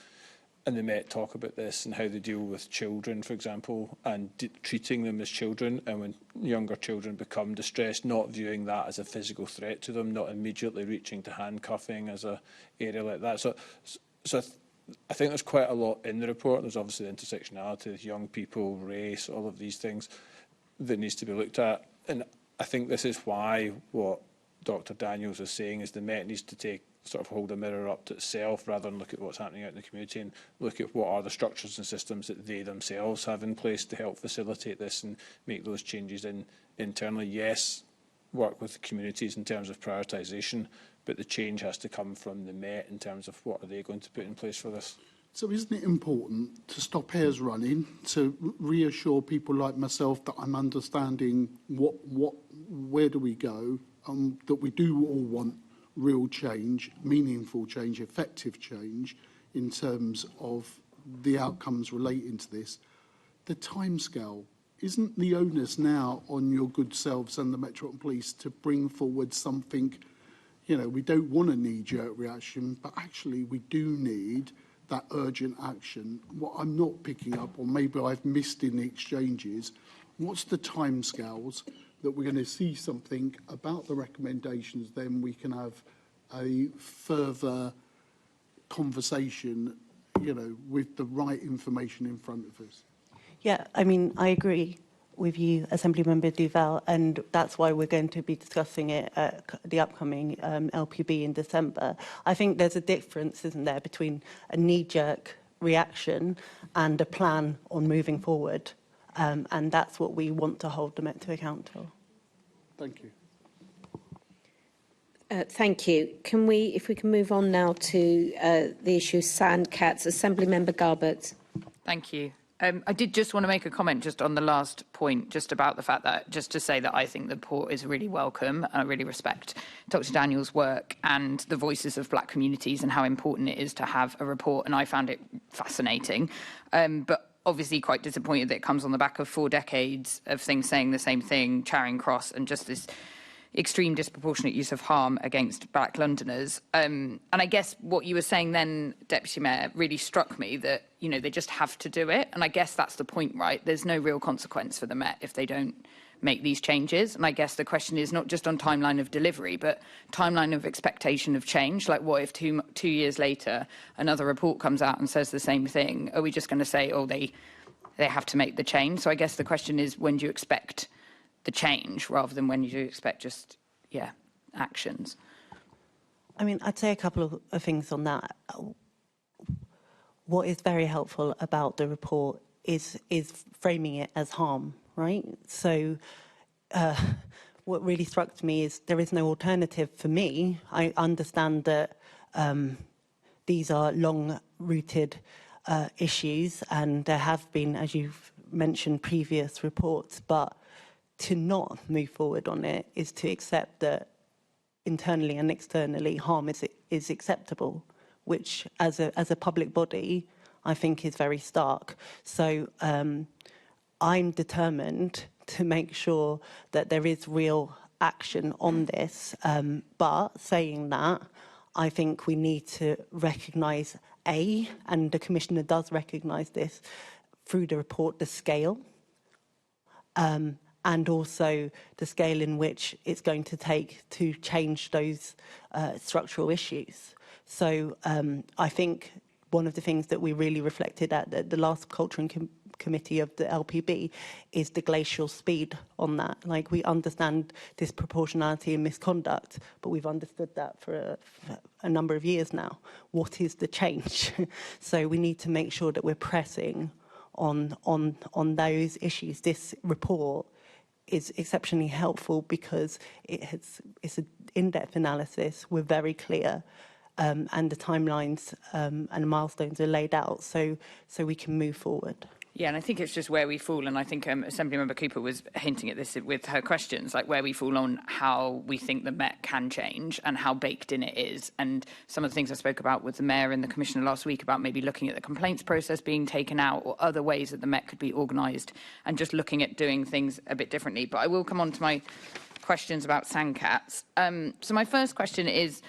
and the Met talk about this and how they deal with children, for example, and treating them as children. And when younger children become distressed, not viewing that as a physical threat to them, not immediately reaching to handcuffing as a area like that. So I think there's quite a lot in the report. There's obviously the intersectionality, young people, race, all of these things that needs to be looked at. And I think this is why what Dr. Daniels is saying is the Met needs to hold a mirror up to itself rather than look at what's happening out in the community and look at what are the structures and systems that they themselves have in place to help facilitate this and make those changes internally. Yes, work with the communities in terms of prioritisation, but the change has to come from the Met in terms of what are they going to put in place for this. So isn't it important to stop hairs running, to reassure people like myself that I'm understanding where do we go, that we do all want real change, meaningful change, effective change in terms of the outcomes relating to this. The timescale, isn't the onus now on your good selves and the Metropolitan Police to bring forward something, we don't want a knee-jerk reaction, but actually we do need that urgent action. What I'm not picking up, or maybe I've missed in the exchanges, what's the timescales that we're going to see something about the recommendations, then we can have a further conversation, with the right information in front of us. Yeah, I mean, I agree with you, Assemblymember Duval, and that's why we're going to be discussing it at the upcoming LPB in December. I think there's a difference, isn't there, between a knee-jerk reaction and a plan on moving forward, and that's what we want to hold the Met to account for. Thank you. Thank you. If we can move on now to the issue of sandcats, Assemblymember Garbett. Thank you. I did just want to make a comment just on the last point, just about the fact that, just to say that I think the report is really welcome. I really respect Dr. Daniels' work and the voices of black communities and how important it is to have a report, and I found it fascinating. But obviously quite disappointed that it comes on the back of 4 decades of things saying the same thing, Charing Cross, and just this extreme disproportionate use of harm against black Londoners. And I guess what you were saying then, Deputy Mayor, really struck me that, they just have to do it. And I guess that's the point, right? There's no real consequence for the Met if they don't make these changes. And I guess the question is not just on timeline of delivery, but timeline of expectation of change. Like, what if 2 years later, another report comes out and says the same thing? Are we just going to say, oh, they have to make the change? So I guess the question is, when do you expect the change rather than when you do expect just, actions? I mean, I'd say a couple of things on that. What is very helpful about the report is framing it as harm, right? So what really struck me is there is no alternative for me. I understand that these are long-rooted issues, and there have been, as you've mentioned, previous reports, but to not move forward on it is to accept that internally and externally harm is acceptable, which as a public body I think is very stark. So I'm determined to make sure that there is real action on this, but saying that, I think we need to recognise and the Commissioner does recognise this through the report, the scale, and also the scale in which it's going to take to change those structural issues. So I think one of the things that we really reflected at the last Culture and committee of the LPB is the glacial speed on that. Like, we understand disproportionality and misconduct, but we've understood that for a number of years now. What is the change? So we need to make sure that we're pressing on those issues. This report is exceptionally helpful because it's an in-depth analysis. We're very clear, and the timelines and milestones are laid out, so we can move forward. Yeah, and I think it's just where we fall, and I think Assemblymember Cooper was hinting at this with her questions, like where we fall on how we think the Met can change and how baked in it is. And some of the things I spoke about with the Mayor and the Commissioner last week about maybe looking at the complaints process being taken out or other ways that the Met could be organised and just looking at doing things a bit differently. But I will come on to my questions about Sandcats. So my first question is,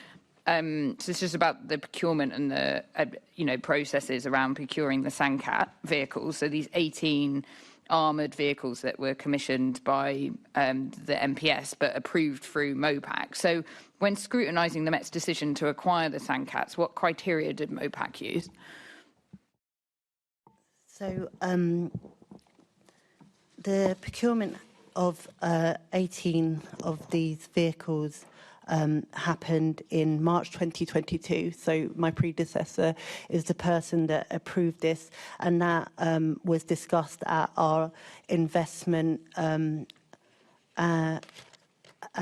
so this is about the procurement and the processes around procuring the Sandcat vehicles. So these 18 armoured vehicles that were commissioned by the MPS but approved through MOPAC. So when scrutinising the Met's decision to acquire the Sandcats, what criteria did MOPAC use? So the procurement of 18 of these vehicles happened in March 2022. So my predecessor is the person that approved this, and that was discussed at our investment and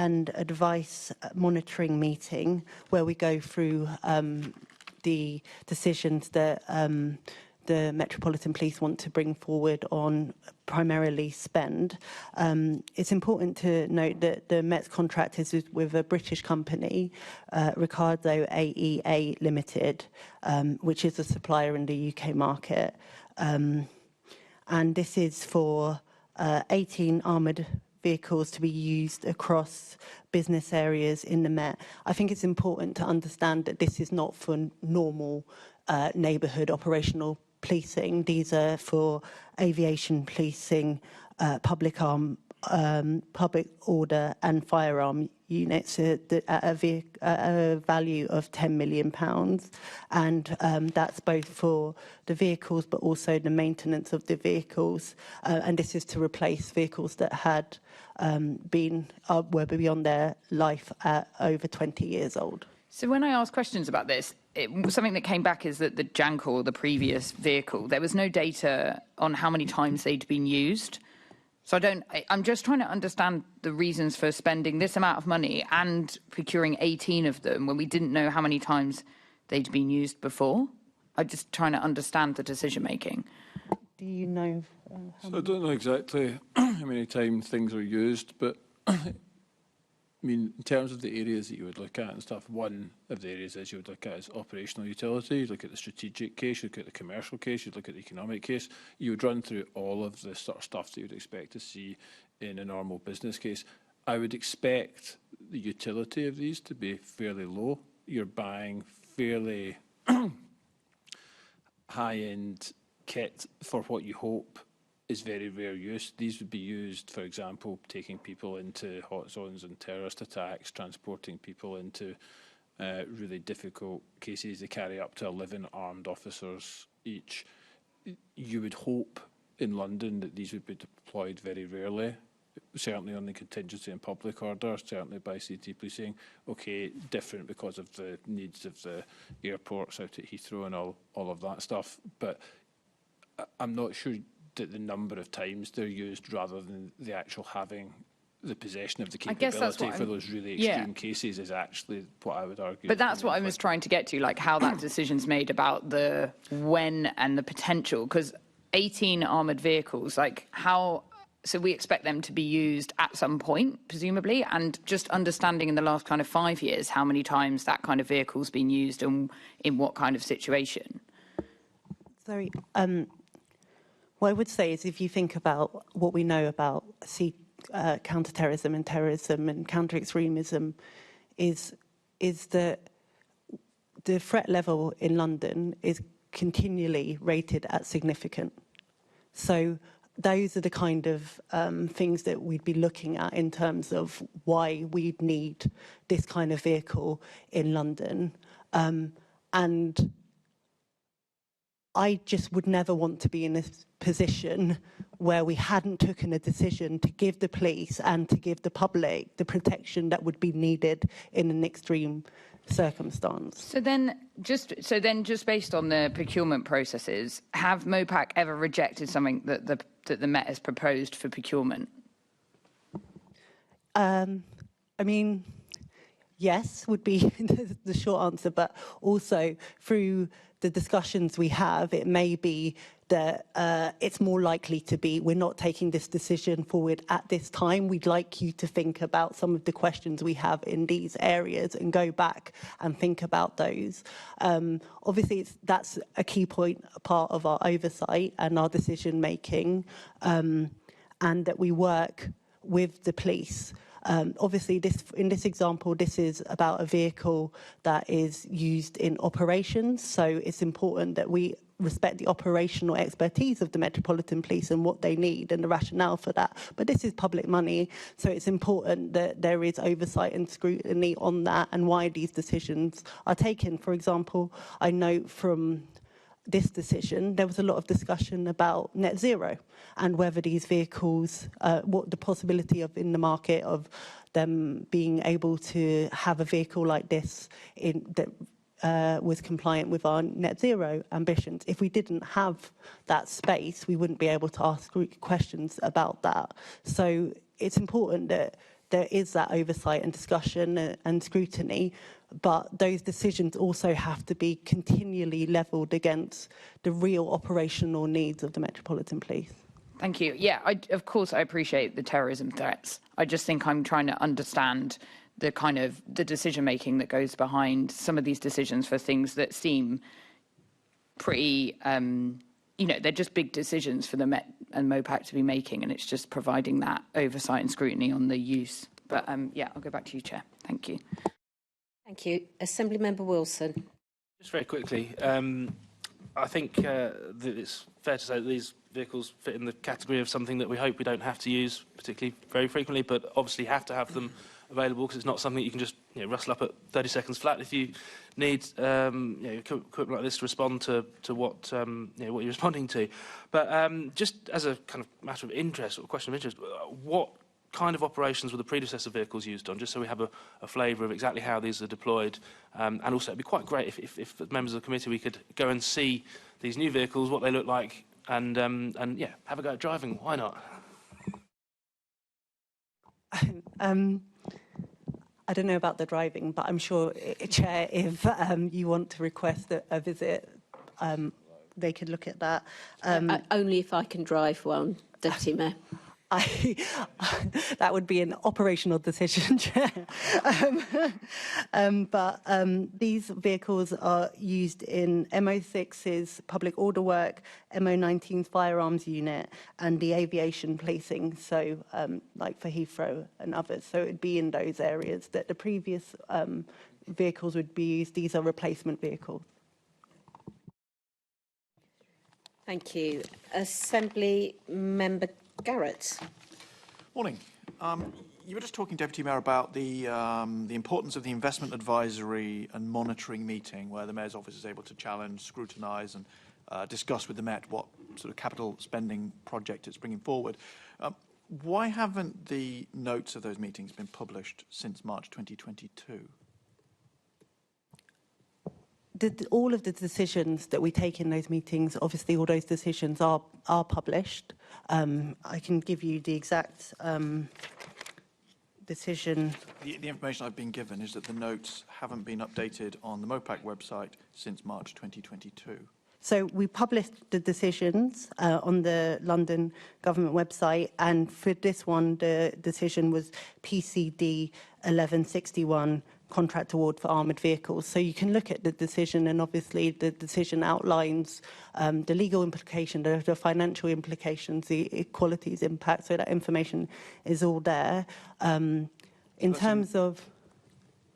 advice monitoring meeting, where we go through the decisions that the Metropolitan Police want to bring forward on primarily spend. It's important to note that the Met's contract is with a British company, Ricardo AEA Limited, which is a supplier in the UK market. And this is for 18 armoured vehicles to be used across business areas in the Met. I think it's important to understand that this is not for normal neighbourhood operational policing. These are for aviation policing, public order and firearm units at a value of £10 million. And that's both for the vehicles but also the maintenance of the vehicles. And this is to replace vehicles that had were beyond their life at over 20 years old. So when I asked questions about this, something that came back is that the Jankor, the previous vehicle, there was no data on how many times they'd been used. So I'm just trying to understand the reasons for spending this amount of money and procuring 18 of them when we didn't know how many times they'd been used before. I'm just trying to understand the decision making. Do you know? So I don't know exactly how many times things are used, but I mean, in terms of the areas that you would look at and stuff, one of the areas that you would look at is operational utility. You look at the strategic case, you look at the commercial case, you look at the economic case. You would run through all of the sort of stuff that you would expect to see in a normal business case. I would expect the utility of these to be fairly low. You're buying fairly high-end kit for what you hope is very rare use. These would be used, for example, taking people into hot zones and terrorist attacks, transporting people into really difficult cases. They carry up to 11 armed officers each. You would hope in London that these would be deployed very rarely, certainly on the contingency and public order, certainly by CT policing. Okay, different because of the needs of the airports out at Heathrow and all of that stuff. But I'm not sure that the number of times they're used rather than the actual having the possession of the capability for those really extreme cases is actually what I would argue. But that's what I was trying to get to, like how that decision's made about the when and the potential, because 18 armoured vehicles, like how, so we expect them to be used at some point, presumably, and just understanding in the last kind of 5 years how many times that kind of vehicle's been used and in what kind of situation. Sorry, what I would say is if you think about what we know about counter-terrorism and terrorism and counter-extremism is that the threat level in London is continually rated at significant. So those are the kind of things that we'd be looking at in terms of why we'd need this kind of vehicle in London. And I just would never want to be in this position where we hadn't taken a decision to give the police and to give the public the protection that would be needed in an extreme circumstance. So then, just based on the procurement processes, have MOPAC ever rejected something that the Met has proposed for procurement? I mean, yes, would be the short answer, but also through the discussions we have, it may be that it's more likely to be, we're not taking this decision forward at this time. We'd like you to think about some of the questions we have in these areas and go back and think about those. Obviously, that's a key part of our oversight and our decision making, and that we work with the police. Obviously, in this example, this is about a vehicle that is used in operations, so it's important that we respect the operational expertise of the Metropolitan Police and what they need and the rationale for that. But this is public money, so it's important that there is oversight and scrutiny on that and why these decisions are taken. For example, I know from this decision, there was a lot of discussion about net zero and whether these vehicles, what the possibility of in the market of them being able to have a vehicle like this that was compliant with our net zero ambitions. If we didn't have that space, we wouldn't be able to ask questions about that. So it's important that there is that oversight and discussion and scrutiny, but those decisions also have to be continually levelled against the real operational needs of the Metropolitan Police. Thank you. Yeah, of course, I appreciate the terrorism threats. I just think I'm trying to understand the kind of the decision-making that goes behind some of these decisions for things that seem pretty, they're just big decisions for the Met and MOPAC to be making, and it's just providing that oversight and scrutiny on the use. But yeah, I'll go back to you, Chair. Thank you. Thank you. Assemblymember Wilson. Just very quickly, I think that it's fair to say that these vehicles fit in the category of something that we hope we don't have to use particularly very frequently, but obviously have to have them available because it's not something you can just rustle up at 30 seconds flat. If you need equipment like this to respond to what what you're responding to, but just as a kind of matter of interest or question of interest, what kind of operations were the predecessor vehicles used on, just so we have a flavour of exactly how these are deployed, and also it'd be quite great if members of the committee we could go and see these new vehicles, what they look like, and yeah, have a go at driving. Why not? I don't know about the driving, but I'm sure, Chair, if you want to request a visit, they could look at that. Only if I can drive one, Deputy Mayor. That would be an operational decision, Chair. But these vehicles are used in MO6's public order work, MO19's firearms unit, and the aviation policing, so like for Heathrow and others. So it would be in those areas that the previous vehicles would be used. These are replacement vehicles. Thank you. Assembly Member Garrett. Morning. You were just talking, Deputy Mayor, about the importance of the investment advisory and monitoring meeting where the Mayor's office is able to challenge, scrutinise and discuss with the Met what sort of capital spending project it's bringing forward. Why haven't the notes of those meetings been published since March 2022? All of the decisions that we take in those meetings, obviously all those decisions are published. I can give you the exact decision. The information I've been given is that the notes haven't been updated on the MOPAC website since March 2022. So we published the decisions on the London government website, and for this one, the decision was PCD 1161, contract award for armoured vehicles. So you can look at the decision, and obviously the decision outlines the legal implication, the financial implications, the equalities impact, so that information is all there. In terms of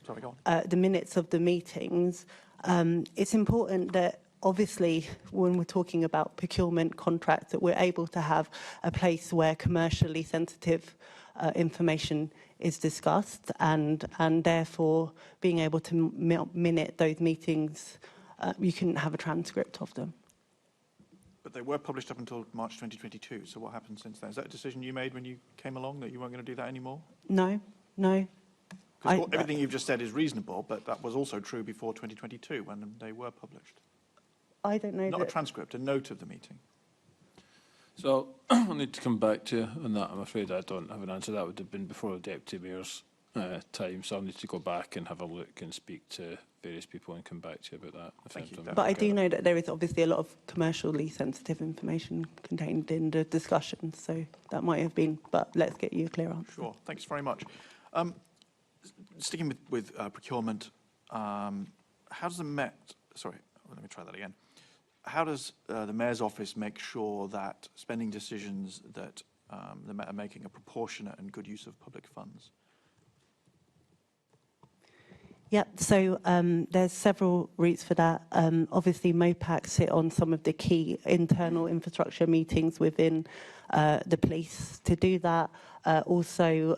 the minutes of the meetings, it's important that obviously, when we're talking about procurement contracts, that we're able to have a place where commercially sensitive information is discussed, and therefore being able to minute those meetings, you couldn't have a transcript of them. But they were published up until March 2022, so what happened since then? Is that a decision you made when you came along, that you weren't going to do that anymore? No, no. Because everything you've just said is reasonable, but that was also true before 2022 when they were published. I don't know. Not a transcript, a note of the meeting. So I'll need to come back to you on that. I'm afraid I don't have an answer. That would have been before the Deputy Mayor's time, so I'll need to go back and have a look and speak to various people and come back to you about that. Thank you. But I do know that there is obviously a lot of commercially sensitive information contained in the discussion, so that might have been, but let's get you a clear answer. Sure, thanks very much. Sticking with procurement, how does the Met, sorry, let me try that again. How does the Mayor's office make sure that spending decisions that the Met are making are proportionate and good use of public funds? Yeah, so there's several routes for that. Obviously, MOPAC sit on some of the key internal infrastructure meetings within the police to do that. Also,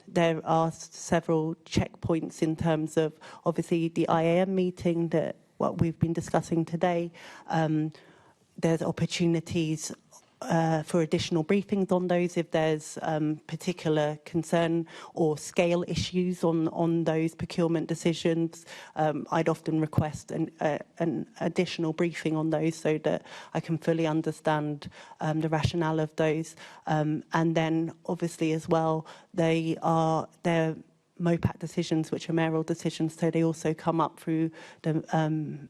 there are several checkpoints in terms of, obviously, the IAM meeting that what we've been discussing today. There's opportunities for additional briefings on those if there's particular concern or scale issues on those procurement decisions. I'd often request an additional briefing on those so that I can fully understand the rationale of those. And then obviously as well, they're MOPAC decisions, which are mayoral decisions, so they also come up through the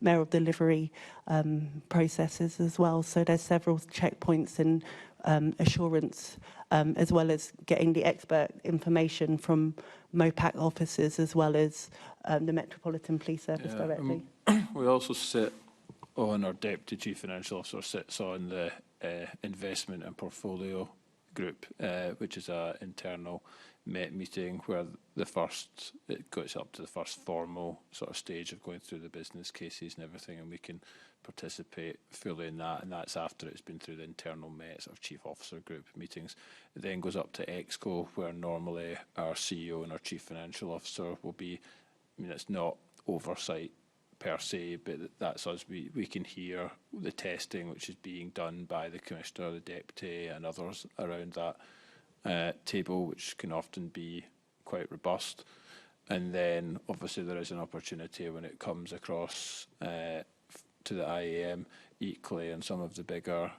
mayoral delivery processes as well. So there's several checkpoints and assurance, as well as getting the expert information from MOPAC officers, as well as the Metropolitan Police Service directly. We also sit on, our Deputy Chief Financial Officer sits on the investment and portfolio group, which is an internal Met meeting where it goes up to the first formal sort of stage of going through the business cases and everything, and we can participate fully in that, and that's after it's been through the internal Met sort of Chief Officer group meetings. It then goes up to EXCO, where normally our CEO and our Chief Financial Officer will be. I mean, it's not oversight per se, but that's us. We can hear the testing which is being done by the Commissioner, the Deputy and others around that table, which can often be quite robust. And then obviously there is an opportunity when it comes across to the IAM equally, and some of the bigger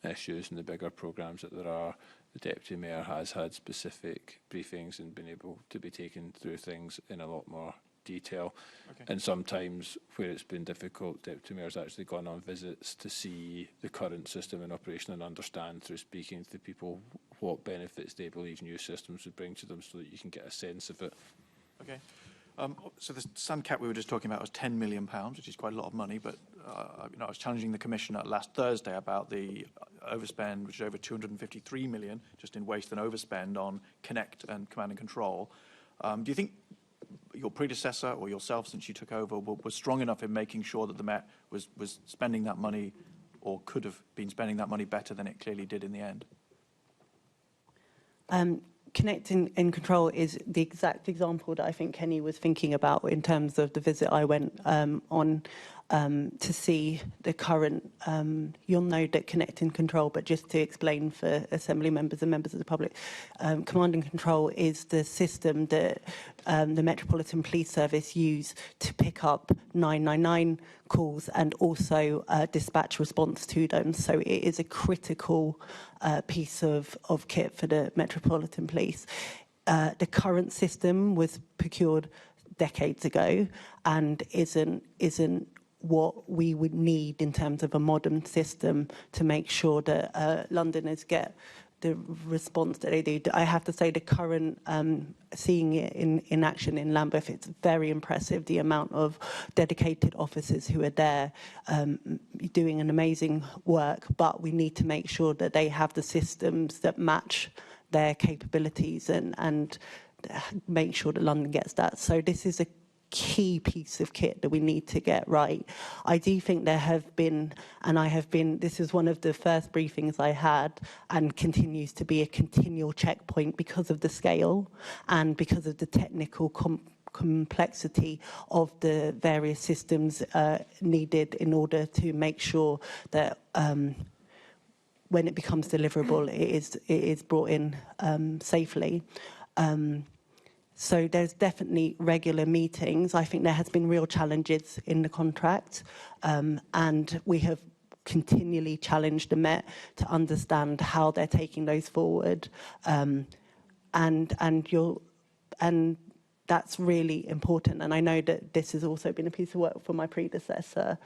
issues and the bigger programmes that there are, the Deputy Mayor has had specific briefings and been able to be taken through things in a lot more detail. Okay. And sometimes where it's been difficult, Deputy Mayor's actually gone on visits to see the current system in operation and understand through speaking to people what benefits they believe new systems would bring to them, so that you can get a sense of it. Okay. So the sand cap we were just talking about was £10 million, which is quite a lot of money, but I was challenging the Commissioner last Thursday about the overspend, which is over 253 million, just in waste and overspend on Connect and Command and Control. Do you think your predecessor or yourself, since you took over, was strong enough in making sure that the Met was spending that money, or could have been spending that money better than it clearly did in the end? Connect and Control is the exact example that I think Kenny was thinking about in terms of the visit I went on to see the current, you'll know that Connect and Control, but just to explain for Assembly members and members of the public, Command and Control is the system that the Metropolitan Police Service use to pick up 999 calls and also dispatch response to them. So it is a critical piece of kit for the Metropolitan Police. The current system was procured decades ago and isn't what we would need in terms of a modern system to make sure that Londoners get the response that they do. I have to say the current, seeing it in action in Lambeth, it's very impressive, the amount of dedicated officers who are there doing an amazing work, but we need to make sure that they have the systems that match their capabilities and make sure that London gets that. So this is a key piece of kit that we need to get right. I do think there have been, and I have been, this is one of the first briefings I had and continues to be a continual checkpoint because of the scale and because of the technical complexity of the various systems needed in order to make sure that when it becomes deliverable, it is brought in safely. So there's definitely regular meetings. I think there has been real challenges in the contract, and we have continually challenged the Met to understand how they're taking those forward, and that's really important. And I know that this has also been a piece of work for my predecessor,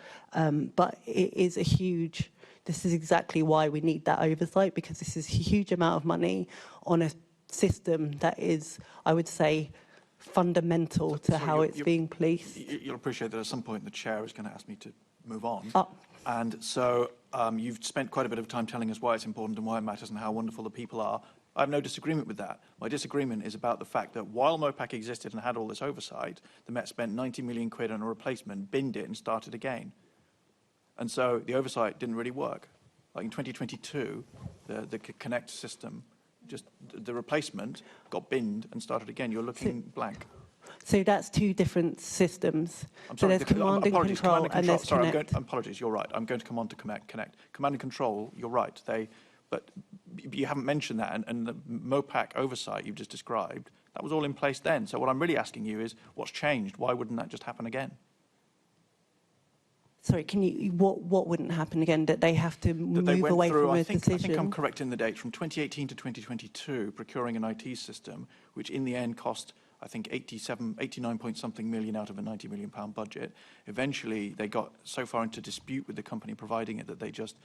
but it is a huge. This is exactly why we need that oversight, because this is a huge amount of money on a system that is, I would say, fundamental to how it's being policed. You'll appreciate that at some point the chair is going to ask me to move on. And so you've spent quite a bit of time telling us why it's important and why it matters and how wonderful the people are. I have no disagreement with that. My disagreement is about the fact that while MOPAC existed and had all this oversight, the Met spent 90 million quid on a replacement, binned it and started again. And so the oversight didn't really work. Like in 2022, the Connect system, just the replacement got binned and started again. You're looking blank. So that's two different systems. I'm So sorry, there's command and control, and there's sorry, Connect. apologies, you're right. I'm going to come on to Connect. Command and control, you're right. But you haven't mentioned that, and the MOPAC oversight you've just described, that was all in place then. So what I'm really asking you is, what's changed? Why wouldn't that just happen again? Sorry, can you? What wouldn't happen again? That they have to move away from a decision? I think I'm correct in the dates. From 2018 to 2022, procuring an IT system, which in the end cost, I think, 89 point something million out of a £90 million budget. Eventually, they got so far into dispute with the company providing it that they just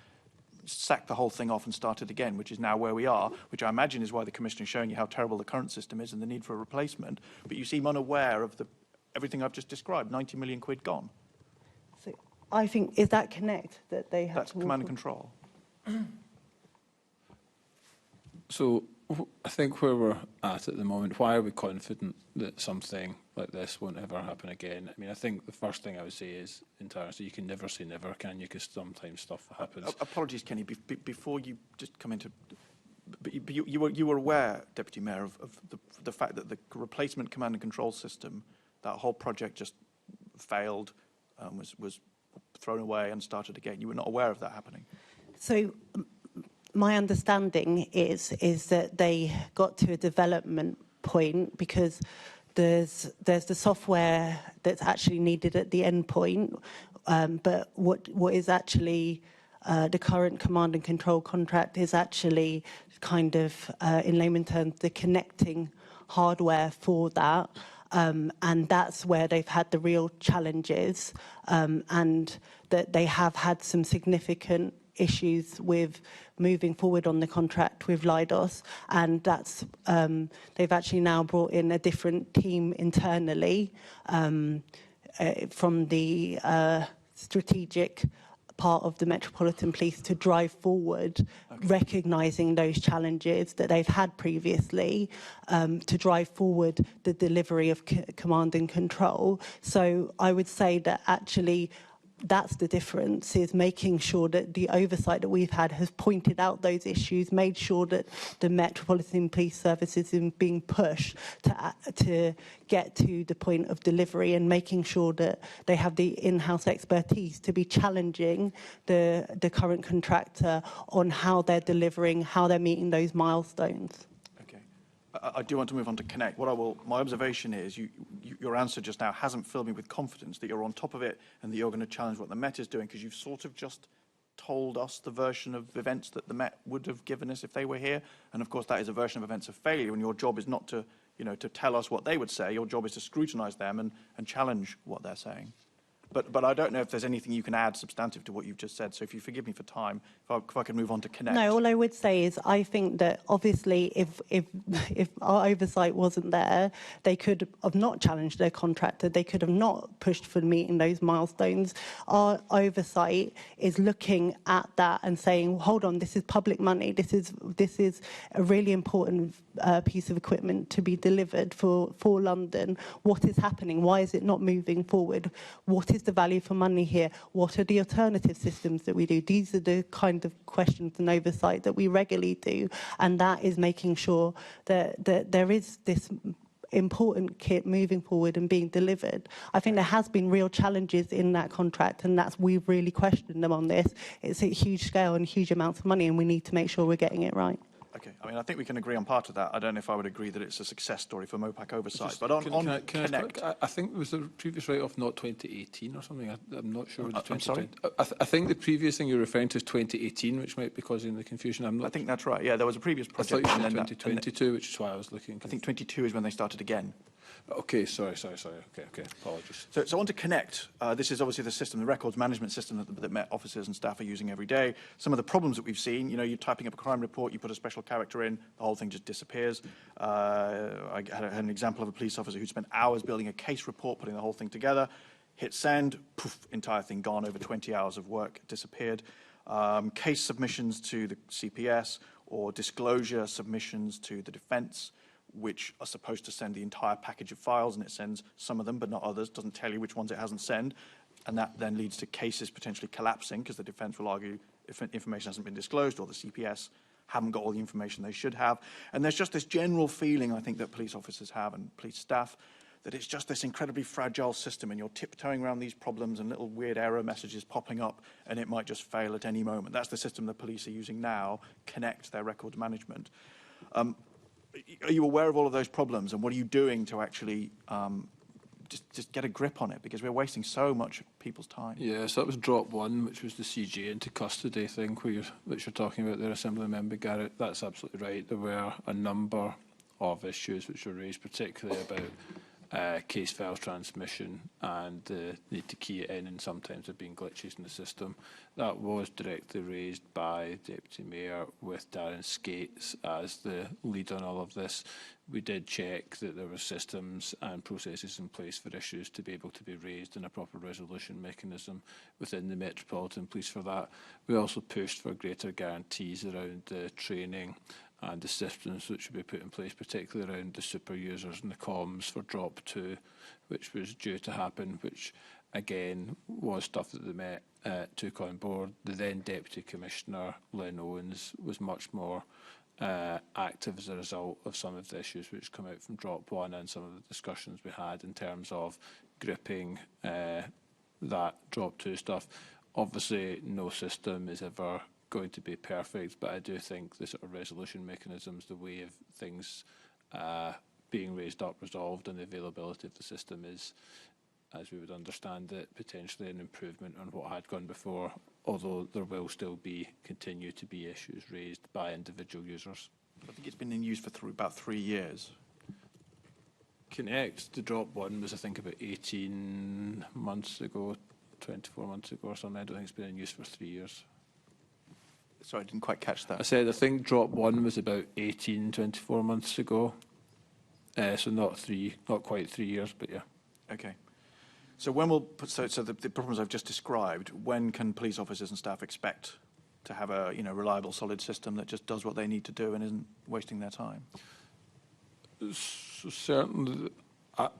sacked the whole thing off and started again, which is now where we are, which I imagine is why the Commissioner is showing you how terrible the current system is and the need for a replacement. But you seem unaware of everything I've just described, 90 million quid gone. So I think, is that Connect that they have That's to command and control. So I think where we're at the moment, why are we confident that something like this won't ever happen again? I mean, I think the first thing I would say is, in terms of, you can never say never, can you? Because sometimes stuff happens. Apologies, Kenny, before you just come into... But you were aware, Deputy Mayor, of the fact that the replacement command and control system, that whole project just failed, was thrown away and started again. You were not aware of that happening? So my understanding is that they got to a development point because there's the software that's actually needed at the end point, but what is actually the current command and control contract is actually kind of, in layman terms, the connecting hardware for that. And that's where they've had the real challenges, and that they have had some significant issues with moving forward on the contract with Leidos, and that's they've actually now brought in a different team internally from the strategic part of the Metropolitan Police to drive forward, recognising those challenges that they've had previously, to drive forward the delivery of command and control. So I would say that actually that's the difference, is making sure that the oversight that we've had has pointed out those issues, made sure that the Metropolitan Police Service is being pushed to get to the point of delivery, and making sure that they have the in-house expertise to be challenging the current contractor on how they're delivering, how they're meeting those milestones. I do want to move on to Connect. My observation is your answer just now hasn't filled me with confidence that you're on top of it and that you're going to challenge what the Met is doing, because you've sort of just told us the version of events that the Met would have given us if they were here. And of course, that is a version of events of failure, and your job is not to, to tell us what they would say. Your job is to scrutinise them and challenge what they're saying. But I don't know if there's anything you can add substantive to what you've just said. So if you forgive me for time, if I can move on to Connect. No, all I would say is I think that obviously if our oversight wasn't there, they could have not challenged their contractor. They could have not pushed for meeting those milestones. Our oversight is looking at that and saying, hold on, this is public money. This is a really important piece of equipment to be delivered for London. What is happening? Why is it not moving forward? What is the value for money here? What are the alternative systems that we do? These are the kind of questions and oversight that we regularly do, and that is making sure that there is this important kit moving forward and being delivered. I think there has been real challenges in that contract, and we've really questioned them on this. It's a huge scale and huge amounts of money, and we need to make sure we're getting it right. Okay, I mean, I think we can agree on part of that. I don't know if I would agree that it's a success story for Mopac oversight, but on Connect... I think was the previous write-off not 2018 or something? I'm not sure. I'm sorry? I think the previous thing you're referring to is 2018, which might be causing the confusion. I think that's right. Yeah, there was a previous project. I thought you said 2022, which is why I was looking. I think 22 is when they started again. Okay, sorry. Okay, apologies. So on to Connect. This is obviously the system, the records management system that Met officers and staff are using every day. Some of the problems that we've seen, you're typing up a crime report, you put a special character in, the whole thing just disappears. I had an example of a police officer who spent hours building a case report, putting the whole thing together, hit send, poof, entire thing gone, over 20 hours of work disappeared. Case submissions to the CPS or disclosure submissions to the defence, which are supposed to send the entire package of files, and it sends some of them but not others, doesn't tell you which ones it hasn't sent, and that then leads to cases potentially collapsing because the defence will argue if information hasn't been disclosed or the CPS haven't got all the information they should have. And there's just this general feeling, I think, that police officers have and police staff, that it's just this incredibly fragile system and you're tiptoeing around these problems and little weird error messages popping up and it might just fail at any moment. That's the system the police are using now, Connect, their records management. Are you aware of all of those problems, and what are you doing to actually just get a grip on it? Because we're wasting so much people's time. Yeah, so that was drop one, which was the CJ into custody thing, which you're talking about there, Assembly Member Garrett. That's absolutely right. There were a number of issues which were raised, particularly about case file transmission and the need to key it in, and sometimes there being glitches in the system. That was directly raised by Deputy Mayor with Darren Skates as the lead on all of this. We did check that there were systems and processes in place for issues to be able to be raised in a proper resolution mechanism within the Metropolitan Police for that. We also pushed for greater guarantees around the training and the systems which should be put in place, particularly around the super users and the comms for drop 2, which was due to happen, which again was stuff that the Met took on board. The then Deputy Commissioner, Lynn Owens, was much more active as a result of some of the issues which come out from drop 1 and some of the discussions we had in terms of gripping that drop 2 stuff. Obviously, no system is ever going to be perfect, but I do think the sort of resolution mechanisms, the way of things being raised up, resolved, and the availability of the system is, as we would understand it, potentially an improvement on what had gone before, although there will still continue to be issues raised by individual users. I think it's been in use for about 3 years. Connect, the drop 1 was, I think, about 18 months ago, 24 months ago or something. I don't think it's been in use for 3 years. Sorry, I didn't quite catch that. I said I think drop 1 was about 24 months ago. So not quite 3 years, but yeah. Okay. So when will the problems I've just described, when can police officers and staff expect to have a reliable, solid system that just does what they need to do and isn't wasting their time? So certainly,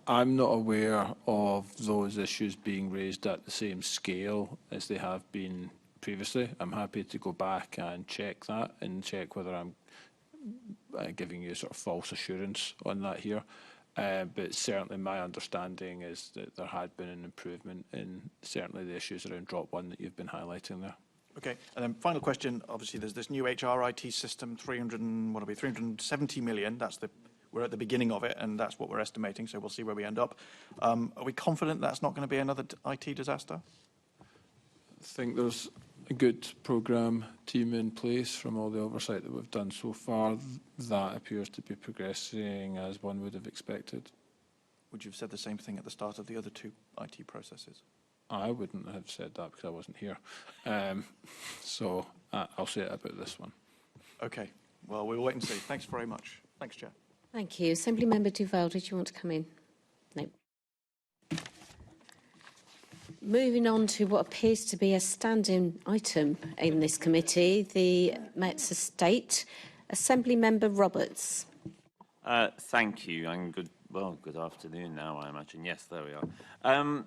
I'm not aware of those issues being raised at the same scale as they have been previously. I'm happy to go back and check that and check whether I'm giving you sort of false assurance on that here. But certainly my understanding is that there had been an improvement in certainly the issues around drop 1 that you've been highlighting there. Okay, and then final question. Obviously, there's this new HR IT system, 370 million. We're at the beginning of it, and that's what we're estimating. So we'll see where we end up. Are we confident that's not going to be another IT disaster? I think there's a good programme team in place from all the oversight that we've done so far. That appears to be progressing as one would have expected. Would you have said the same thing at the start of the other 2 IT processes? I wouldn't have said that because I wasn't here. So I'll say it about this one. Okay. Well, we'll wait and see. Thanks very much. Thanks, Chair. Thank you. Assembly Member Duval, did you want to come in? No. Moving on to what appears to be a standing item in this committee, the Met's estate. Assembly Member Roberts. Thank you, and good afternoon now, I imagine. Yes, there we are.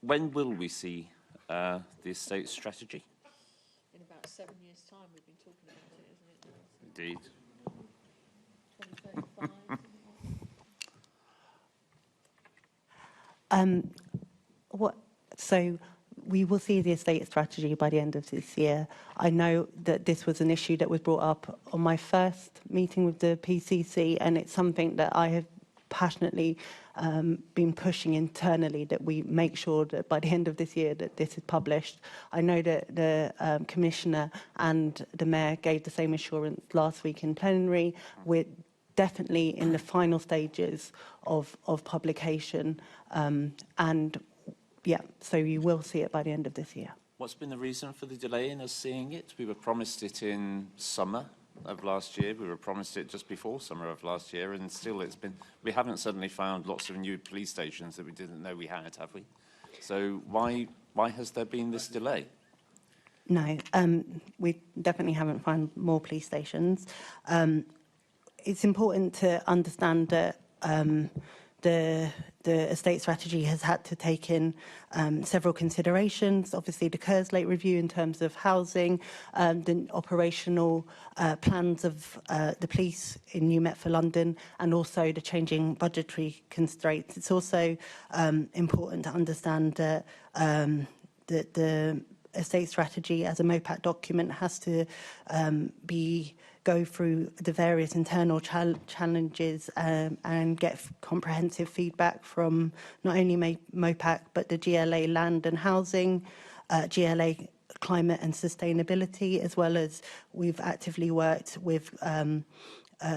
When will we see the estate strategy? In about 7 years' time, we've been talking about it, isn't it? Indeed. 2035. So we will see the estate strategy by the end of this year. I know that this was an issue that was brought up on my first meeting with the PCC, and it's something that I have passionately been pushing internally, that we make sure that by the end of this year that this is published. I know that the Commissioner and the Mayor gave the same assurance last week in plenary. We're definitely in the final stages of publication, and yeah, so you will see it by the end of this year. What's been the reason for the delay in us seeing it? We were promised it in summer of last year. We were promised it just before summer of last year, and still we haven't suddenly found lots of new police stations that we didn't know we had, have we? So why has there been this delay? No, we definitely haven't found more police stations. It's important to understand that the estate strategy has had to take in several considerations. Obviously, the Kerslake review in terms of housing, the operational plans of the police in New Met for London, and also the changing budgetary constraints. It's also important to understand that the estate strategy as a MOPAC document has to go through the various internal challenges and get comprehensive feedback from not only MOPAC but the GLA land and housing, GLA climate and sustainability, as well as we've actively worked with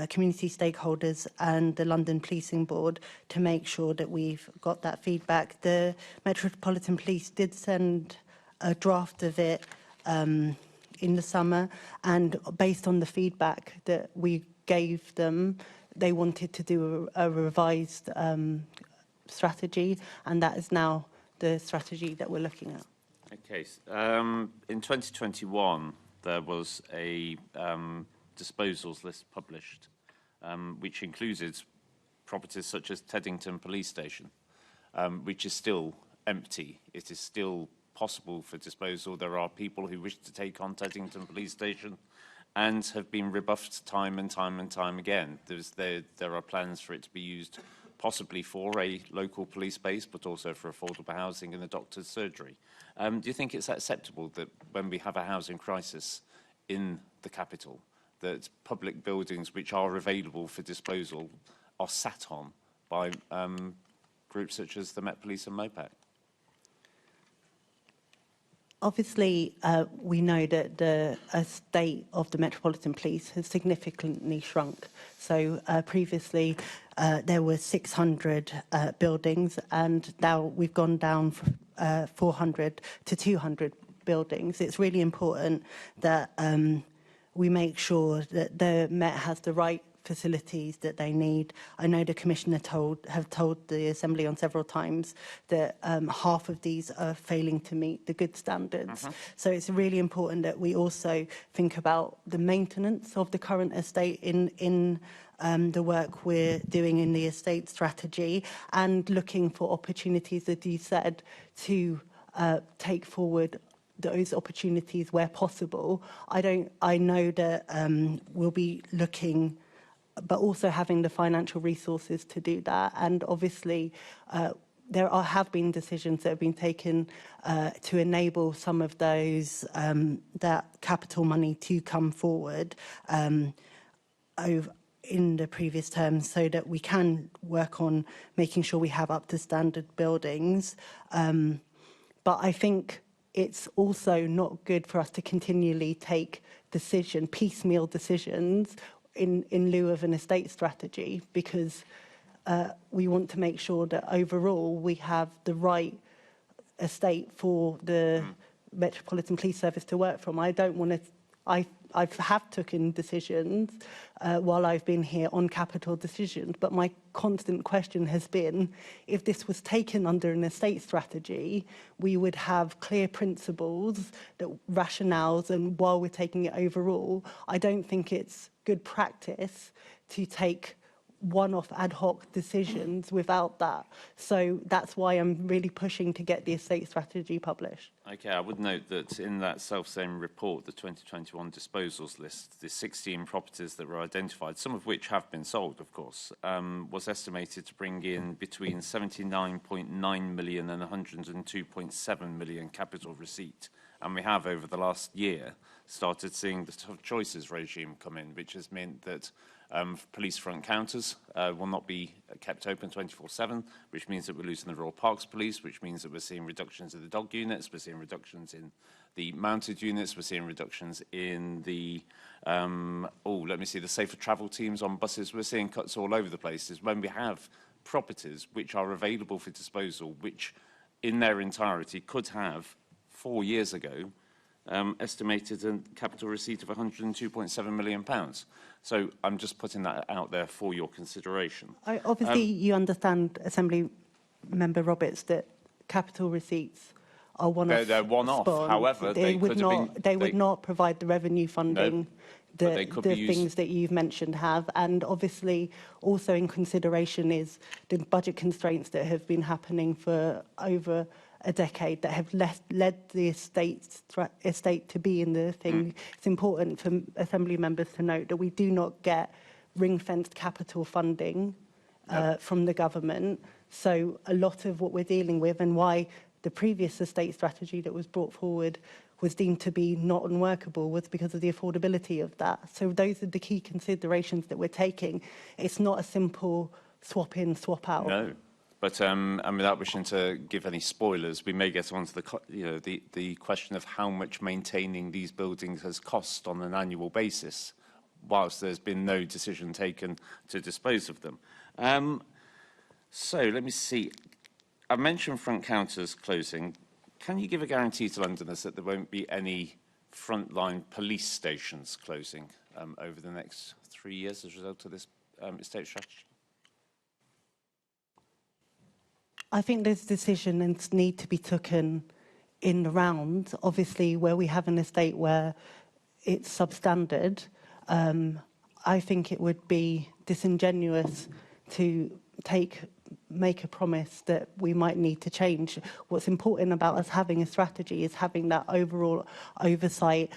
community stakeholders and the London Policing Board to make sure that we've got that feedback. The Metropolitan Police did send a draft of it in the summer, and based on the feedback that we gave them, they wanted to do a revised strategy, and that is now the strategy that we're looking at. Okay, in 2021 there was a disposals list published, which included properties such as Teddington Police Station, which is still empty. It is still possible for disposal. There are people who wish to take on Teddington Police Station and have been rebuffed time and time and time again. There are plans for it to be used possibly for a local police base, but also for affordable housing and a doctor's surgery. Do you think it's acceptable that when we have a housing crisis in the capital, that public buildings which are available for disposal are sat on by groups such as the Met Police and MOPAC? Obviously, we know that the estate of the Metropolitan Police has significantly shrunk. So previously, there were 600 buildings, and now we've gone down from 400 to 200 buildings. It's really important that we make sure that the Met has the right facilities that they need. I know the Commissioner have told the Assembly on several times that half of these are failing to meet the good standards. So it's really important that we also think about the maintenance of the current estate in the work we're doing in the estate strategy, and looking for opportunities, as you said, to take forward those opportunities where possible. I know that we'll be looking, but also having the financial resources to do that. And obviously, there have been decisions that have been taken to enable some of those, that capital money to come forward in the previous terms, so that we can work on making sure we have up to standard buildings. But I think it's also not good for us to continually take piecemeal decisions in lieu of an estate strategy, because we want to make sure that overall we have the right estate for the Metropolitan Police Service to work from. I don't want to. I have taken decisions while I've been here on capital decisions, but my constant question has been, if this was taken under an estate strategy, we would have clear principles, rationales, and while we're taking it overall, I don't think it's good practice to take one-off ad hoc decisions without that. So that's why I'm really pushing to get the estate strategy published. Okay, I would note that in that self-same report, the 2021 disposals list, the 16 properties that were identified, some of which have been sold, of course, was estimated to bring in between 79.9 million and 102.7 million capital receipt. And we have, over the last year, started seeing the tough choices regime come in, which has meant that police front counters will not be kept open 24/7, which means that we're losing the Royal Parks Police, which means that we're seeing reductions in the dog units, we're seeing reductions in the mounted units, we're seeing reductions in the, the safer travel teams on buses. We're seeing cuts all over the places when we have properties which are available for disposal, which in their entirety could have, 4 years ago, estimated a capital receipt of £102.7 million. So I'm just putting that out there for your consideration. Obviously, you understand, Assembly Member Roberts, that capital receipts are one-off. They're one-off. However, they would not provide the revenue funding that the things that you've mentioned have. And obviously, also in consideration is the budget constraints that have been happening for over a decade that have led the estate to be in the thing. It's important for Assembly members to note that we do not get ring-fenced capital funding from the government. So a lot of what we're dealing with, and why the previous estate strategy that was brought forward was deemed to be not unworkable, was because of the affordability of that. So those are the key considerations that we're taking. It's not a simple swap in, swap out. No. But and without wishing to give any spoilers, we may get onto the question of how much maintaining these buildings has cost on an annual basis, whilst there's been no decision taken to dispose of them. So let me see. I mentioned front counters closing. Can you give a guarantee to Londoners that there won't be any frontline police stations closing over the next 3 years as a result of this estate strategy? I think there's decisions need to be taken in the round. Obviously, where we have an estate where it's substandard, I think it would be disingenuous to make a promise that we might need to change. What's important about us having a strategy is having that overall oversight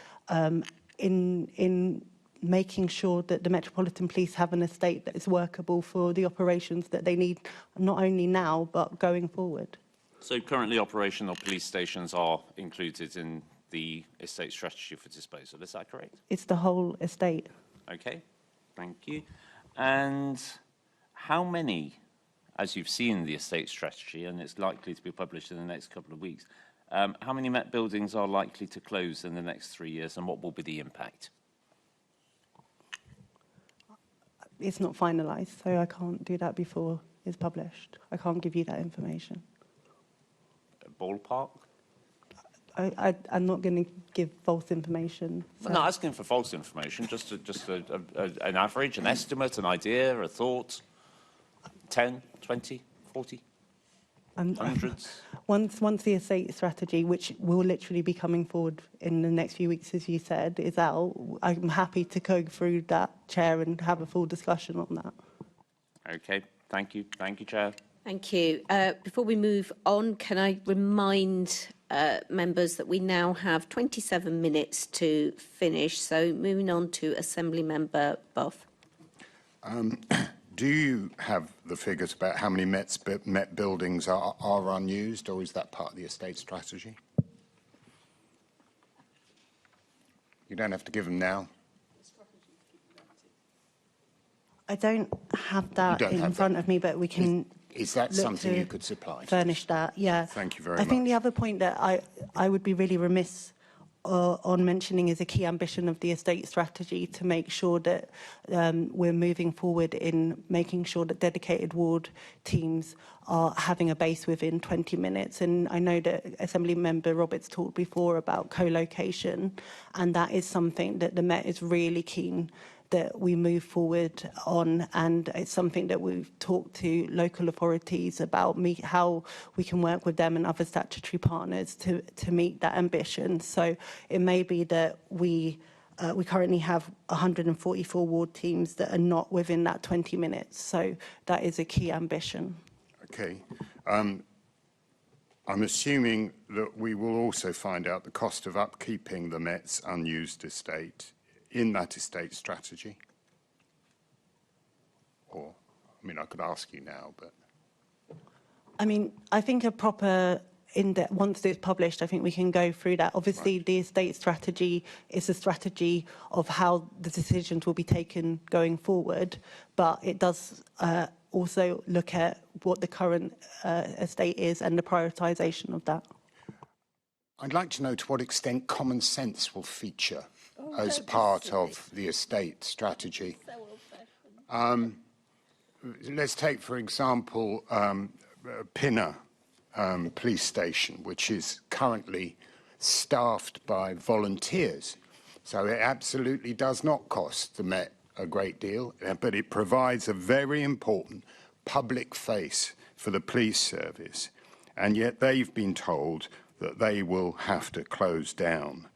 in making sure that the Metropolitan Police have an estate that is workable for the operations that they need, not only now, but going forward. So currently operational police stations are included in the estate strategy for disposal, is that correct? It's the whole estate. Okay, thank you. And how many, as you've seen the estate strategy, and it's likely to be published in the next couple of weeks, how many Met buildings are likely to close in the next 3 years, and what will be the impact? It's not finalised, so I can't do that before it's published. I can't give you that information. Ballpark? I'm not going to give false information. So. I'm not asking for false information, just an average, an estimate, an idea, a thought. 10, 20, 40, hundreds? Once the estate strategy, which will literally be coming forward in the next few weeks, as you said, is out, I'm happy to go through that, Chair, and have a full discussion on that. Okay, thank you. Thank you, Chair. Thank you. Before we move on, can I remind members that we now have 27 minutes to finish. So moving on to Assembly Member Buff. Do you have the figures about how many Met buildings are unused, or is that part of the estate strategy? You don't have to give them now. I don't have that in front of me, but we can. Is that something you could supply? Furnish that, yeah. Thank you very much. I think the other point that I would be really remiss on mentioning is a key ambition of the estate strategy to make sure that we're moving forward in making sure that dedicated ward teams are having a base within 20 minutes. And I know that Assembly Member Roberts talked before about co-location, and that is something that the Met is really keen that we move forward on, and it's something that we've talked to local authorities about, how we can work with them and other statutory partners to meet that ambition. So it may be that we we currently have 144 ward teams that are not within that 20 minutes. So that is a key ambition. Okay. I'm assuming that we will also find out the cost of upkeeping the Met's unused estate in that estate strategy. Or, I mean, I could ask you now, but... I mean, I think a proper once it's published, I think we can go through that. Obviously, the estate strategy is a strategy of how the decisions will be taken going forward, but it does also look at what the current estate is and the prioritisation of that. I'd like to know to what extent common sense will feature as part of the estate strategy. Let's take, for example, Pinner police station, which is currently staffed by volunteers. So it absolutely does not cost the Met a great deal, but it provides a very important public face for the police service. And yet they've been told that they will have to close down.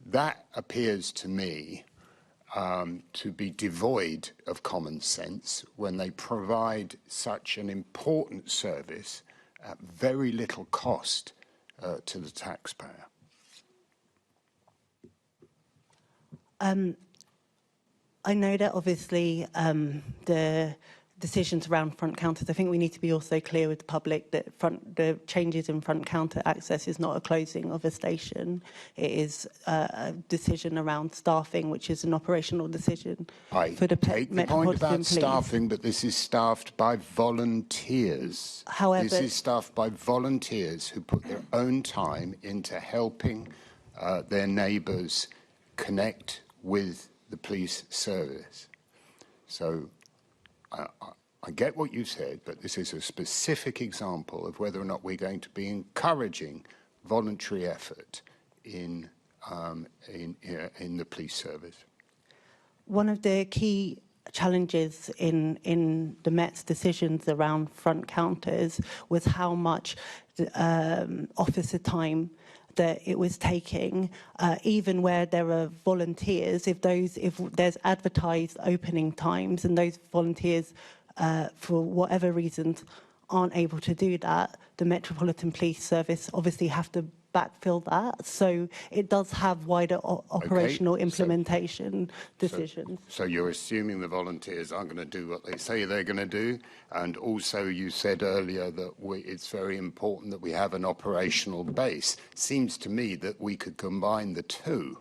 That appears to me to be devoid of common sense when they provide such an important service at very little cost to the taxpayer. I know that obviously the decisions around front counters, I think we need to be also clear with the public that the changes in front counter access is not a closing of a station. It is a decision around staffing, which is an operational decision for the take the point about staffing, but this is staffed by volunteers. However, this is staffed by volunteers who put their own time into helping their neighbours connect with the police service. So I get what you said, but this is a specific example of whether or not we're going to be encouraging voluntary effort in the police service. One of the key challenges in the Met's decisions around front counters was how much officer time that it was taking, even where there are volunteers, if there's advertised opening times and those volunteers, for whatever reasons, aren't able to do that, the Metropolitan Police Service obviously have to backfill that. So it does have wider operational implementation decisions. So you're assuming the volunteers aren't going to do what they say they're going to do, and also you said earlier that it's very important that we have an operational base. Seems to me that we could combine the two,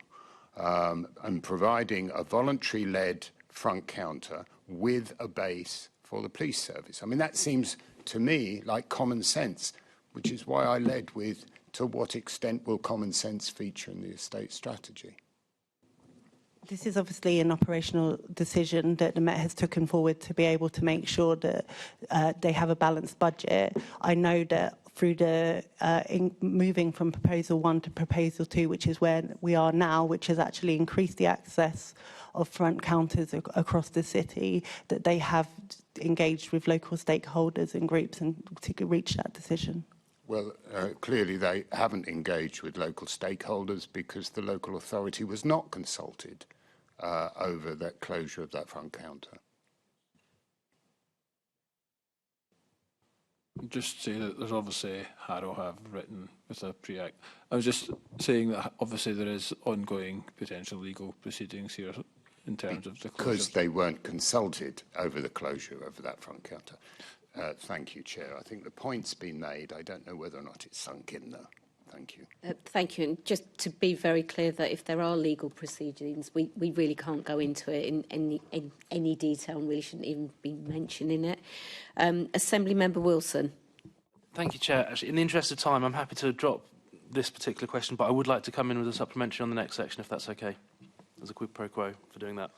and providing a voluntary-led front counter with a base for the police service. I mean, that seems to me like common sense, which is why I led with to what extent will common sense feature in the estate strategy? This is obviously an operational decision that the Met has taken forward to be able to make sure that they have a balanced budget. I know that through the moving from Proposal 1 to Proposal 2, which is where we are now, which has actually increased the access of front counters across the city, that they have engaged with local stakeholders and groups and to reach that decision. Well, clearly they haven't engaged with local stakeholders because the local authority was not consulted over that closure of that front counter. Just say that there's obviously Harrow have written with a pre-act. I was just saying that obviously there is ongoing potential legal proceedings here in terms of the closure. Because they weren't consulted over the closure of that front counter. Thank you, Chair. I think the point's been made. I don't know whether or not it's sunk in, though. Thank you. Thank you. And just to be very clear that if there are legal proceedings, we really can't go into it in any detail, and really shouldn't even be mentioning it. Assembly Member Wilson. Thank you, Chair. Actually, in the interest of time, I'm happy to drop this particular question, but I would like to come in with a supplementary on the next section, if that's okay. There's a quid pro quo for doing that.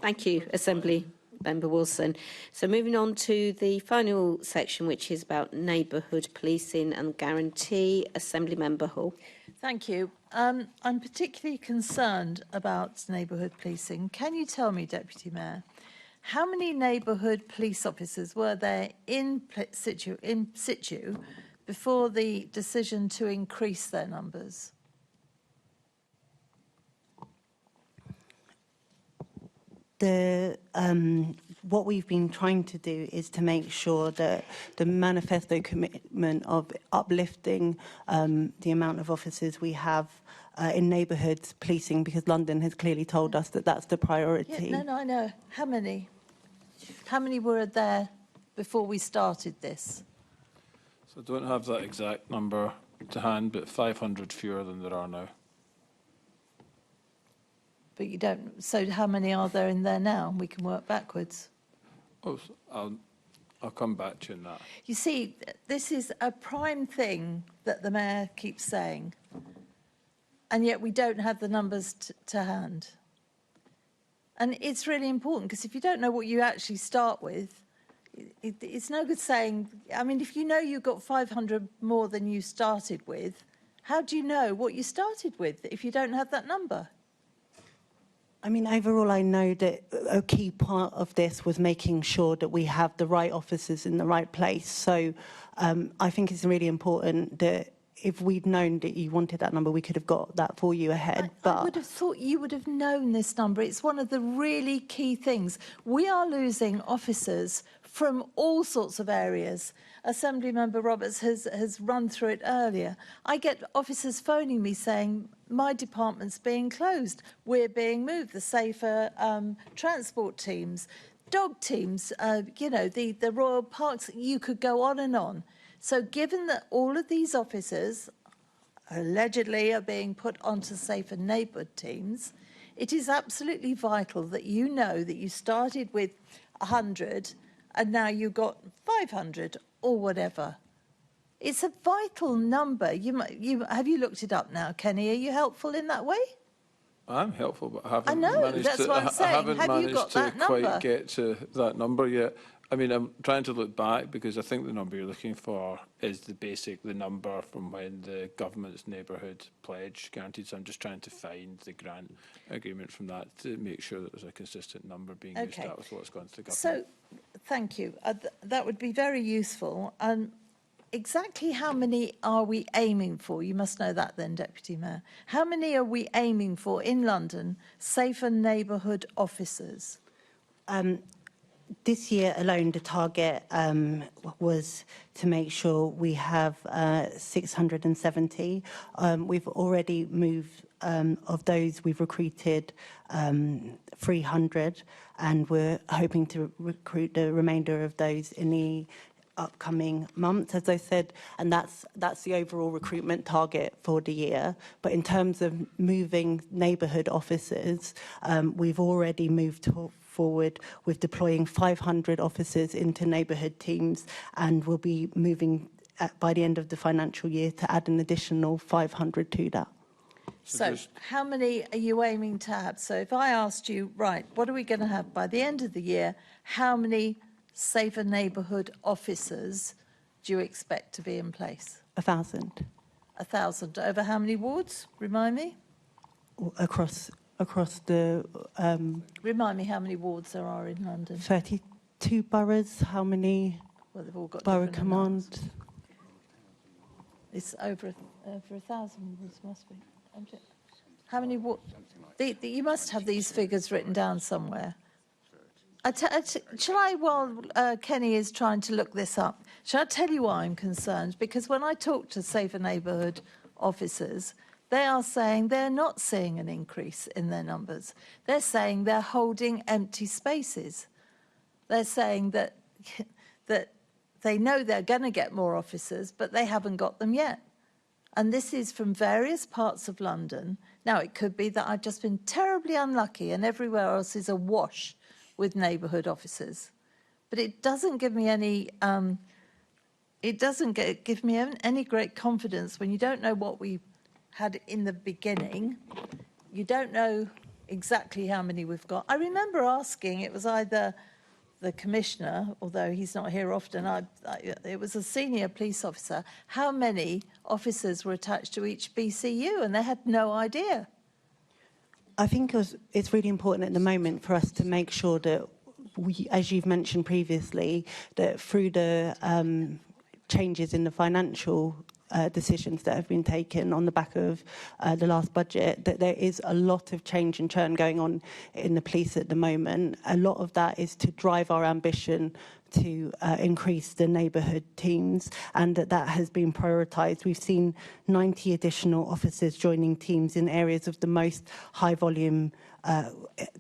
Thank you, Assembly Member Wilson. So moving on to the final section, which is about neighbourhood policing and guarantee. Assembly Member Hall. Thank you. I'm particularly concerned about neighbourhood policing. Can you tell me, Deputy Mayor, how many neighbourhood police officers were there in situ before the decision to increase their numbers? what we've been trying to do is to make sure that the manifesto commitment of uplifting the amount of officers we have in neighbourhoods policing, because London has clearly told us that that's the priority. Yeah, no, I know. How many? How many were there before we started this? So I don't have that exact number to hand, but 500 fewer than there are now. But you don't. So how many are there in there now? We can work backwards. Oh, I'll come back to you on that. You see, this is a prime thing that the Mayor keeps saying, and yet we don't have the numbers to hand. And it's really important, because if you don't know what you actually start with, it's no good saying, I mean, if you know you've got 500 more than you started with, how do you know what you started with if you don't have that number? I mean, overall, I know that a key part of this was making sure that we have the right officers in the right place. So I think it's really important that if we'd known that you wanted that number, we could have got that for you ahead. I would have thought you would have known this number. It's one of the really key things. We are losing officers from all sorts of areas. Assemblymember Roberts has run through it earlier. I get officers phoning me saying, my department's being closed, we're being moved, the safer transport teams, dog teams, you know, the Royal Parks, you could go on and on. So given that all of these officers allegedly are being put onto safer neighbourhood teams, it is absolutely vital that you know that you started with 100 and now you've got 500 or whatever. It's a vital number. Have you looked it up now, Kenny? Are you helpful in that way? I'm helpful, but I haven't I know, managed that's to, what I'm saying. I haven't Have you managed got to that quite number? get to that number yet. I mean, I'm trying to look back, because I think the number you're looking for is the number from when the government's neighbourhood pledge guaranteed. So I'm just trying to find the grant agreement from that to make sure that there's a consistent number being used out with what's gone to the government. So, thank you. That would be very useful. Exactly how many are we aiming for? You must know that then, Deputy Mayor. How many are we aiming for in London, safer neighbourhood officers? This year alone, the target was to make sure we have 670. We've already moved, of those, we've recruited 300, and we're hoping to recruit the remainder of those in the upcoming months, as I said, and that's the overall recruitment target for the year. But in terms of moving neighbourhood officers, we've already moved forward with deploying 500 officers into neighbourhood teams, and we'll be moving by the end of the financial year to add an additional 500 to that. So how many are you aiming to have? So if I asked you, right, what are we going to have by the end of the year? How many safer neighbourhood officers do you expect to be in place? 1,000. 1,000. Over how many wards? Remind me. Across the... Remind me how many wards there are in London. 32 boroughs. How many well, they've all got borough command? It's over 1,000 wards, must be. How many wards? You must have these figures written down somewhere. Shall I, while Kenny is trying to look this up, shall I tell you why I'm concerned? Because when I talk to safer neighbourhood officers, they are saying they're not seeing an increase in their numbers. They're saying they're holding empty spaces. They're saying that they know they're going to get more officers, but they haven't got them yet. And this is from various parts of London. Now, it could be that I've just been terribly unlucky and everywhere else is awash with neighbourhood officers. But it doesn't give me any, give me any great confidence when you don't know what we had in the beginning. You don't know exactly how many we've got. I remember asking, it was either the commissioner, although he's not here often, it was a senior police officer, how many officers were attached to each BCU, and they had no idea. I think it's really important at the moment for us to make sure that we, as you've mentioned previously, that through the changes in the financial decisions that have been taken on the back of the last budget, that there is a lot of change and churn going on in the police at the moment. A lot of that is to drive our ambition to increase the neighbourhood teams, and that has been prioritised. We've seen 90 additional officers joining teams in areas of the most high volume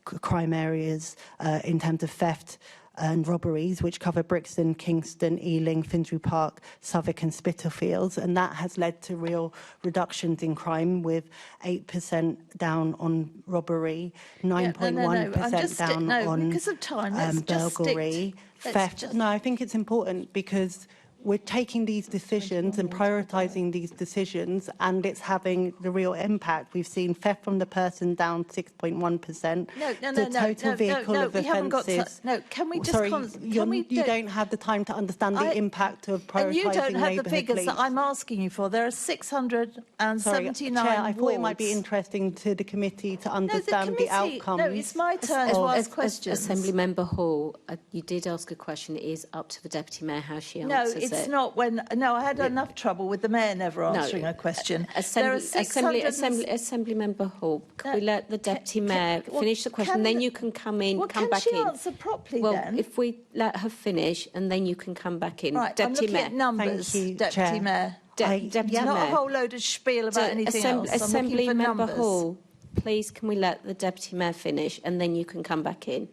crime areas in terms of theft and robberies, which cover Brixton, Kingston, Ealing, Finsbury Park, Southwark and Spitalfields, and that has led to real reductions in crime, with 8% down on robbery, 9.1% down on because of time, let's burglary, theft. No, I think it's important because we're taking these decisions and prioritising these decisions, and it's having the real impact. We've seen theft from the person down 6.1%. The total vehicle of offences. Can we just? Sorry, you don't have the time to understand the impact of prioritising and you don't have the figures police. that I'm asking you for. There are 679 Sorry, Chair, I thought it might be interesting to the committee to understand the outcomes. No, it's my turn to ask questions. Assembly Member Hall, you did ask a question. It is up to the Deputy Mayor how she answers it. No, it's not when. No, I had enough trouble with the Mayor never answering a question. Assembly Member Hall, can we let the Deputy Mayor finish the question, then you can come in, come back in. Can she answer properly then? Well, if we let her finish, and then you can come back in. Right, Deputy I'm looking Mayor. at numbers, Thank you, Deputy Chair. Mayor. Deputy Mayor. Not a whole load of spiel about anything else. I'm Assembly looking for Member numbers. Hall, please can we let the Deputy Mayor finish, and then you can come back in.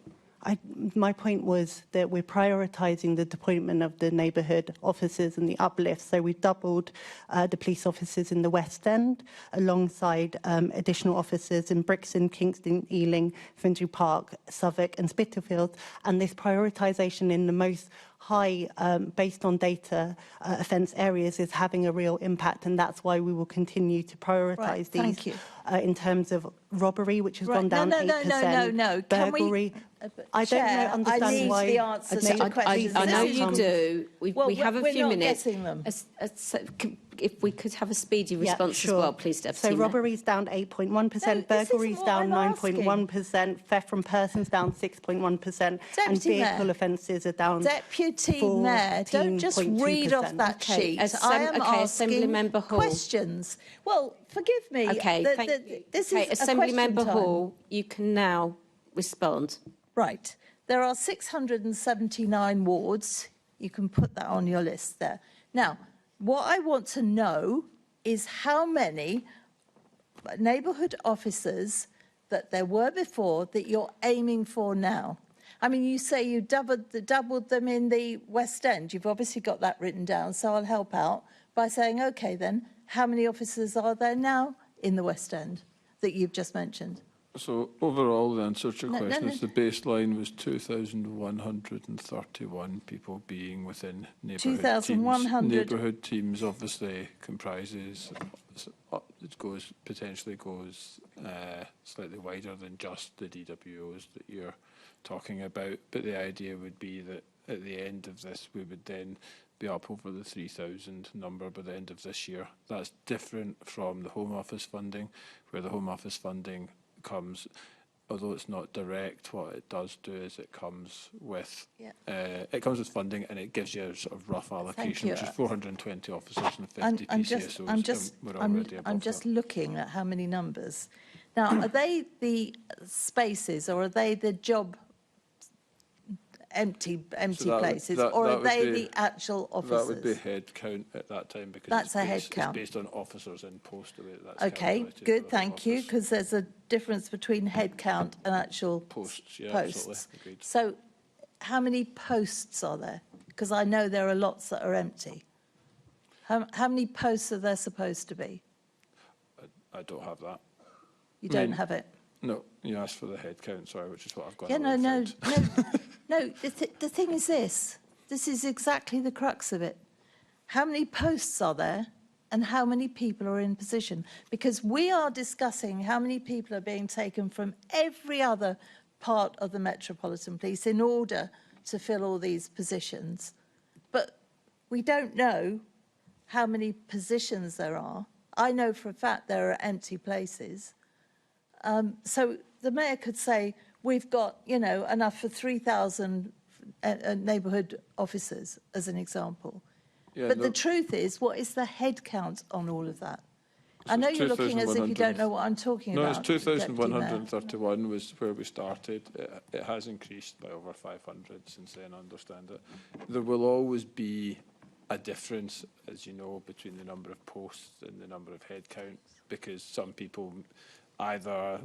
My point was that we're prioritising the deployment of the neighbourhood officers and the uplift. So we've doubled the police officers in the West End, alongside additional officers in Brixton, Kingston, Ealing, Finsbury Park, Southwark and Spitalfields. And this prioritisation in the most high, based on data, offence areas is having a real impact, and that's why we will continue to prioritise these. In terms of robbery, which has gone down 8%. No. Burglary. I don't understand I need why. The answer to the questions. I know you do. We have a few minutes. Getting them. If we could have a speedy response as well, please, Deputy Mayor. So robbery's down 8.1%, burglary's down 9.1%, theft from persons down 6.1%, and vehicle offences are down Deputy Mayor, don't just read off that sheet. I am asking questions. Well, forgive me. Okay, this is Assembly Member Hall, you can now respond. Right. There are 679 wards. You can put that on your list there. Now, what I want to know is how many neighbourhood officers that there were before that you're aiming for now. I mean, you say you doubled them in the West End. You've obviously got that written down, so I'll help out by saying, OK, then, how many officers are there now in the West End that you've just mentioned? So overall, the answer to your question is the baseline was 2,131 people being within neighbourhood teams. 2,100. Neighbourhood teams obviously comprises, potentially goes slightly wider than just the DWOs that you're talking about. But the idea would be that at the end of this, we would then be up over the 3,000 number by the end of this year. That's different from the Home Office funding, where the Home Office funding comes, although it's not direct, what it does do is it comes with funding, and it gives you a sort of rough allocation, which is 420 officers and 50 PCSOs. I'm just looking at how many numbers. Now, are they the spaces, or are they the job empty places, or are they the actual officers? That would be head count at that time, because that's a head count. It's based on officers in post. Okay, good, thank you, because there's a difference between head count and actual posts. Agreed. So, how many posts are there? Because I know there are lots that are empty. How many posts are there supposed to be? I don't have that. You don't have it? No, you asked for the head count, sorry, which is what I've got. Yeah, no. The thing is this. This is exactly the crux of it. How many posts are there and how many people are in position? Because we are discussing how many people are being taken from every other part of the Metropolitan Police in order to fill all these positions. But we don't know how many positions there are. I know for a fact there are empty places. So the Mayor could say, we've got, enough for 3,000 neighbourhood officers, as an example. Yeah, but no, the truth is, what is the head count on all of that? So I know it's you're looking as if you don't 2,100 know what I'm talking no, about. it's Deputy Mayor. 2,131 was where we started. It has increased by over 500 since then, I understand it. There will always be a difference, as you know, between the number of posts and the number of head count, because some people either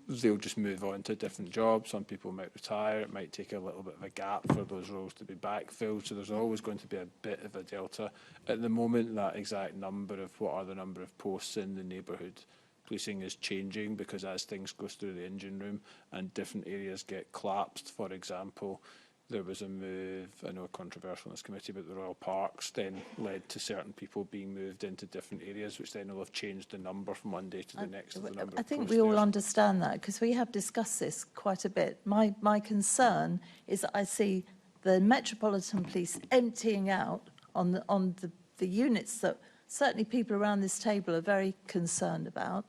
they'll just move on to a different job. Some people might retire. It might take a little bit of a gap for those roles to be backfilled. So there's always going to be a bit of a delta. At the moment, that exact number of what are the number of posts in the neighbourhood policing is changing, because as things go through the engine room and different areas get collapsed, for example, there was a move, I know controversial in this committee, but the Royal Parks then led to certain people being moved into different areas, which then will have changed the number from one day to the next. I think we all understand that, because we have discussed this quite a bit. My concern is that I see the Metropolitan Police emptying out on the units that certainly people around this table are very concerned about,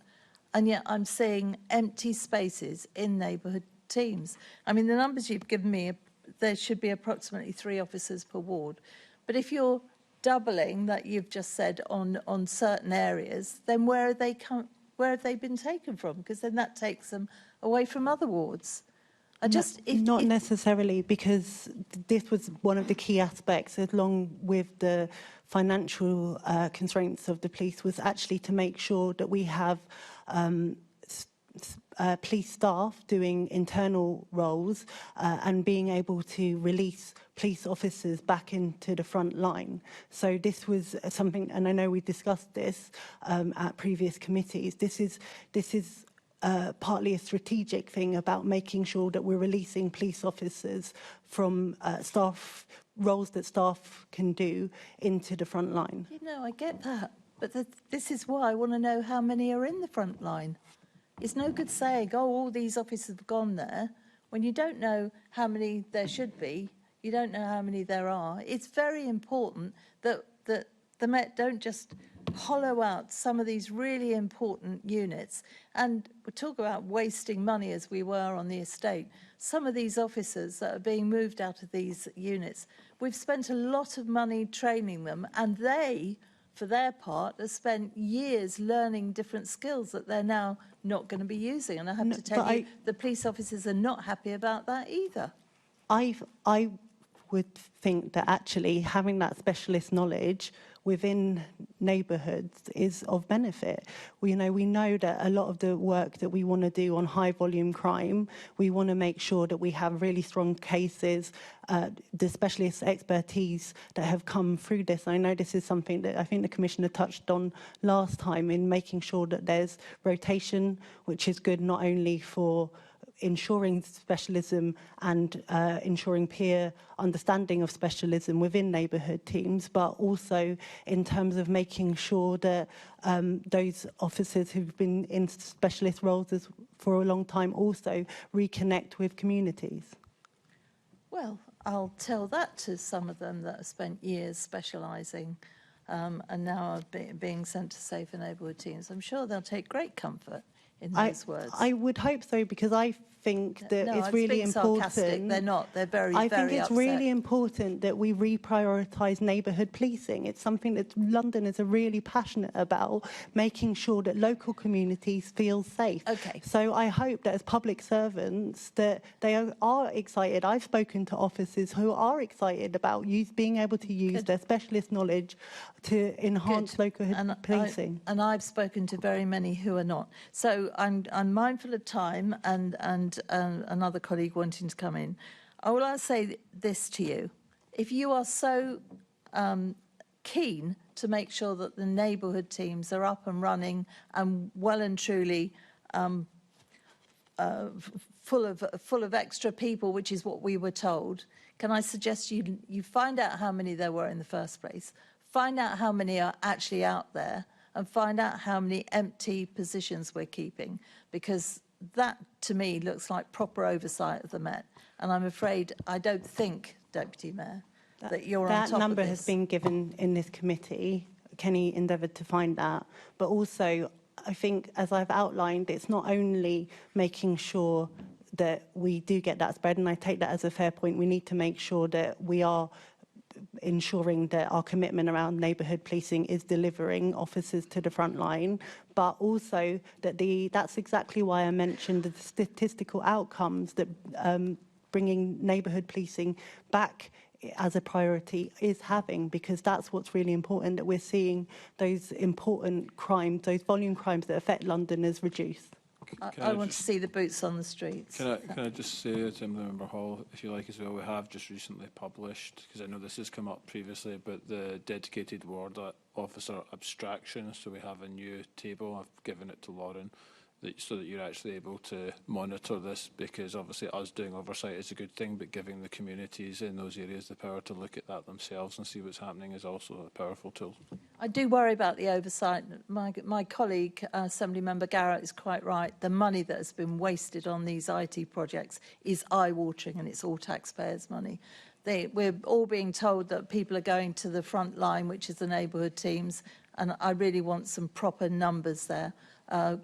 and yet I'm seeing empty spaces in neighbourhood teams. I mean, the numbers you've given me, there should be approximately 3 officers per ward. But if you're doubling that you've just said on certain areas, then where have they been taken from? Because then that takes them away from other wards. Not necessarily, because this was one of the key aspects, along with the financial constraints of the police, was actually to make sure that we have police staff doing internal roles and being able to release police officers back into the front line. So this was something, and I know we discussed this at previous committees. This is partly a strategic thing about making sure that we're releasing police officers from staff roles that staff can do into the front line. You know, I get that, but this is why I want to know how many are in the front line. It's no good saying, oh, all these officers have gone there, when you don't know how many there should be, you don't know how many there are. It's very important that the Met don't just hollow out some of these really important units. And we talk about wasting money as we were on the estate. Some of these officers that are being moved out of these units, we've spent a lot of money training them, and they, for their part, have spent years learning different skills that they're now not going to be using. And I have to tell you, the police officers are not happy about that either. I would think that actually having that specialist knowledge within neighbourhoods is of benefit. We know that a lot of the work that we want to do on high volume crime, we want to make sure that we have really strong cases, the specialist expertise that have come through this. I know this is something that I think the Commissioner touched on last time, in making sure that there's rotation, which is good not only for ensuring specialism and ensuring peer understanding of specialism within neighbourhood teams, but also in terms of making sure that those officers who've been in specialist roles for a long time also reconnect with communities. Well, I'll tell that to some of them that have spent years specialising and now are being sent to safer neighbourhood teams. I'm sure they'll take great comfort in those words. I would hope so, because I think that No, it's I'm really being sarcastic. important. They're not. They're very, I very think it's upset. really important that we reprioritise neighbourhood policing. It's something that Londoners are really passionate about, making sure that local communities feel safe. Okay. So I hope that as public servants that they are excited. I've spoken to officers who are excited about being able to use their specialist knowledge to enhance local policing. And I've spoken to very many who are not. So I'm mindful of time and another colleague wanting to come in. I will say this to you. If you are so keen to make sure that the neighbourhood teams are up and running and well and truly full of extra people, which is what we were told, can I suggest you find out how many there were in the first place, find out how many are actually out there, and find out how many empty positions we're keeping, because that, to me, looks like proper oversight of the Met. And I'm afraid, I don't think, Deputy Mayor, that you're on top of this. That number has been given in this committee. Kenny endeavoured to find that. But also, I think, as I've outlined, it's not only making sure that we do get that spread, and I take that as a fair point. We need to make sure that we are ensuring that our commitment around neighbourhood policing is delivering officers to the front line, but also that that's exactly why I mentioned the statistical outcomes that bringing neighbourhood policing back as a priority is having, because that's what's really important, that we're seeing those important crimes, those volume crimes that affect Londoners reduce. I want to see the boots on the streets. Can I just say to Assembly Member Hall, if you like as well, we have just recently published, because I know this has come up previously, but the dedicated ward officer abstraction. So we have a new table. I've given it to Lauren, so that you're actually able to monitor this, because obviously us doing oversight is a good thing, but giving the communities in those areas the power to look at that themselves and see what's happening is also a powerful tool. I do worry about the oversight. My colleague, Assembly Member Garrett, is quite right. The money that has been wasted on these IT projects is eye-watering, and it's all taxpayers' money. We're all being told that people are going to the front line, which is the neighbourhood teams, and I really want some proper numbers there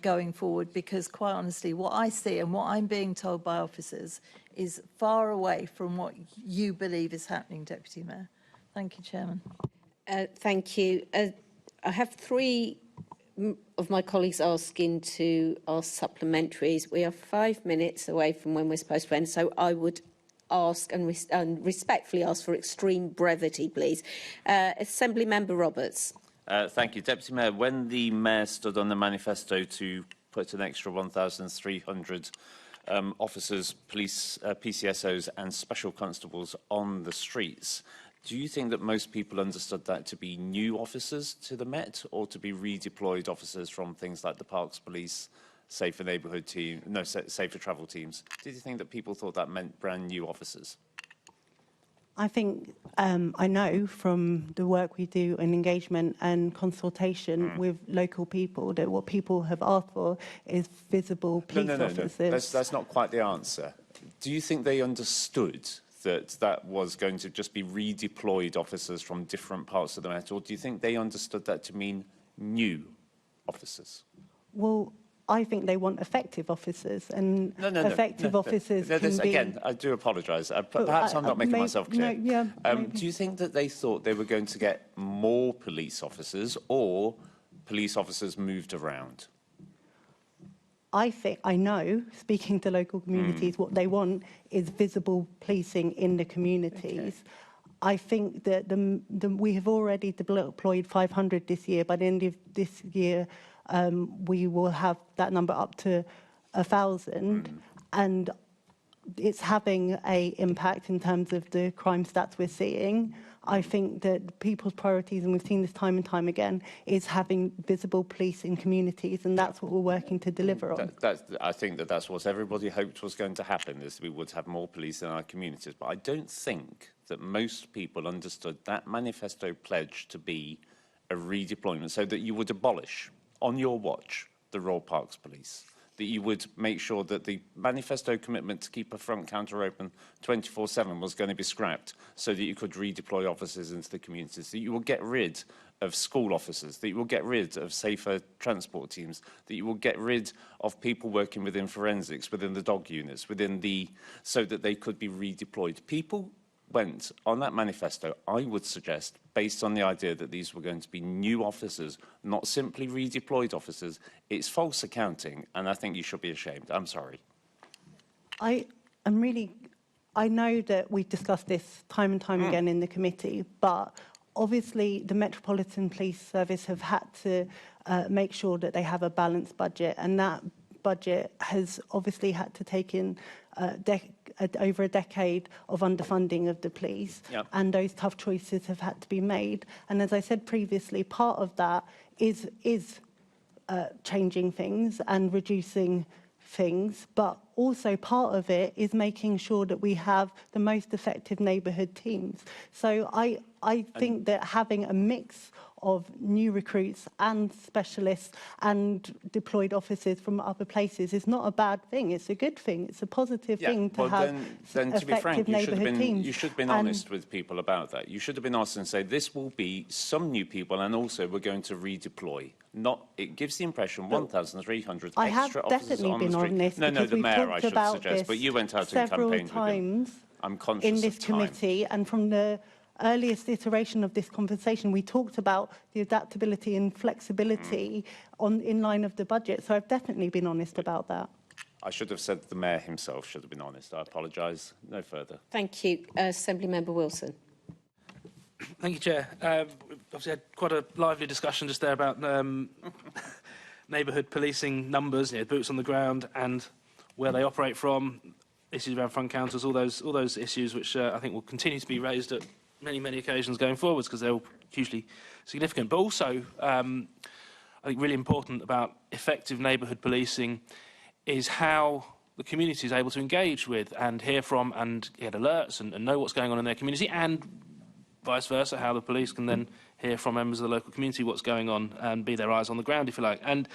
going forward, because quite honestly, what I see and what I'm being told by officers is far away from what you believe is happening, Deputy Mayor. Thank you, Chairman. Thank you. I have three of my colleagues asking to ask supplementaries. We are 5 minutes away from when we're supposed to end, so I would ask and respectfully ask for extreme brevity, please. Assembly Member Roberts. Thank you. Deputy Mayor, when the Mayor stood on the manifesto to put an extra 1,300 officers, police, PCSOs and special constables on the streets, do you think that most people understood that to be new officers to the Met, or to be redeployed officers from things like the Parks Police, Safer Neighbourhood Team, no, Safer Travel Teams? Did you think that people thought that meant brand new officers? I think I know from the work we do in engagement and consultation with local people that what people have asked for is visible police officers. No. That's not quite the answer. Do you think they understood that that was going to just be redeployed officers from different parts of the Met, or do you think they understood that to mean new officers? Well, I think they want effective officers, and effective officers can be... Again, I do apologise. Perhaps I'm not making myself clear. Do you think that they thought they were going to get more police officers, or police officers moved around? I know, speaking to local communities, what they want is visible policing in the communities. Okay. I think that we have already deployed 500 this year. By the end of this year, we will have that number up to 1,000, and it's having an impact in terms of the crime stats we're seeing. I think that people's priorities, and we've seen this time and time again, is having visible police in communities, and that's what we're working to deliver on. I think that that's what everybody hoped was going to happen, is we would have more police in our communities. But I don't think that most people understood that manifesto pledge to be a redeployment, so that you would abolish, on your watch, the Royal Parks Police, that you would make sure that the manifesto commitment to keep a front counter open 24/7 was going to be scrapped, so that you could redeploy officers into the communities, that you will get rid of school officers, that you will get rid of safer transport teams, that you will get rid of people working within forensics, within the dog units, so that they could be redeployed. People went on that manifesto, I would suggest, based on the idea that these were going to be new officers, not simply redeployed officers. It's false accounting, and I think you should be ashamed. I'm sorry. I know that we've discussed this time and time again in the committee, but obviously the Metropolitan Police Service have had to make sure that they have a balanced budget, and that budget has obviously had to take in over a decade of underfunding of the police, and those tough choices have had to be made. And as I said previously, part of that is changing things and reducing things, but also part of it is making sure that we have the most effective neighbourhood teams. So I think that having a mix of new recruits and specialists and deployed officers from other places is not a bad thing. It's a good thing. It's a positive thing to have then to be frank, you should have been honest with people about that. You should have been honest and say, this will be some new people, and also we're going to redeploy. It gives the impression 1,300 extra officers on the street. I have definitely been honest. No, the Mayor, I should suggest, but you went out in campaign times with him. I'm conscious in this committee, and from the earliest iteration of this conversation, we talked about the adaptability and flexibility in line of the budget. So I've definitely been honest about that. I should have said the Mayor himself should have been honest. I apologise. No further. Thank you. Assembly Member Wilson. Thank you, Chair. We've obviously had quite a lively discussion just there about neighbourhood policing numbers, boots on the ground, and where they operate from, issues around front counters, all those issues which I think will continue to be raised at many occasions going forwards because they're all hugely significant. But also, I think really important about effective neighbourhood policing is how the community is able to engage with and hear from and get alerts and know what's going on in their community, and vice versa, how the police can then hear from members of the local community what's going on and be their eyes on the ground, if you like. And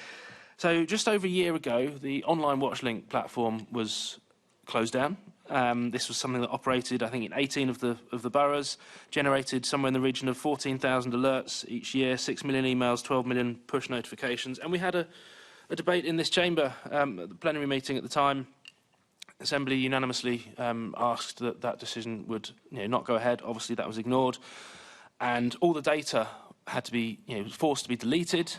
so just over a year ago, the online WatchLink platform was closed down. This was something that operated, I think, in 18 of the boroughs, generated somewhere in the region of 14,000 alerts each year, 6 million emails, 12 million push notifications. And we had a debate in this chamber at the plenary meeting at the time. Assembly unanimously asked that decision would not go ahead. Obviously, that was ignored. And all the data had to be forced to be deleted.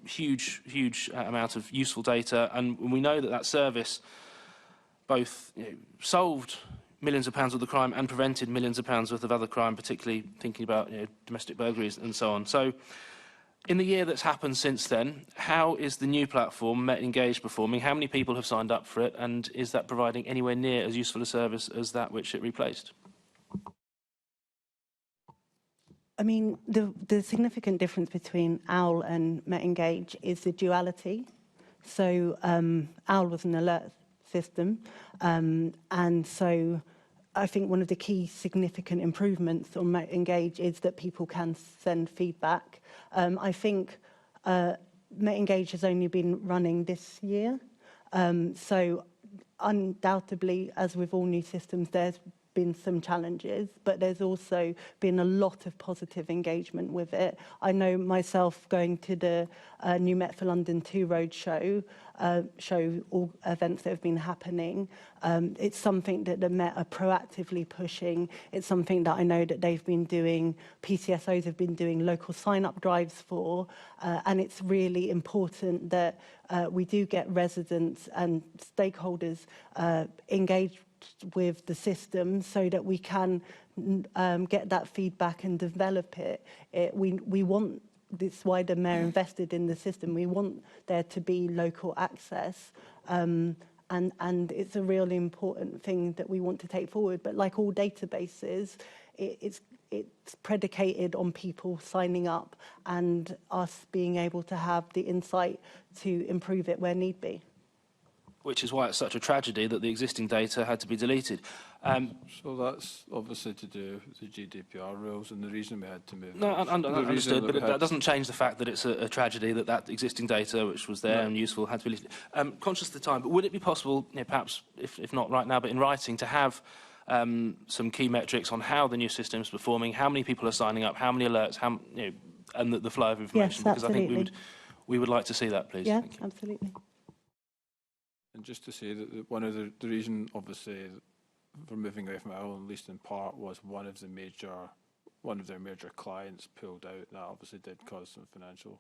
Huge amount of useful data. And we know that service both solved millions of pounds worth of crime and prevented millions of pounds worth of other crime, particularly thinking about domestic burglaries and so on. So in the year that's happened since then, how is the new platform, Met Engage, performing? How many people have signed up for it? And is that providing anywhere near as useful a service as that which it replaced? I mean, the significant difference between OWL and Met Engage is the duality. So OWL was an alert system, and so I think one of the key significant improvements on Met Engage is that people can send feedback. I think Met Engage has only been running this year, so undoubtedly, as with all new systems, there's been some challenges, but there's also been a lot of positive engagement with it. I know myself going to the new Met for London 2 roadshow, all events that have been happening. It's something that the Met are proactively pushing. It's something that I know that they've been doing, PCSOs have been doing local sign-up drives for, and it's really important that we do get residents and stakeholders engaged with the system so that we can get that feedback and develop it. We want, this is why the Mayor invested in the system, we want there to be local access, and it's a really important thing that we want to take forward. But like all databases, it's predicated on people signing up and us being able to have the insight to improve it where need be. Which is why it's such a tragedy that the existing data had to be deleted. So that's obviously to do with the GDPR rules and the reason we had to move. No, understood, but that doesn't change the fact that it's a tragedy that existing data, which was there and useful, had to be deleted. Conscious of the time, but would it be possible, perhaps, if not right now, but in writing, to have some key metrics on how the new system is performing, how many people are signing up, how many alerts, and the flow of information? Yes, because I think we would like to see that, please. Yeah, absolutely. And just to say that one of the reason, obviously, for moving away from Ireland, at least in part, was one of their major clients pulled out. That obviously did cause some financial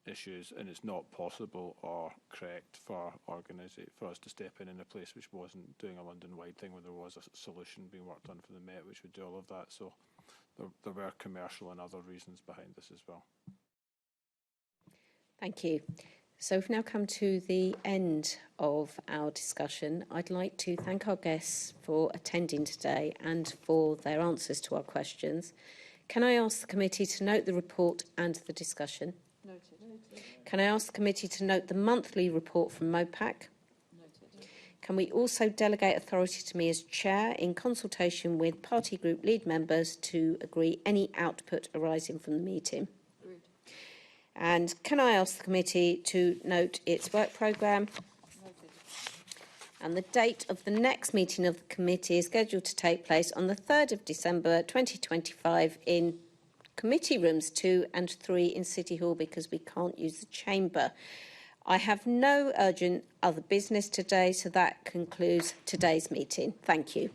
issues, and it's not possible or correct for us to step in a place which wasn't doing a London-wide thing, where there was a solution being worked on for the Met, which would do all of that. So there were commercial and other reasons behind this as well. Thank you. So we've now come to the end of our discussion. I'd like to thank our guests for attending today and for their answers to our questions. Can I ask the committee to note the report and the discussion? Noted. Can I ask the committee to note the monthly report from MOPAC? Noted. Can we also delegate authority to me as chair in consultation with party group lead members to agree any output arising from the meeting? And can I ask the committee to note its work programme? And the date of the next meeting of the committee is scheduled to take place on the 3rd of December 2025 in committee rooms 2 and 3 in City Hall, because we can't use the chamber. I have no urgent other business today, so that concludes today's meeting. Thank you.